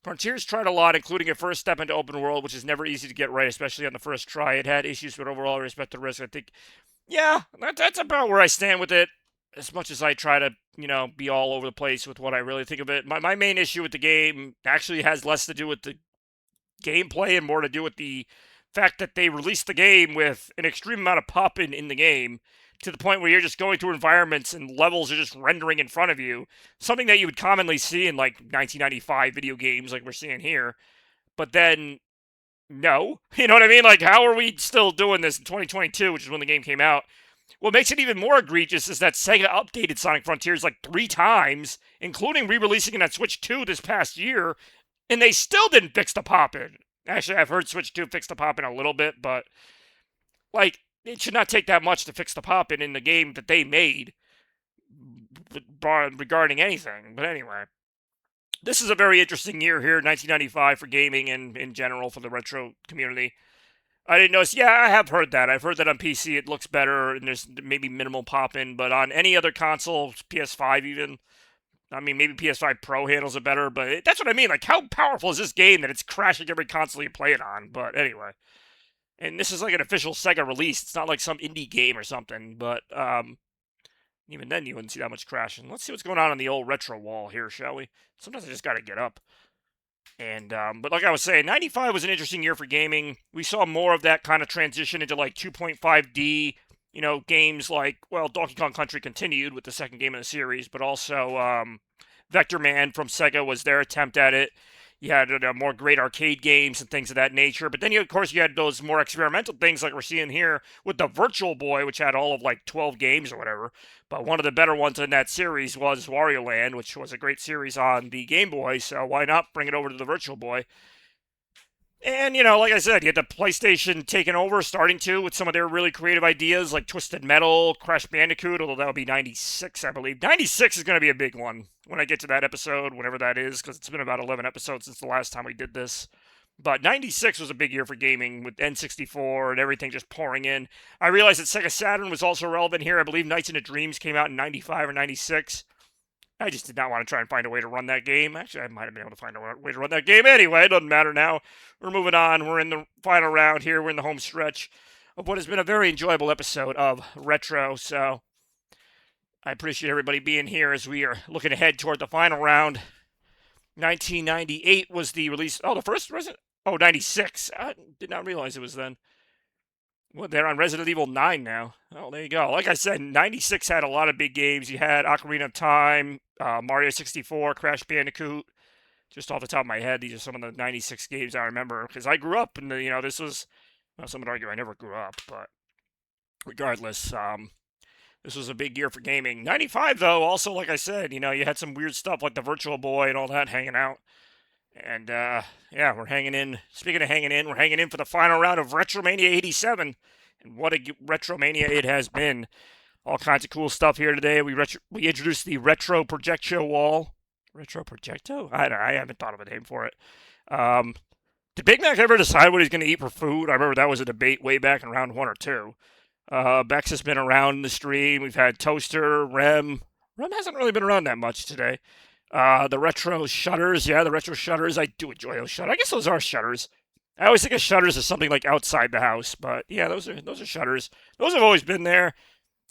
Frontiers tried a lot, including a first step into open world, which is never easy to get right, especially on the first try. It had issues with overall respect to risk. I think, yeah, that's about where I stand with it. As much as I try to, be all over the place with what I really think of it, my main issue with the game actually has less to do with the gameplay and more to do with the fact that they released the game with an extreme amount of popping in the game to the point where you're just going through environments and levels are just rendering in front of you. Something that you would commonly see in like 1995 video games like we're seeing here. But then, no. You know what I mean? Like, how are we still doing this in 2022, which is when the game came out? What makes it even more egregious is that Sega updated Sonic Frontiers like 3 times, including re-releasing it on Switch 2 this past year, and they still didn't fix the pop-in. Actually, I've heard Switch 2 fix the pop-in a little bit, but, like, it should not take that much to fix the pop-in in the game that they made regarding anything. But anyway, this is a very interesting year here, 1995, for gaming and in general for the retro community. I didn't notice. Yeah, I have heard that. I've heard that on PC it looks better and there's maybe minimal pop-in, but on any other console, PS5 even, I mean, maybe PS5 Pro handles it better, but that's what I mean. Like, how powerful is this game that it's crashing every console you play it on? But anyway, and this is like an official Sega release. It's not like some indie game or something, but even then you wouldn't see that much crashing. Let's see what's going on the old retro wall here, shall we? Sometimes I just gotta get up. And but like I was saying, 95 was an interesting year for gaming. We saw more of that kind of transition into like 2.5D, games like, well, Donkey Kong Country continued with the second game in the series, but also Vector Man from Sega was their attempt at it. You had more great arcade games and things of that nature. But then, of course, you had those more experimental things like we're seeing here with the Virtual Boy, which had all of like 12 games or whatever. But one of the better ones in that series was Wario Land, which was a great series on the Game Boy. So why not bring it over to the Virtual Boy? And, like I said, you had the PlayStation taking over, starting to, with some of their really creative ideas like Twisted Metal, Crash Bandicoot, although that would be 96, I believe. 96 is going to be a big one when I get to that episode, whenever that is, because it's been about 11 episodes since the last time we did this. But 96 was a big year for gaming with N64 and everything just pouring in. I realized that Sega Saturn was also relevant here. I believe Nights into Dreams came out in 95 or 96. I just did not want to try and find a way to run that game. Actually, I might have been able to find a way to run that game anyway. It doesn't matter now. We're moving on. We're in the final round here. We're in the home stretch of what has been a very enjoyable episode of Retro. So I appreciate everybody being here as we are looking ahead toward the final round. 1998 was the release. Oh, the first Resident. Oh, 96. I did not realize it was then. Well, they're on Resident Evil 9 now. Oh, there you go. Like I said, 96 had a lot of big games. You had Ocarina of Time, Mario 64, Crash Bandicoot. Just off the top of my head, these are some of the 96 games I remember. Because I grew up, and, this was... Well, some would argue I never grew up, but... Regardless, this was a big year for gaming. 95, though, also, like I said, you had some weird stuff like the Virtual Boy and all that hanging out. And, yeah, we're hanging in. Speaking of hanging in, we're hanging in for the final round of RETROMANIA 87. And what a RETROMANIA it has been. All kinds of cool stuff here today. We introduced the Retro Projectio wall. Retro Projecto? I haven't thought of a name for it. Did Big Mac ever decide what he's going to eat for food? I remember that was a debate way back in round 1 or 2. Bex has been around the stream. We've had Toaster, Rem. Rem hasn't really been around that much today. The retro shutters, yeah, the retro shutters. I do enjoy those shutters. I guess those are shutters. I always think of shutters as something like outside the house, but yeah, those are shutters. Those have always been there.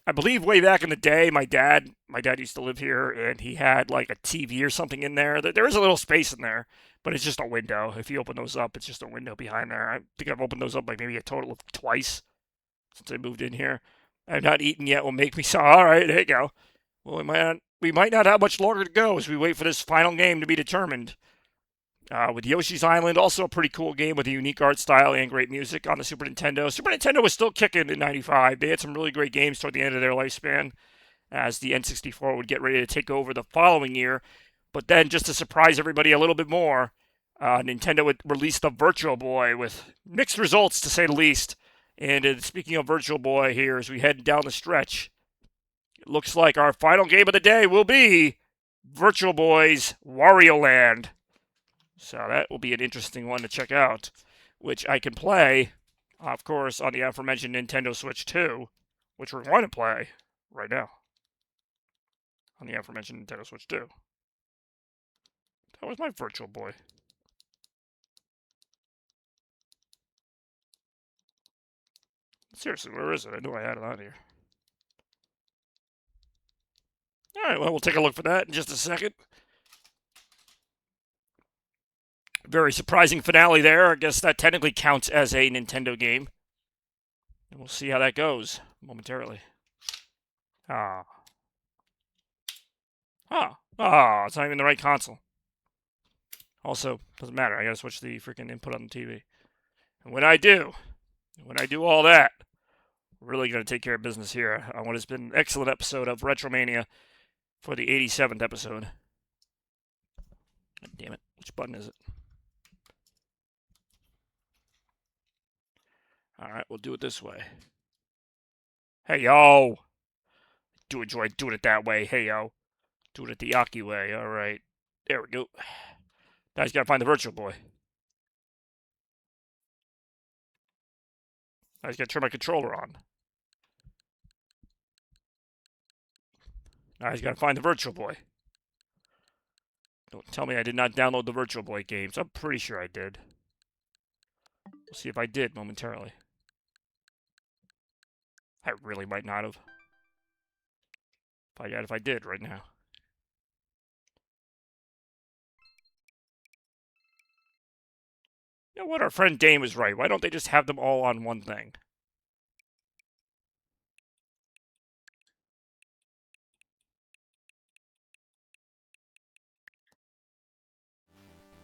I believe way back in the day, my dad used to live here, and he had like a TV or something in there. There is a little space in there, but it's just a window. If you open those up, it's just a window behind there. I think I've opened those up like maybe a total of twice since I moved in here. I've not eaten yet. Will make me so. All right, there you go. Well, we might not have much longer to go as we wait for this final game to be determined. With Yoshi's Island, also a pretty cool game with a unique art style and great music on the Super Nintendo. Super Nintendo was still kicking in 95. They had some really great games toward the end of their lifespan as the N64 would get ready to take over the following year. But then, just to surprise everybody a little bit more, Nintendo would release the Virtual Boy with mixed results, to say the least. And speaking of Virtual Boy here, as we head down the stretch, it looks like our final game of the day will be Virtual Boy's Wario Land. So that will be an interesting one to check out, which I can play, of course, on the aforementioned Nintendo Switch 2, which we're going to play right now on the aforementioned Nintendo Switch 2. That was my Virtual Boy. Seriously, where is it? I knew I had it on here. Alright, well, we'll take a look for that in just a second. Very surprising finale there. I guess that technically counts as a Nintendo game. And we'll see how that goes momentarily. Ah. It's not even the right console. Also, doesn't matter. I gotta switch the freaking input on the TV. And when I do all that, we're really gonna take care of business here on what has been an excellent episode of Retromania for the 87th episode. God damn it. Which button is it? Alright, we'll do it this way. Hey, yo! Do enjoy doing it that way. Hey, yo. Do it the Yaki way. Alright. There we go. Now he's gotta find the Virtual Boy. Now he's gotta turn my controller on. Now he's gotta find the Virtual Boy. Don't tell me I did not download the Virtual Boy games. I'm pretty sure I did. We'll see if I did momentarily. I really might not have. Find out if I did right now. You know what? Our friend Dame was right. Why don't they just have them all on one thing?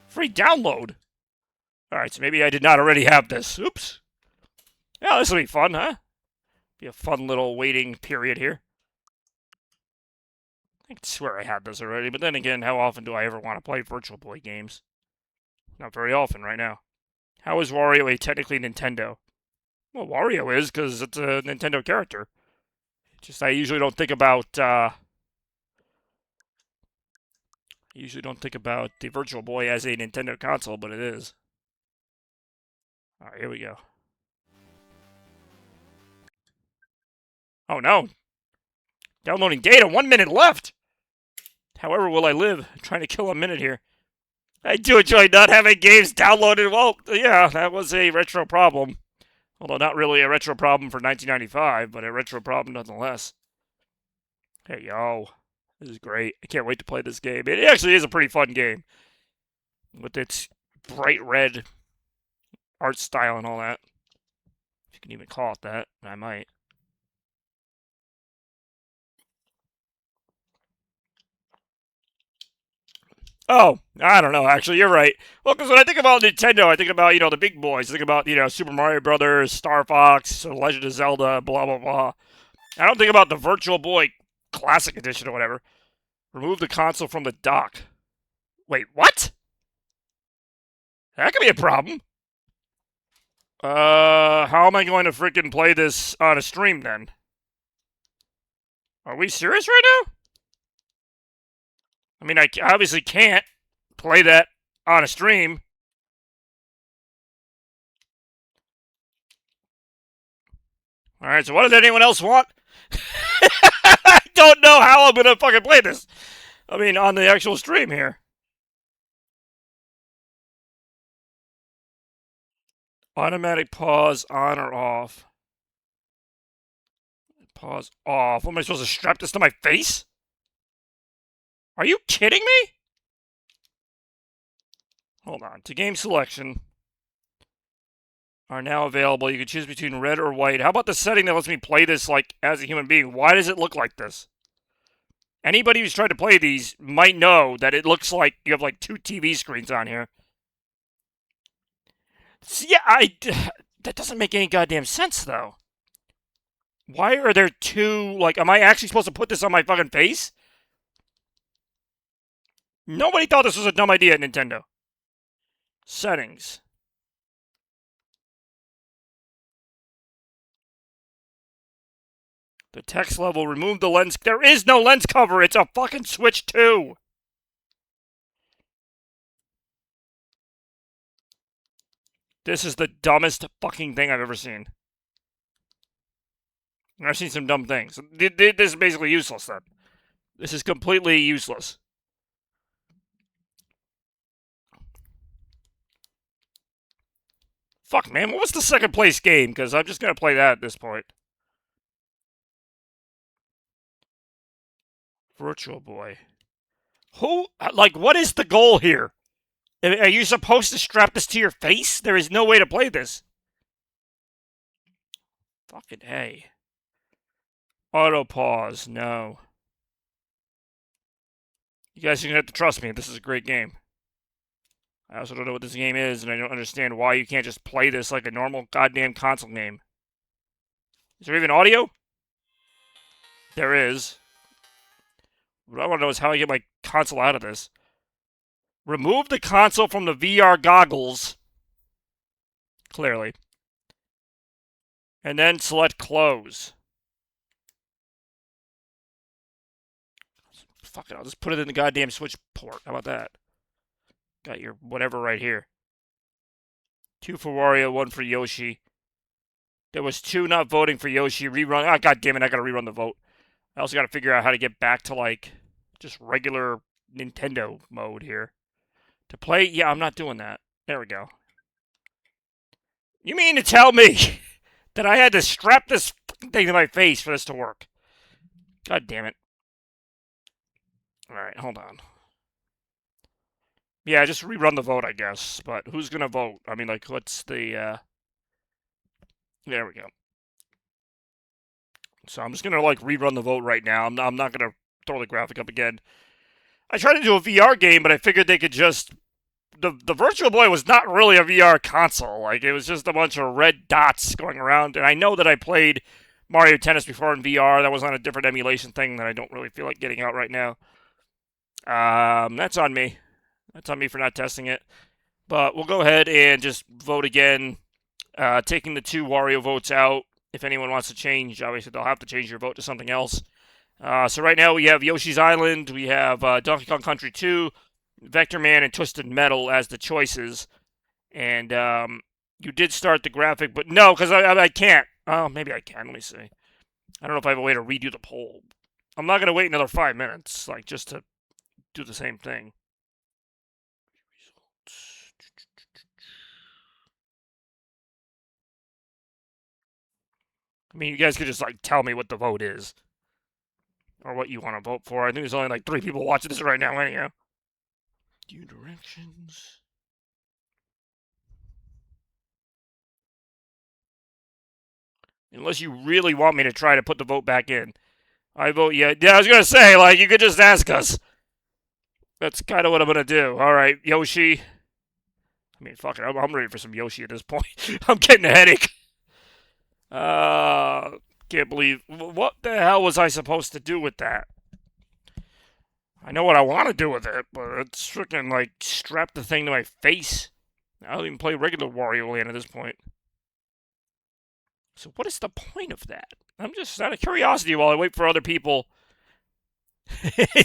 Free download? Alright, so maybe I did not already have this. Oops. Yeah, this will be fun, huh? Be a fun little waiting period here. I swear I had this already, but then again, how often do I ever want to play Virtual Boy games? Not very often right now. How is Wario a technically Nintendo? Well, Wario is, because it's a Nintendo character. Just I usually don't think about, the Virtual Boy as a Nintendo console, but it is. Alright, here we go. Oh no! Downloading data, 1 minute left! However will I live? I'm trying to kill a minute here. I do enjoy not having games downloaded. Well, yeah, that was a retro problem. Although not really a retro problem for 1995, but a retro problem nonetheless. Hey, yo. This is great. I can't wait to play this game. It actually is a pretty fun game. With its bright red art style and all that. If you can even call it that. I might. Oh, I don't know, actually, you're right. Well, because when I think about Nintendo, I think about, the big boys. I think about, Super Mario Brothers, Star Fox, Legend of Zelda, blah, blah, blah. I don't think about the Virtual Boy Classic Edition or whatever. Remove the console from the dock. Wait, what? That could be a problem. How am I going to freaking play this on a stream, then? Are we serious right now? I mean, I obviously can't play that on a stream. Alright, so what does anyone else want? I don't know how I'm gonna fucking play this. I mean, on the actual stream here. Automatic pause on or off. Pause off. What am I supposed to strap this to my face? Are you kidding me? Hold on. To game selection are now available. You can choose between red or white. How about the setting that lets me play this like as a human being? Why does it look like this? Anybody who's tried to play these might know that it looks like you have like 2 TV screens on here. Yeah, that doesn't make any goddamn sense though. Why are there 2, like, am I actually supposed to put this on my fucking face? Nobody thought this was a dumb idea at Nintendo. Settings. The text level, remove the lens. There is no lens cover. It's a fucking Switch 2. This is the dumbest fucking thing I've ever seen. I've seen some dumb things. This is basically useless then. This is completely useless. Fuck, man. What was the second place game? Because I'm just going to play that at this point. Virtual Boy. Who? Like, what is the goal here? Are you supposed to strap this to your face? There is no way to play this. Fucking A. Auto pause. No. You guys are going to have to trust me. This is a great game. I also don't know what this game is, and I don't understand why you can't just play this like a normal goddamn console game. Is there even audio? There is. What I want to know is how I get my console out of this. Remove the console from the VR goggles. Clearly. And then select close. Fuck it, I'll just put it in the goddamn Switch port. How about that? Got your whatever right here. 2 for Wario, 1 for Yoshi. There was 2 not voting for Yoshi. Rerun. Oh, god damn it, I gotta rerun the vote. I also gotta figure out how to get back to, like, just regular Nintendo mode here. To play? Yeah, I'm not doing that. There we go. You mean to tell me that I had to strap this thing to my face for this to work? God damn it. Alright, hold on. Yeah, just rerun the vote, I guess. But who's gonna vote? I mean, like, what's the, There we go. So I'm just gonna, like, rerun the vote right now. I'm not gonna throw the graphic up again. I tried to do a VR game, but I figured they could just... The Virtual Boy was not really a VR console. Like, it was just a bunch of red dots going around. And I know that I played Mario Tennis before in VR. That was on a different emulation thing that I don't really feel like getting out right now. That's on me. That's on me for not testing it. But we'll go ahead and just vote again. Taking the 2 Wario votes out. If anyone wants to change, obviously they'll have to change your vote to something else. So right now we have Yoshi's Island. We have Donkey Kong Country 2. Vector Man and Twisted Metal as the choices. And you did start the graphic, but no, because I can't. Oh, maybe I can. Let me see. I don't know if I have a way to redo the poll. I'm not going to wait another 5 minutes, like, just to do the same thing. I mean, you guys could just, like, tell me what the vote is. Or what you want to vote for. I think there's only, like, 3 people watching this right now, anyhow. View directions. Unless you really want me to try to put the vote back in. I vote yeah. Yeah, I was going to say, like, you could just ask us. That's kind of what I'm going to do. All right, Yoshi. I mean, fuck it. I'm ready for some Yoshi at this point. I'm getting a headache. Can't believe. What the hell was I supposed to do with that? I know what I want to do with it, but it's freaking, like, strap the thing to my face. I don't even play regular Wario Land at this point. So what is the point of that? I'm just out of curiosity while I wait for other people.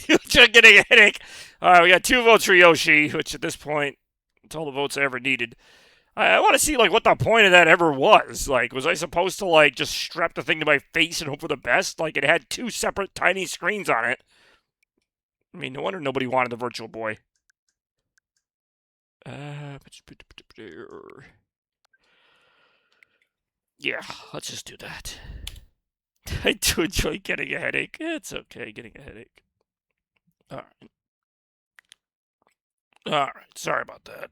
You're getting a headache. All right, we got 2 votes for Yoshi, which at this point, it's all the votes I ever needed. I want to see, like, what the point of that ever was. Like, was I supposed to, like, just strap the thing to my face and hope for the best? Like, it had 2 separate tiny screens on it. I mean, no wonder nobody wanted the Virtual Boy. Yeah, let's just do that. I do enjoy getting a headache. It's okay getting a headache. Alright. Alright, sorry about that.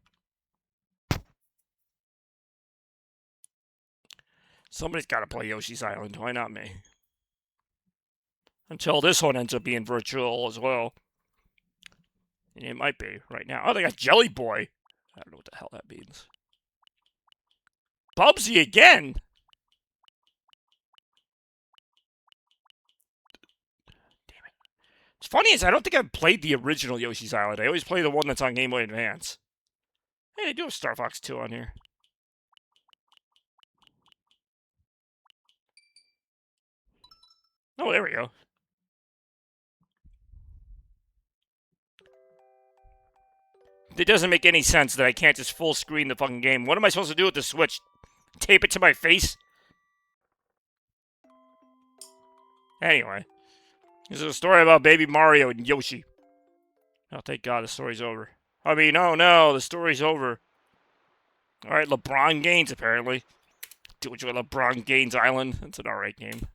Somebody's got to play Yoshi's Island. Why not me? Until this one ends up being virtual as well. And it might be right now. Oh, they got Jelly Boy. I don't know what the hell that means. Bubsy again? Damn it. What's funny is I don't think I've played the original Yoshi's Island. I always play the one that's on Game Boy Advance. Hey, they do have Star Fox 2 on here. Oh, there we go. It doesn't make any sense that I can't just full screen the fucking game. What am I supposed to do with the Switch? Tape it to my face? Anyway. This is a story about baby Mario and Yoshi. Oh, thank God the story's over. I mean, oh no, the story's over. Alright, LeBron Gaines, apparently. Do what you want, LeBron Gaines Island. That's an alright game.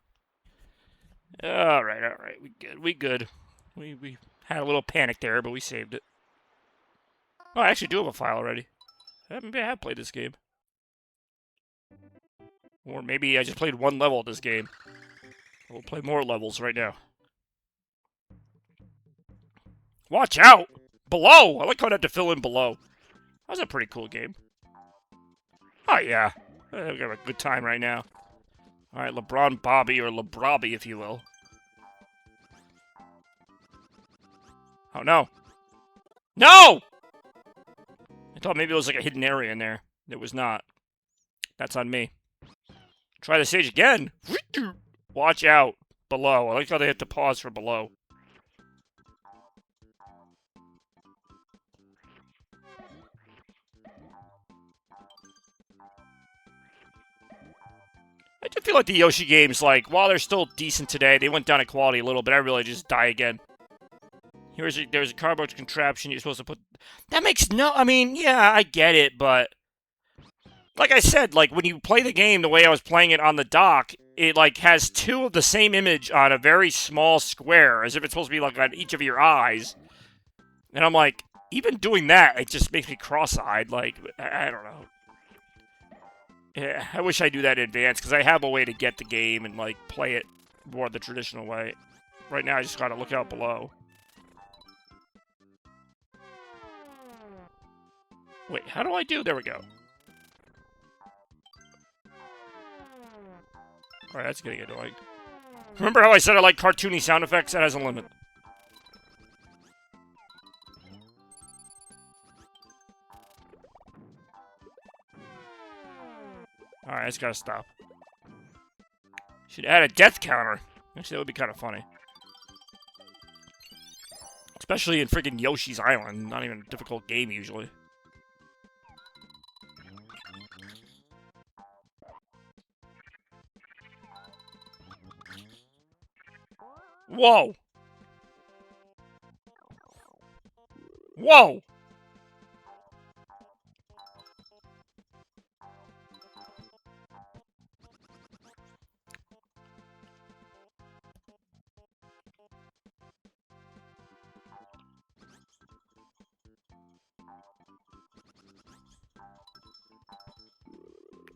Alright. We good. We had a little panic there, but we saved it. Oh, I actually do have a file already. Maybe I have played this game. Or maybe I just played one level of this game. We'll play more levels right now. Watch out! Below! I like how I had to fill in below. That was a pretty cool game. Oh, yeah. We're having a good time right now. Alright, LeBron Bobby, or LeBrobby, if you will. Oh, no. No! I thought maybe it was like a hidden area in there. It was not. That's on me. Try the stage again. Watch out. Below. I like how they have to pause for below. I do feel like the Yoshi games, like, while they're still decent today, they went down in quality a little bit. I really just die again. There's a cardboard contraption you're supposed to put... That makes no... I mean, yeah, I get it, but... Like I said, like, when you play the game the way I was playing it on the dock, it, like, has two of the same image on a very small square, as if it's supposed to be, like, on each of your eyes. And I'm like, even doing that, it just makes me cross-eyed. Like, I don't know. Yeah, I wish I do that in advance, because I have a way to get the game and, like, play it more the traditional way. Right now, I just gotta look out below. Wait, how do I do? There we go. Alright, that's getting annoying. Remember how I said I like cartoony sound effects? That has a limit. Alright, I just gotta stop. Should add a death counter. Actually, that would be kind of funny. Especially in freaking Yoshi's Island. Not even a difficult game, usually. Whoa! Whoa!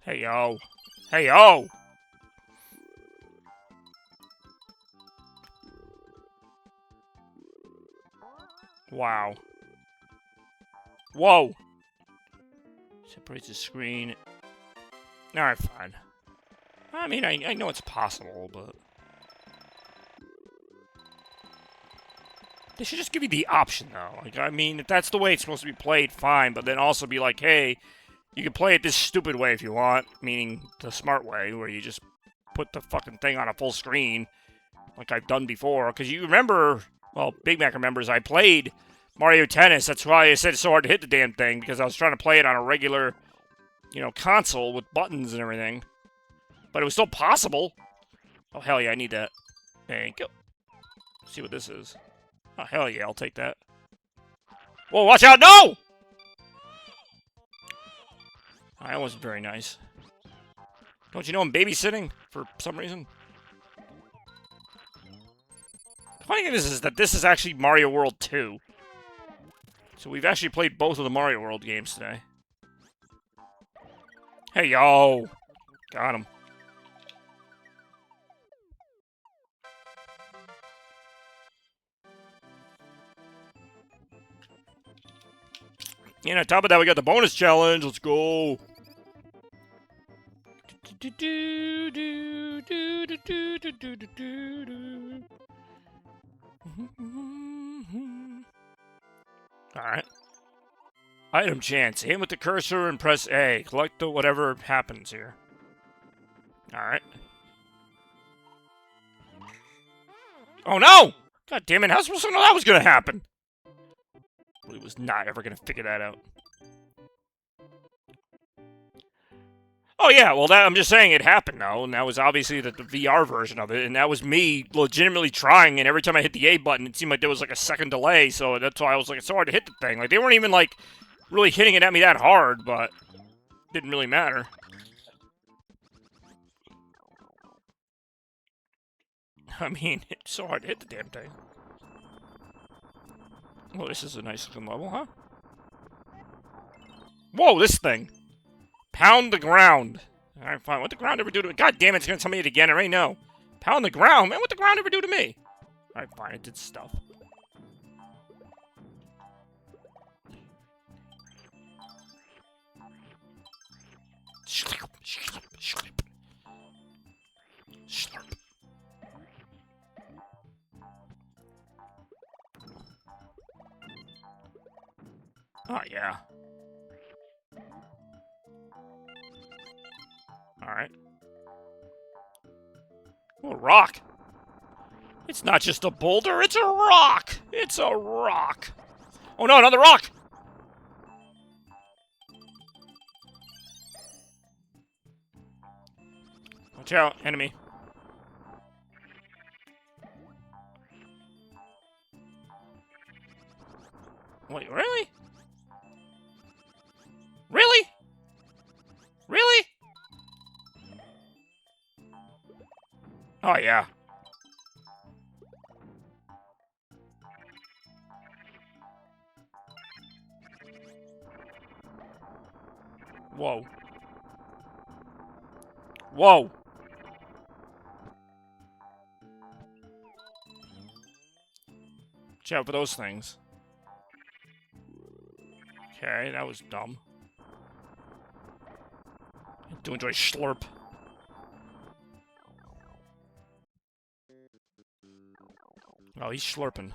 Hey, yo. Hey, yo! Wow. Whoa! Separates the screen. Alright, fine. I mean, I know it's possible, but... They should just give you the option, though. Like, I mean, if that's the way it's supposed to be played, fine. But then also be like, hey, you can play it this stupid way if you want. Meaning, the smart way, where you just put the fucking thing on a full screen. Like I've done before. Because you remember... Well, Big Mac remembers I played Mario Tennis. That's why I said it's so hard to hit the damn thing. Because I was trying to play it on a regular, you know, console with buttons and everything. But it was still possible. Oh, hell yeah, I need that. Thank you. Let's see what this is. Oh, hell yeah, I'll take that. Whoa, watch out! No! That wasn't very nice. Don't you know I'm babysitting for some reason? The funny thing is that this is actually Mario World 2. So we've actually played both of the Mario World games today. Hey, yo! Got him. And on top of that, we got the bonus challenge. Let's go. Alright. Item chance. Aim with the cursor and press A. Collect the whatever happens here. Alright. Oh no! God damn it, how was I supposed to know that was gonna happen? He was not ever gonna figure that out. Oh yeah, well that I'm just saying it happened though, and that was obviously the VR version of it, and that was me legitimately trying, and every time I hit the A button, it seemed like there was like a second delay, so that's why I was like, it's so hard to hit the thing. Like, they weren't even like really hitting it at me that hard, but it didn't really matter. I mean, it's so hard to hit the damn thing. Well, this is a nice looking level, huh? Whoa, this thing! Pound the ground. Alright, fine. What the ground ever do to me? God damn it, it's gonna tell me it again. I already know. Pound the ground? Man, what the ground ever do to me? Alright, fine. It did stuff. Slurp, slurp, slurp. Slurp. Oh, yeah. Alright. Oh, a rock. It's not just a boulder, it's a rock! It's a rock! Oh no, another rock! Watch out, enemy. Wait, really? Really? Really? Oh, yeah. Whoa. Whoa. Watch out for those things. Okay, that was dumb. I do enjoy slurp. Oh, he's slurping.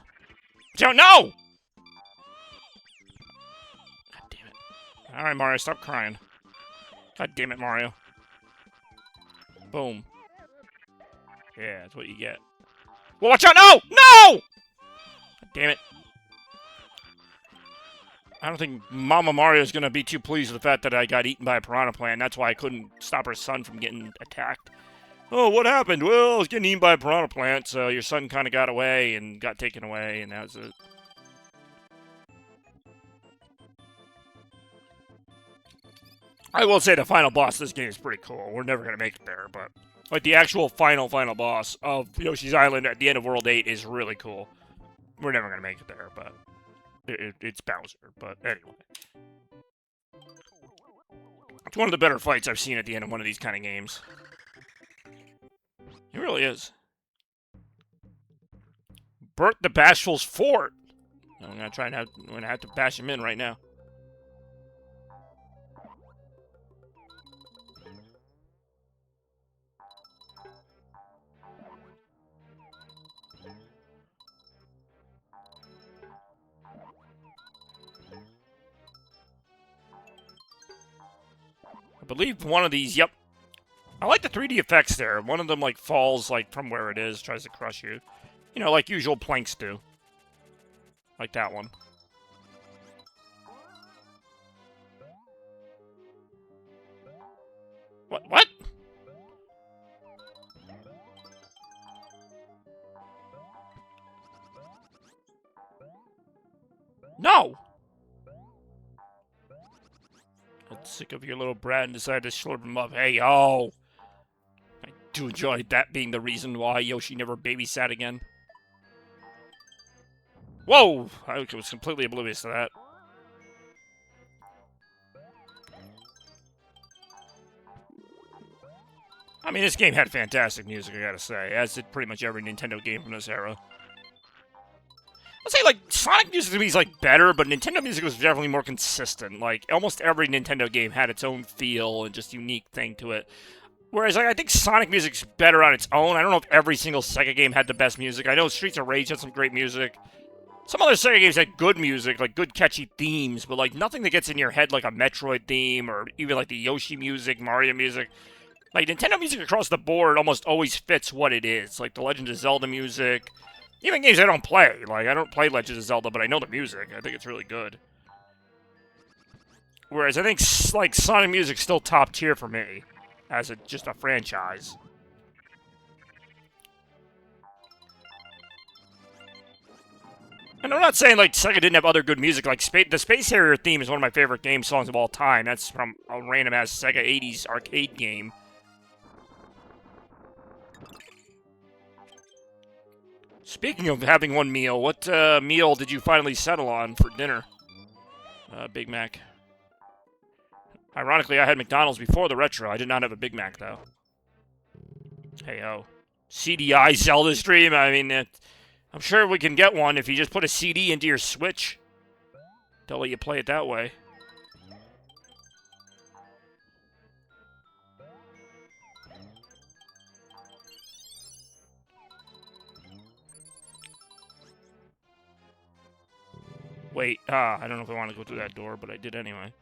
Joe, no! God damn it. Alright, Mario, stop crying. God damn it, Mario. Boom. Yeah, that's what you get. Well, watch out! No! No! God damn it. I don't think Mama Mario's gonna be too pleased with the fact that I got eaten by a piranha plant. That's why I couldn't stop her son from getting attacked. Oh, what happened? Well, I was getting eaten by a piranha plant, so your son kind of got away and got taken away, and that was it. I will say the final boss of this game is pretty cool. We're never going to make it there, but like the actual final boss of Yoshi's Island at the end of World 8 is really cool. We're never going to make it there, but it's Bowser. But anyway. It's one of the better fights I've seen at the end of one of these kind of games. It really is. Bert the Bashful's fort. I'm gonna have to bash him in right now. I believe one of these, yep. I like the 3D effects there. One of them, like, falls, like, from where it is, tries to crush you. You know, like usual planks do. Like that one. What? No! Got sick of your little brat and decided to slurp him up. Hey, yo! I do enjoy that being the reason why Yoshi never babysat again. Whoa! I was completely oblivious to that. I mean, this game had fantastic music, I gotta say, as did pretty much every Nintendo game from this era. I'd say, like, Sonic music to me is, like, better, but Nintendo music was definitely more consistent. Like, almost every Nintendo game had its own feel and just unique thing to it. Whereas, like, I think Sonic music's better on its own. I don't know if every single Sega game had the best music. I know Streets of Rage had some great music. Some other Sega games had good music, like good catchy themes, but like nothing that gets in your head like a Metroid theme or even like the Yoshi music, Mario music. Like Nintendo music across the board almost always fits what it is. Like the Legend of Zelda music, even games I don't play. Like I don't play Legend of Zelda, but I know the music. I think it's really good. Whereas I think like Sonic music's still top tier for me as just a franchise. And I'm not saying, like, Sega didn't have other good music. Like, the Space Harrier theme is one of my favorite game songs of all time. That's from a random-ass Sega 80s arcade game. Speaking of having one meal, what meal did you finally settle on for dinner? Big Mac. Ironically, I had McDonald's before the Retro. I did not have a Big Mac, though. Hey-ho. CDI Zelda stream? I mean, I'm sure we can get one if you just put a CD into your Switch. They'll let you play it that way. Wait, I don't know if I want to go through that door, but I did anyway.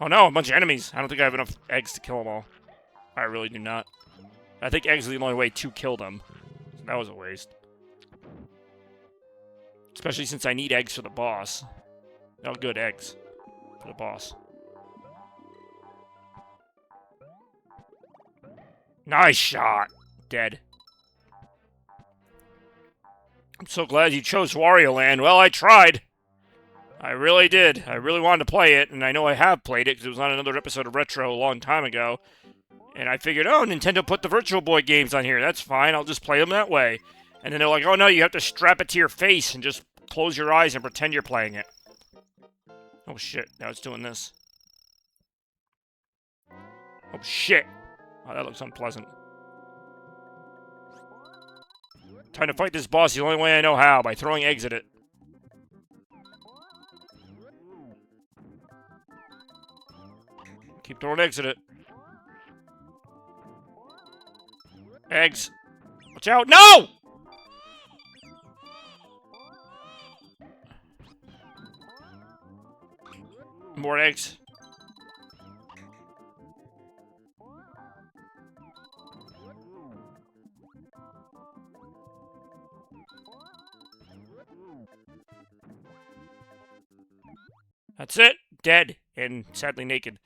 Oh no, a bunch of enemies. I don't think I have enough eggs to kill them all. I really do not. I think eggs are the only way to kill them. That was a waste. Especially since I need eggs for the boss. Oh, good, eggs. For the boss. Nice shot! Dead. I'm so glad you chose Wario Land. Well, I tried. I really did. I really wanted to play it, and I know I have played it because it was on another episode of Retro a long time ago. And I figured, oh, Nintendo put the Virtual Boy games on here. That's fine. I'll just play them that way. And then they're like, oh, no, you have to strap it to your face and just close your eyes and pretend you're playing it. Oh, shit. Now it's doing this. Oh, shit. Oh, that looks unpleasant. Trying to fight this boss the only way I know how, by throwing eggs at it. Keep throwing eggs at it. Eggs. Watch out. No! More eggs. That's it. Dead. And sadly naked.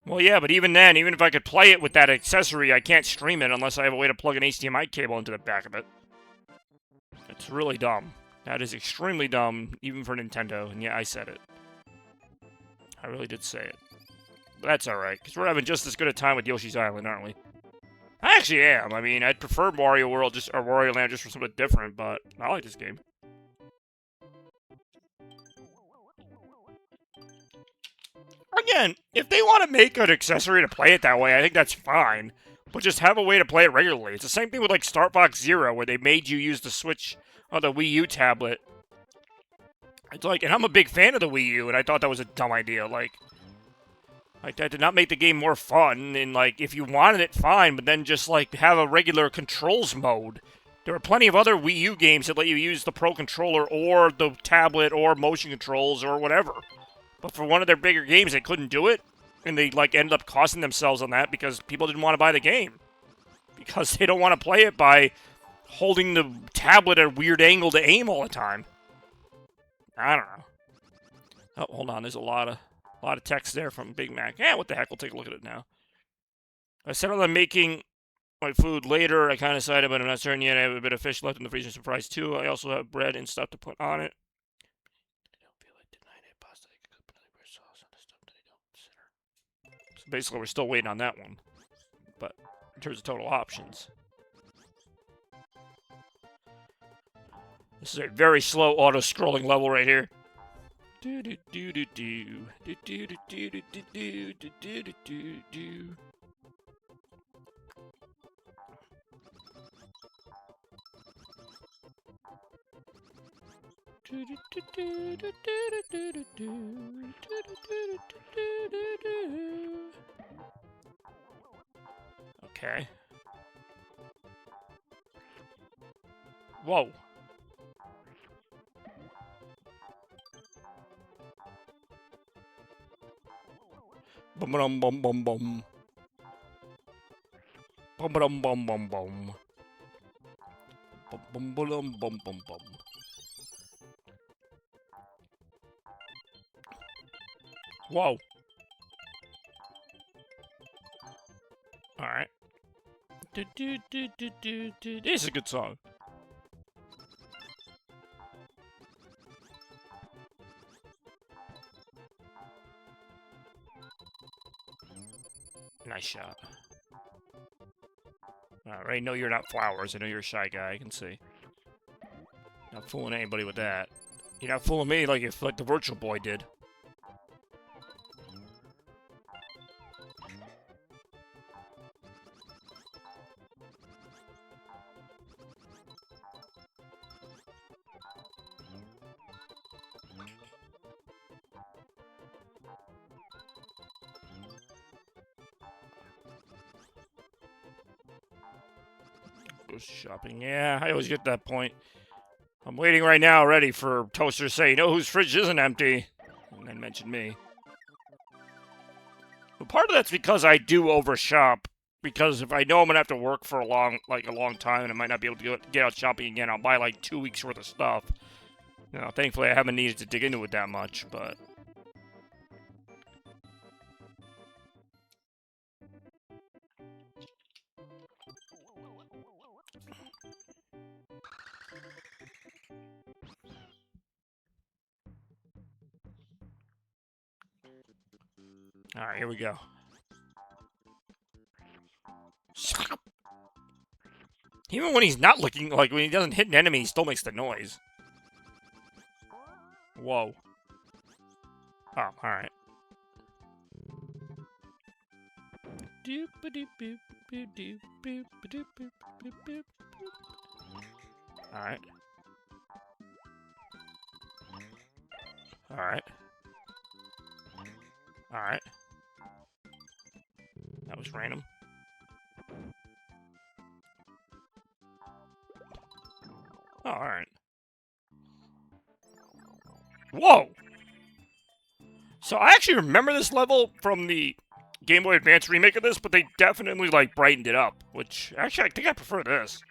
Well, yeah, but even then, even if I could play it with that accessory, I can't stream it unless I have a way to plug an HDMI cable into the back of it. It's really dumb. That is extremely dumb, even for Nintendo. And yeah, I said it. I really did say it. But that's alright, because we're having just as good a time with Yoshi's Island, aren't we? I actually am. I mean, I'd prefer Wario World or Wario Land just for something different, but I like this game. Again, if they want to make an accessory to play it that way, I think that's fine. But just have a way to play it regularly. It's the same thing with, like, Star Fox Zero, where they made you use the Switch on the Wii U tablet. It's like, and I'm a big fan of the Wii U, and I thought that was a dumb idea. Like, that did not make the game more fun. And, like, if you wanted it, fine, but then just, like, have a regular controls mode. There are plenty of other Wii U games that let you use the Pro Controller or the tablet or motion controls or whatever. But for one of their bigger games, they couldn't do it. And they, like, ended up costing themselves on that because people didn't want to buy the game. Because they don't want to play it by holding the tablet at a weird angle to aim all the time. I don't know. Oh, hold on. There's a lot of text there from Big Mac. Yeah, what the heck? We'll take a look at it now. I settled on making my food later. I kind of decided, but I'm not certain yet. I have a bit of fish left in the freezer, surprise too. I also have bread and stuff to put on it. So basically, we're still waiting on that one. But in terms of total options, this is a very slow auto-scrolling level right here. Okay. Whoa. Bum bum bum bum bum. Bum bum bum bum bum. Bum bum bum bum bum bum. Whoa. Alright. This is a good song. Nice shot. Alright, I know you're not flowers. I know you're a shy guy. I can see. Not fooling anybody with that. You're not fooling me like the Virtual Boy did. Go shopping. Yeah, I always get that point. I'm waiting right now, ready for Toaster to say, you know whose fridge isn't empty? And then mention me. But part of that's because I do overshop. Because if I know I'm gonna have to work for a long time, and I might not be able to get out shopping again, I'll buy like 2 weeks worth of stuff. You know, thankfully I haven't needed to dig into it that much, but... Alright, here we go. Even when he's not looking, like when he doesn't hit an enemy, he still makes the noise. Whoa. Oh, alright. Alright. Alright. Alright. That was random. Oh, alright. Whoa! So I actually remember this level from the Game Boy Advance remake of this, but they definitely, like, brightened it up. Which, actually, I think I prefer this.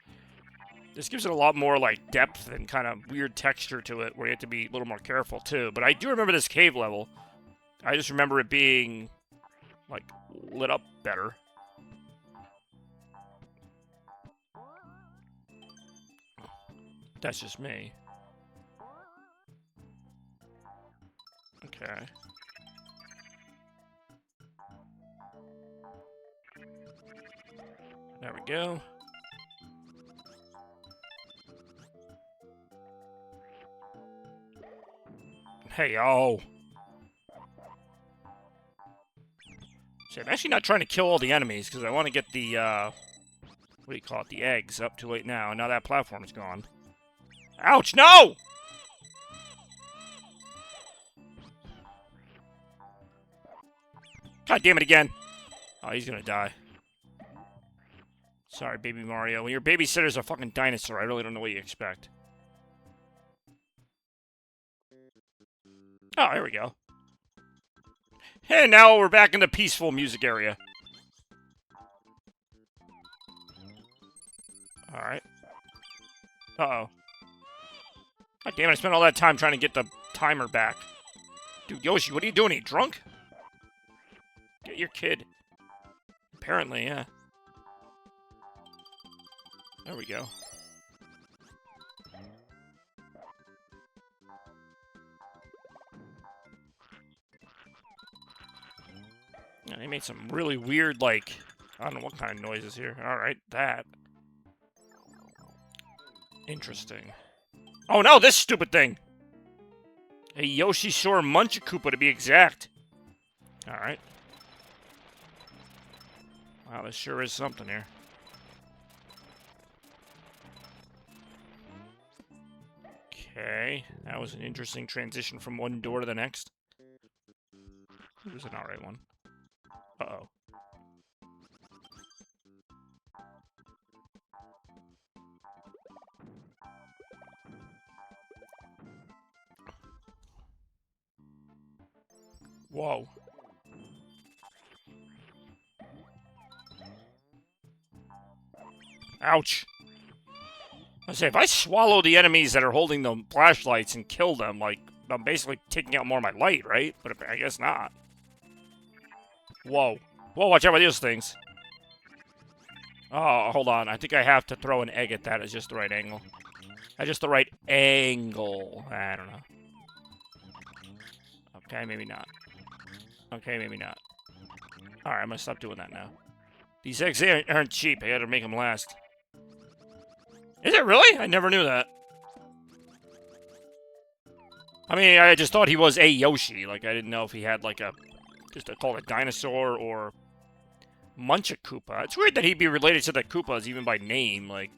This gives it a lot more, like, depth and kind of weird texture to it, where you have to be a little more careful, too. But I do remember this cave level. I just remember it being, like, lit up better. That's just me. Okay. There we go. Hey, yo. See, I'm actually not trying to kill all the enemies, because I want to get the, what do you call it? The eggs. Up too late now. Now that platform's gone. Ouch, no! God damn it again. Oh, he's gonna die. Sorry, baby Mario. When your babysitter's a fucking dinosaur, I really don't know what you expect. Oh, here we go. And now we're back in the peaceful music area. Alright. Uh-oh. God damn it, I spent all that time trying to get the timer back. Dude, Yoshi, what are you doing? Are you drunk? Get your kid. Apparently, yeah. There we go. Yeah, they made some really weird, like... I don't know what kind of noises here. Alright, that. Interesting. Oh no, this stupid thing! A Yoshi Sore Munchakoopa, to be exact. Alright. Wow, this sure is something here. Okay, that was an interesting transition from one door to the next. It was an alright one. Uh-oh. Whoa. Ouch. I say, if I swallow the enemies that are holding the flashlights and kill them, like, I'm basically taking out more of my light, right? But I guess not. Whoa. Whoa, watch out for those things. Oh, hold on. I think I have to throw an egg at that at just the right angle. At just the right angle. I don't know. Okay, maybe not. Okay, maybe not. Alright, I'm gonna stop doing that now. These eggs aren't cheap. I gotta make them last. Is it really? I never knew that. I mean, I just thought he was a Yoshi. Like, I didn't know if he had, like, called a dinosaur or Munch-a-Koopa. It's weird that he'd be related to the Koopas even by name, like,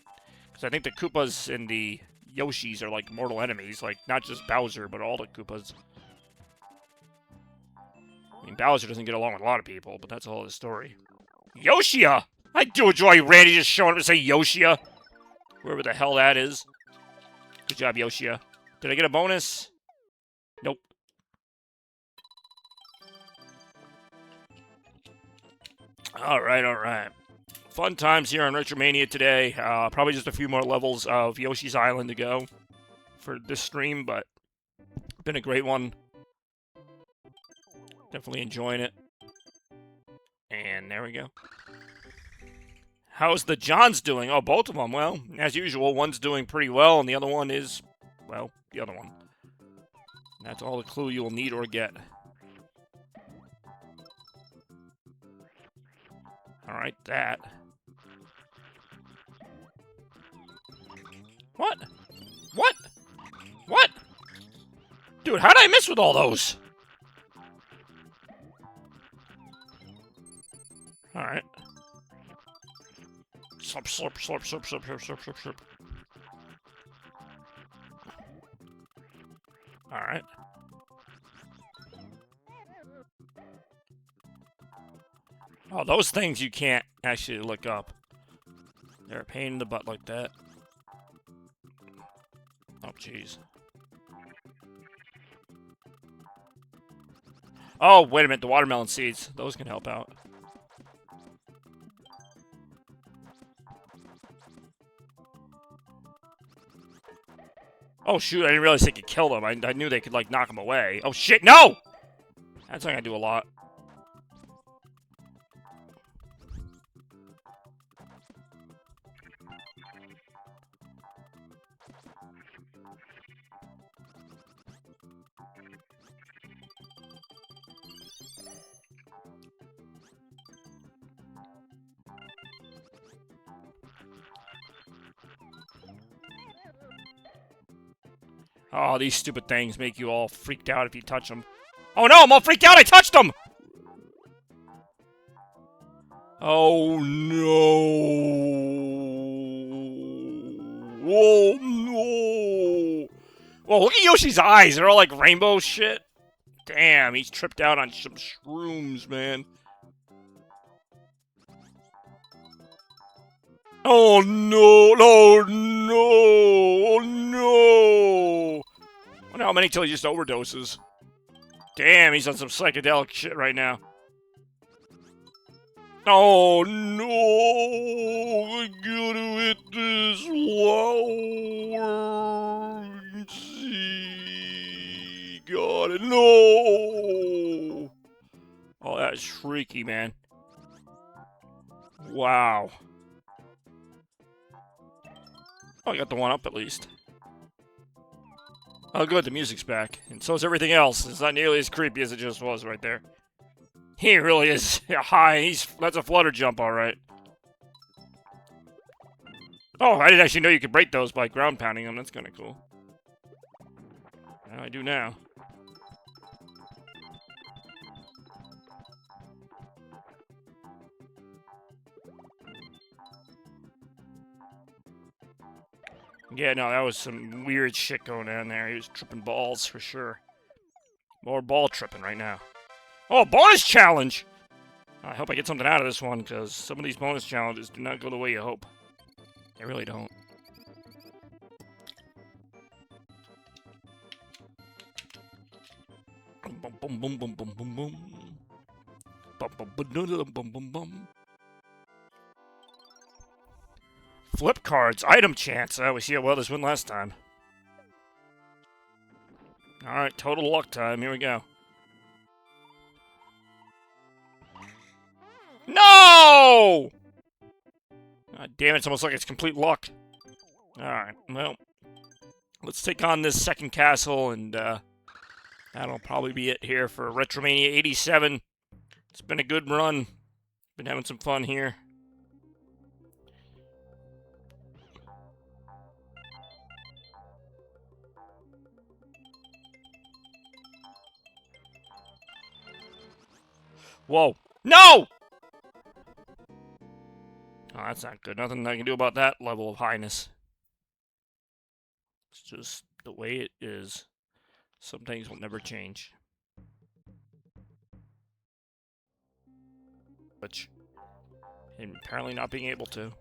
because I think the Koopas and the Yoshis are, like, mortal enemies. Like, not just Bowser, but all the Koopas. I mean, Bowser doesn't get along with a lot of people, but that's a whole other story. Yoshia! I do enjoy Randy just showing up to say Yoshia. Whoever the hell that is. Good job, Yoshia. Did I get a bonus? Nope. Alright, alright. Fun times here on Retromania today. Probably just a few more levels of Yoshi's Island to go for this stream, but been a great one. Definitely enjoying it. And there we go. How's the Johns doing? Oh, both of them. Well, as usual, one's doing pretty well, and the other one is, well, the other one. That's all the clue you will need or get. Alright, that. What? What? What? Dude, how did I miss with all those? Alright. Slurp, slurp, slurp, slurp, slurp, slurp, slurp, slurp, slurp. Alright. Oh, those things you can't actually look up. They're a pain in the butt like that. Oh, jeez. Oh, wait a minute. The watermelon seeds. Those can help out. Oh, shoot. I didn't realize they could kill them. I knew they could, like, knock them away. Oh, shit. No! That's not gonna do a lot. Oh, these stupid things make you all freaked out if you touch them. Oh no, I'm all freaked out! I touched them! Oh no! Oh no! Whoa, look at Yoshi's eyes! They're all like rainbow shit. Damn, he's tripped out on some shrooms, man. Oh no! Oh no! Oh no! I wonder how many till he just overdoses. Damn, he's on some psychedelic shit right now. Oh no! I gotta hit this flower. Got it. No! Oh, that's freaky, man. Wow. Oh, I got the one up at least. Oh, good, the music's back. And so is everything else. It's not nearly as creepy as it just was right there. He really is high. That's a flutter jump, alright. Oh, I didn't actually know you could break those by ground pounding them. That's kind of cool. I do now. Yeah, no, that was some weird shit going on there. He was tripping balls for sure. More ball tripping right now. Oh, bonus challenge! I hope I get something out of this one, because some of these bonus challenges do not go the way you hope. They really don't. Boom, boom, boom, boom, boom, boom, boom. Bum, bum, boom, boom, boom, boom. Flip cards. Item chance. Oh, we see how well this went last time. Alright, total luck time. Here we go. No! God damn it, it's almost like it's complete luck. Alright, well. Let's take on this second castle, and that'll probably be it here for Retromania 87. It's been a good run. Been having some fun here. Whoa. No! Oh, that's not good. Nothing I can do about that level of highness. It's just the way it is. Some things will never change. Which, and apparently not being able to.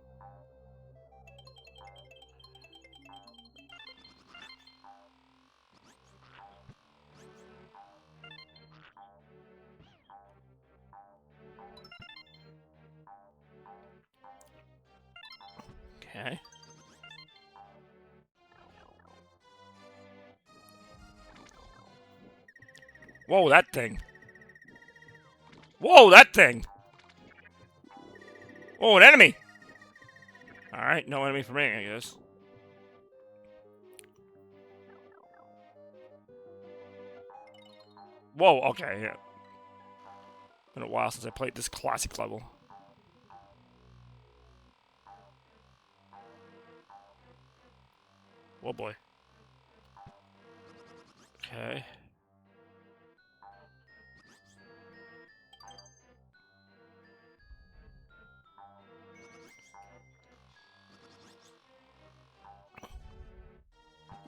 Okay. Whoa, that thing. Whoa, that thing. Oh, an enemy. Alright, no enemy for me, I guess. Whoa, okay, yeah. Been a while since I played this classic level. Oh boy. Okay.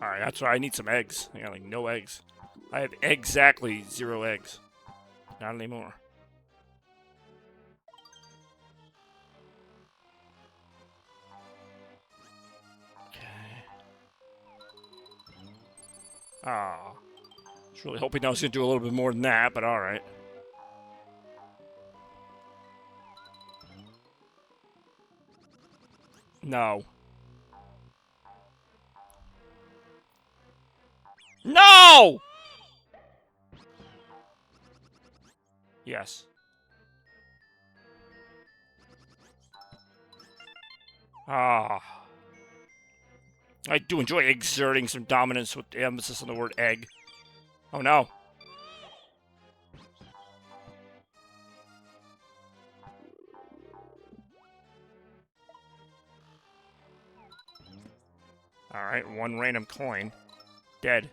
Alright, that's why I need some eggs. I got like no eggs. I have exactly 0 eggs. Not anymore. Okay. Ah. I was really hoping I was going to do a little bit more than that, but alright. No. No! Yes. Ah. I do enjoy exerting some dominance with the emphasis on the word egg. Oh no. Alright, 1 random coin. Dead.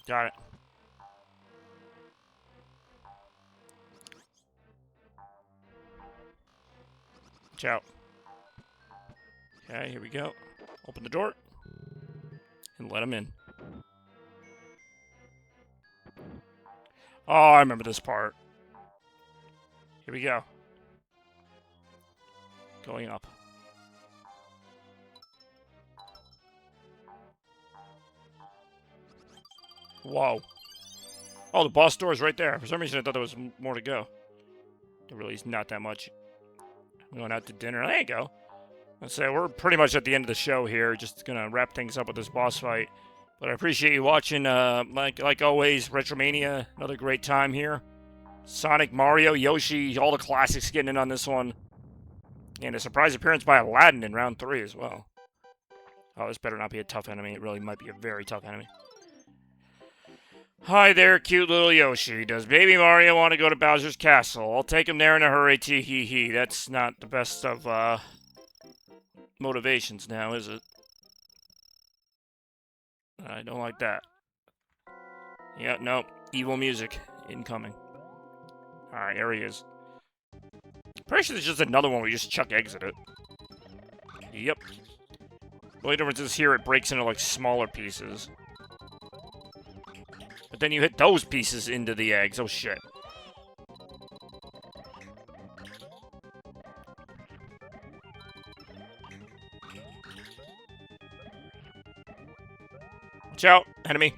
Got it. Watch out. Okay, here we go. Open the door. And let him in. Oh, I remember this part. Here we go. Going up. Whoa. Oh, the boss door is right there. For some reason, I thought there was more to go. There really is not that much. I'm going out to dinner. There you go. Let's say we're pretty much at the end of the show here. Just gonna wrap things up with this boss fight. But I appreciate you watching. Like always, Retromania. Another great time here. Sonic, Mario, Yoshi, all the classics getting in on this one. And a surprise appearance by Aladdin in round 3 as well. Oh, this better not be a tough enemy. It really might be a very tough enemy. Hi there, cute little Yoshi. Does baby Mario want to go to Bowser's castle? I'll take him there in a hurry, tee-hee-hee. That's not the best of, motivations now, is it? I don't like that. Yeah, nope. Evil music. Incoming. Alright, here he is. Pretty sure there's just another one where you just chuck eggs at it. Yep. The only difference is here it breaks into, like, smaller pieces. But then you hit those pieces into the eggs. Oh, shit. Watch out. Enemy.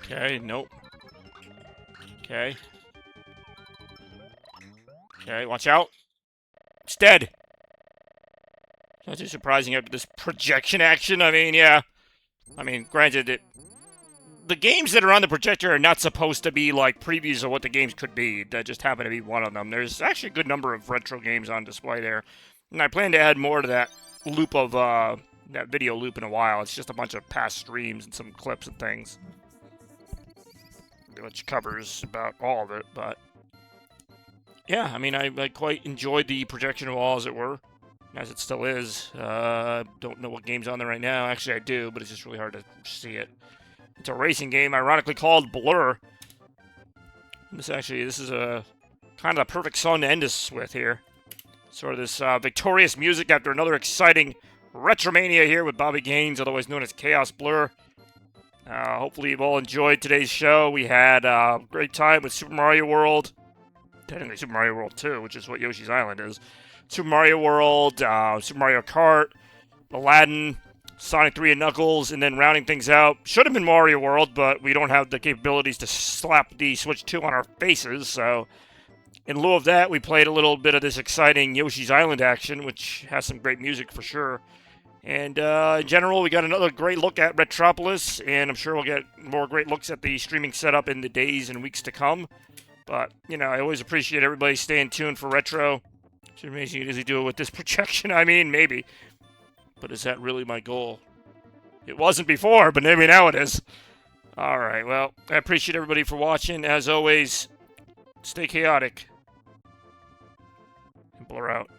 Okay, nope. Okay. Okay, watch out. It's dead. Not too surprising after this projection action. I mean, yeah. I mean, granted, the games that are on the projector are not supposed to be like previews of what the games could be. That just happened to be one of them. There's actually a good number of retro games on display there. And I plan to add more to that loop of, that video loop in a while. It's just a bunch of past streams and some clips and things. Which covers about all of it, but... yeah, I mean, I quite enjoyed the projection wall, as it were. As it still is. Don't know what game's on there right now. Actually, I do, but it's just really hard to see it. It's a racing game, ironically called Blur. This is a kind of the perfect song to end this with here. Sort of this victorious music after another exciting Retromania here with Bobby Gaines, otherwise known as Chaos Blur. Hopefully you've all enjoyed today's show. We had a great time with Super Mario World. Technically Super Mario World 2, which is what Yoshi's Island is. Super Mario World, Super Mario Kart, Aladdin, Sonic 3 and Knuckles, and then rounding things out. Should have been Mario World, but we don't have the capabilities to slap the Switch 2 on our faces, so in lieu of that, we played a little bit of this exciting Yoshi's Island action, which has some great music for sure. And in general, we got another great look at Retropolis, and I'm sure we'll get more great looks at the streaming setup in the days and weeks to come. But, you know, I always appreciate everybody staying tuned for Retro. It's amazing you do it with this projection. I mean, maybe. But is that really my goal? It wasn't before, but maybe now it is. Alright, well, I appreciate everybody for watching. As always, stay chaotic. And Blur out.